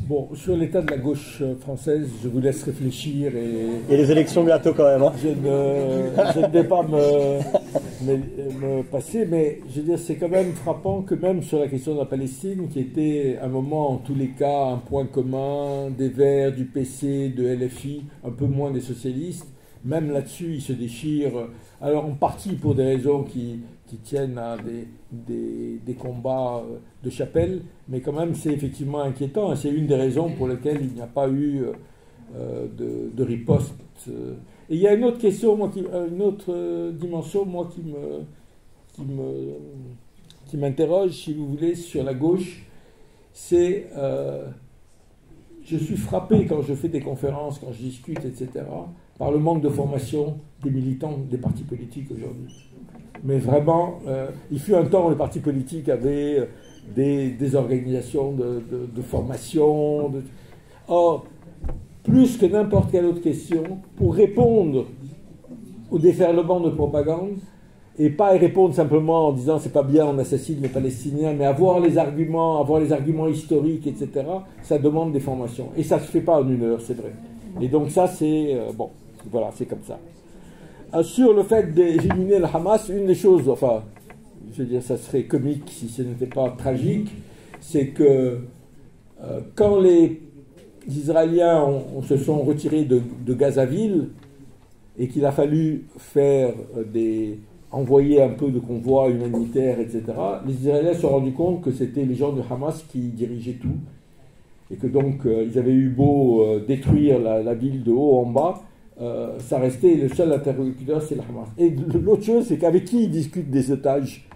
Bon, sur l'état de la gauche française, je vous laisse réfléchir et les élections bientôt quand même. Hein. Je ne vais pas me passer, mais je veux dire, c'est quand même frappant que même sur la question de la Palestine, qui était à un moment, en tous les cas, un point commun des Verts, du PC, de LFI, un peu moins des socialistes, même là-dessus, ils se déchirent. Alors, en partie pour des raisons qui tiennent à des combats de chapelle, mais quand même c'est effectivement inquiétant et c'est une des raisons pour lesquelles il n'y a pas eu de riposte. Et il y a une autre question, une autre dimension, moi, qui m'interroge, si vous voulez, sur la gauche. C'est, je suis frappé quand je fais des conférences, quand je discute, etc., par le manque de formation des militants des partis politiques aujourd'hui. Mais vraiment, il fut un temps où les partis politiques avaient des organisations de formation. Or, plus que n'importe quelle autre question, pour répondre au déferlement de propagande, et pas y répondre simplement en disant c'est pas bien, on assassine les Palestiniens, mais avoir les arguments historiques, etc., ça demande des formations. Et ça ne se fait pas en une heure, c'est vrai. Et donc ça, c'est... bon, voilà, c'est comme ça. Sur le fait d'éliminer le Hamas, une des choses, enfin, je veux dire, ça serait comique si ce n'était pas tragique, c'est que quand les Israéliens se sont retirés de Gazaville et qu'il a fallu envoyer un peu de convois humanitaires, etc., les Israéliens se sont rendus compte que c'était les gens de Hamas qui dirigeaient tout. Et que donc, ils avaient eu beau détruire la ville de haut en bas, ça restait le seul interlocuteur, c'est le Hamas. Et l'autre chose, c'est qu'avec qui ils discutent des otages?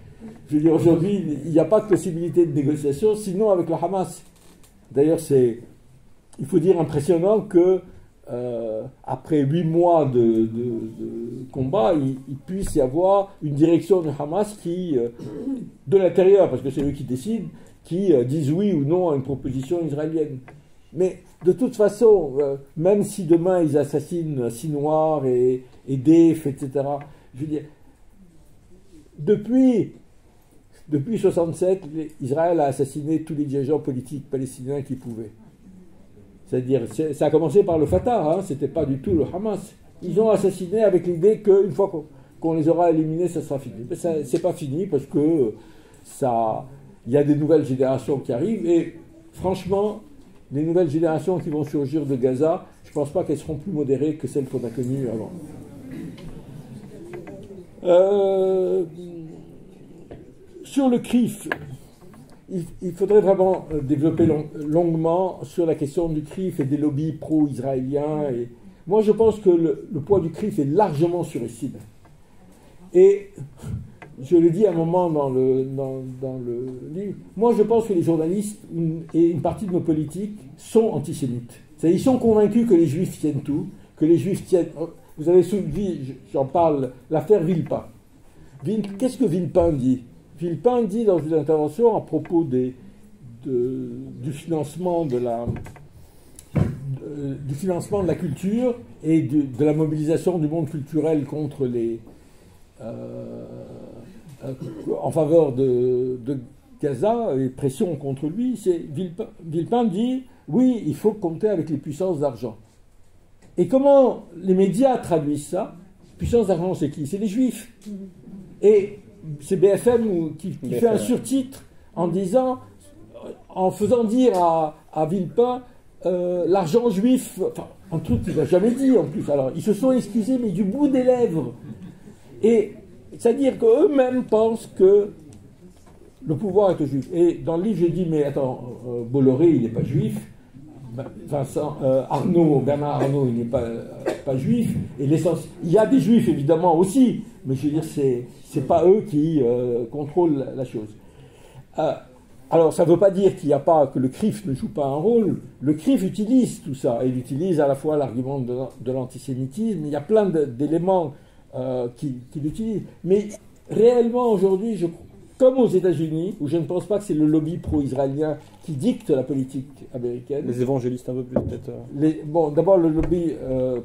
Je veux dire, aujourd'hui, il n'y a pas de possibilité de négociation, sinon avec le Hamas. D'ailleurs, il faut dire impressionnant que après 8 mois de combat, il puisse y avoir une direction du Hamas qui, de l'intérieur, parce que c'est eux qui décident, qui disent oui ou non à une proposition israélienne. Mais de toute façon, même si demain ils assassinent Sinwar et Deif, etc., je veux dire, depuis 1967, Israël a assassiné tous les dirigeants politiques palestiniens qu'il pouvait. C'est-à-dire, ça a commencé par le Fatah, c'était pas du tout le Hamas. Ils ont assassiné avec l'idée qu'une fois qu'on les aura éliminés, ça sera fini. Mais c'est pas fini parce que il y a des nouvelles générations qui arrivent et franchement, les nouvelles générations qui vont surgir de Gaza, je ne pense pas qu'elles seront plus modérées que celles qu'on a connues avant. Sur le CRIF, il faudrait vraiment développer longuement sur la question du CRIF et des lobbies pro-israéliens. Et moi, je pense que le poids du CRIF est largement surestimé. Et je le dis à un moment dans le livre, moi je pense que les journalistes et une partie de nos politiques sont antisémites. C'est-à-dire, ils sont convaincus que les juifs tiennent tout, que les juifs tiennent... Vous avez suivi, j'en parle, l'affaire Villepin. Qu'est-ce que Villepin dit? Villepin dit dans une intervention à propos du financement de la culture et de la mobilisation du monde culturel contre en faveur de Gaza et pression contre lui. Villepin dit oui, il faut compter avec les puissances d'argent. Et comment les médias traduisent ça? Puissance d'argent, c'est qui? C'est les juifs. Et c'est BFM qui fait un surtitre en faisant dire à Villepin l'argent juif, enfin, un truc qu'il n'a jamais dit en plus. Alors, ils se sont excusés, mais du bout des lèvres. Et c'est-à-dire qu'eux-mêmes pensent que le pouvoir est juif. Et dans le livre, je dis, mais attends, Bolloré, il n'est pas juif. Bernard Arnault, il n'est pas juif. Et il y a des juifs, évidemment, aussi. Mais je veux dire, c'est pas eux qui contrôlent la chose. Alors, ça ne veut pas dire que le CRIF ne joue pas un rôle. Le CRIF utilise tout ça. Il utilise à la fois l'argument de l'antisémitisme. Il y a plein d'éléments qui l'utilisent. Mais réellement, aujourd'hui, comme aux États-Unis, où je ne pense pas que c'est le lobby pro-israélien qui dicte la politique américaine. Les évangélistes un peu plus, peut-être. D'abord, le lobby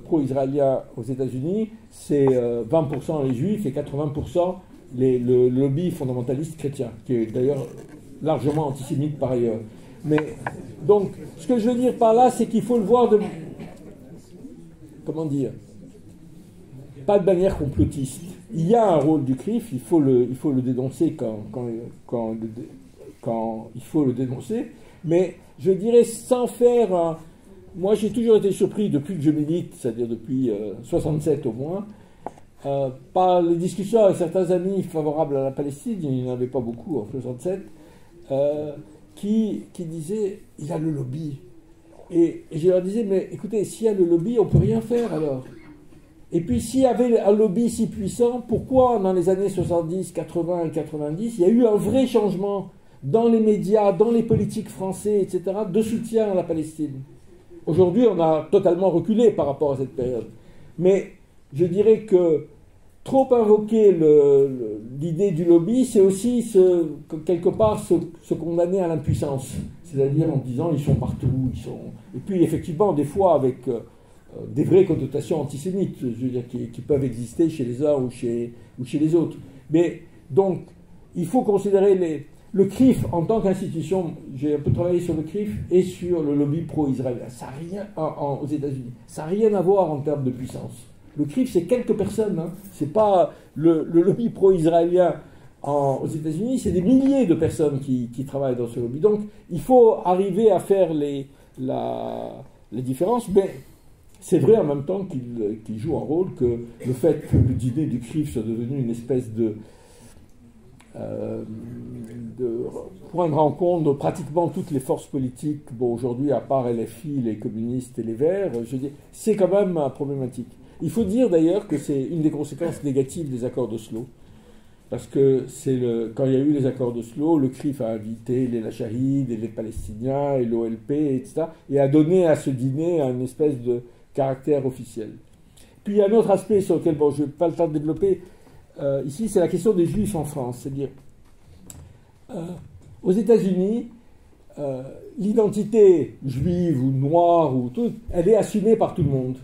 pro-israélien aux États-Unis, c'est 20% les juifs et 80% le lobby fondamentaliste chrétien, qui est d'ailleurs largement antisémite par ailleurs. Mais donc, ce que je veux dire par là, c'est qu'il faut le voir de... Comment dire? Pas de manière complotiste. Il y a un rôle du CRIF, il faut le dénoncer quand il faut le dénoncer, mais je dirais sans faire... Moi, j'ai toujours été surpris depuis que je milite, c'est-à-dire depuis 67 au moins, par les discussions avec certains amis favorables à la Palestine, il n'y en avait pas beaucoup en 67, qui disaient, il y a le lobby. Et je leur disais, mais écoutez, s'il y a le lobby, on ne peut rien faire alors. Et puis s'il y avait un lobby si puissant, pourquoi dans les années 70, 80 et 90, il y a eu un vrai changement dans les médias, dans les politiques français, etc., de soutien à la Palestine. Aujourd'hui, on a totalement reculé par rapport à cette période. Mais je dirais que trop invoquer l'idée du lobby, c'est aussi quelque part se condamner à l'impuissance. C'est-à-dire en disant ils sont partout, Et puis effectivement, des fois avec des vraies connotations antisémites, je veux dire, qui peuvent exister chez les uns ou chez les autres. Mais donc, il faut considérer le CRIF en tant qu'institution. J'ai un peu travaillé sur le CRIF et sur le lobby pro-israélien. Ça n'a rien aux États-Unis. Ça n'a rien à voir en termes de puissance. Le CRIF, c'est quelques personnes. Hein. C'est pas le lobby pro-israélien aux États-Unis, c'est des milliers de personnes qui travaillent dans ce lobby. Donc, il faut arriver à faire les différences, mais c'est vrai en même temps qu'il joue un rôle, que le fait que le dîner du CRIF soit devenu une espèce de point de rencontre de pratiquement toutes les forces politiques, bon, aujourd'hui, à part LFI, les communistes et les Verts, je dis, c'est quand même problématique. Il faut dire d'ailleurs que c'est une des conséquences négatives des accords d'Oslo, parce que quand il y a eu les accords d'Oslo, le CRIF a invité les Lachahides et les Palestiniens et l'OLP, etc., et a donné à ce dîner une espèce de caractère officiel. Puis il y a un autre aspect sur lequel je n'ai pas le temps de développer ici, c'est la question des Juifs en France. C'est-à-dire, aux États-Unis, l'identité juive ou noire, ou tout, elle est assumée par tout le monde.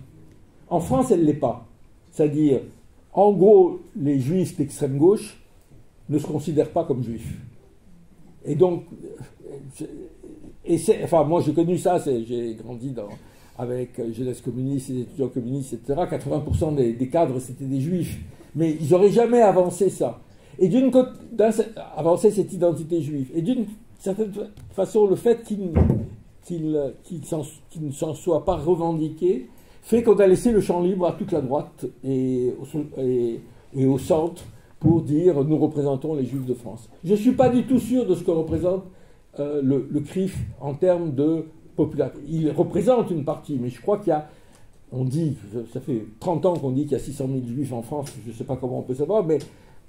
En France, elle ne l'est pas. C'est-à-dire, en gros, les Juifs d'extrême gauche ne se considèrent pas comme Juifs. Et donc, moi j'ai connu ça, j'ai grandi avec jeunesse communiste, les étudiants communistes, etc. 80% des cadres, c'était des Juifs. Mais ils n'auraient jamais avancé ça. Et avancé cette identité juive. Et d'une certaine façon, le fait qu'ils ne s'en soient pas revendiqués fait qu'on a laissé le champ libre à toute la droite et au centre pour dire nous représentons les Juifs de France. Je ne suis pas du tout sûr de ce que représente le CRIF en termes de popularité. Il représente une partie, mais je crois qu'il y a, on dit, ça fait 30 ans qu'on dit qu'il y a 600 000 Juifs en France, je ne sais pas comment on peut savoir, mais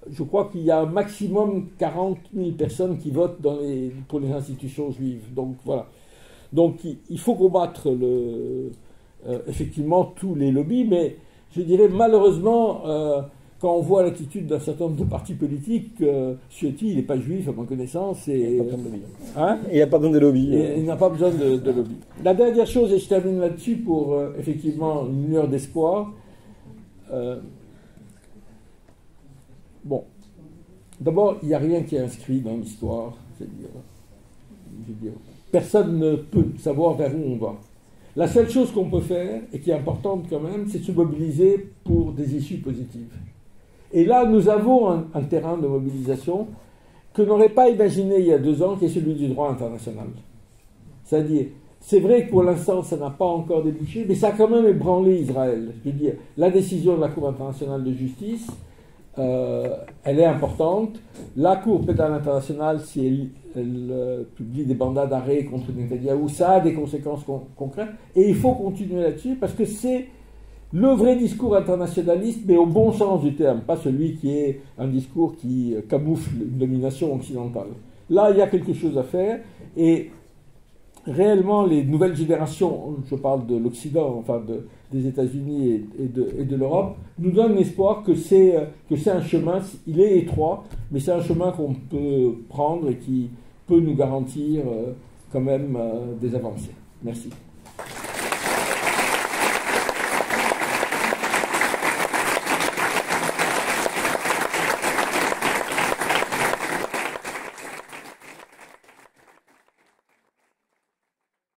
je crois qu'il y a un maximum 40 000 personnes qui votent pour les institutions juives. Donc voilà. Donc il faut combattre effectivement tous les lobbies, mais je dirais malheureusement, quand on voit l'attitude d'un certain nombre de partis politiques, Ciotti, il n'est pas juif à ma connaissance. Il n'y a pas besoin de lobby. Il n'a pas besoin de lobby. La dernière chose, et je termine là-dessus pour effectivement une lueur d'espoir. Bon, d'abord, il n'y a rien qui est inscrit dans l'histoire. Personne ne peut savoir vers où on va. La seule chose qu'on peut faire, et qui est importante quand même, c'est de se mobiliser pour des issues positives. Et là, nous avons un terrain de mobilisation que n'aurait pas imaginé il y a 2 ans, qui est celui du droit international. C'est-à-dire, c'est vrai que pour l'instant, ça n'a pas encore débouché, mais ça a quand même ébranlé Israël. Je veux dire, la décision de la Cour internationale de justice, elle est importante. La Cour pénale internationale, si elle publie des mandats d'arrêt contre Netanyahou, ça a des conséquences concrètes. Et il faut continuer là-dessus parce que c'est le vrai discours internationaliste, mais au bon sens du terme, pas celui qui est un discours qui camoufle une domination occidentale. Là, il y a quelque chose à faire et réellement, les nouvelles générations, je parle de l'Occident, enfin des États-Unis et de l'Europe, nous donnent l'espoir que c'est un chemin, il est étroit, mais c'est un chemin qu'on peut prendre et qui peut nous garantir quand même des avancées. Merci.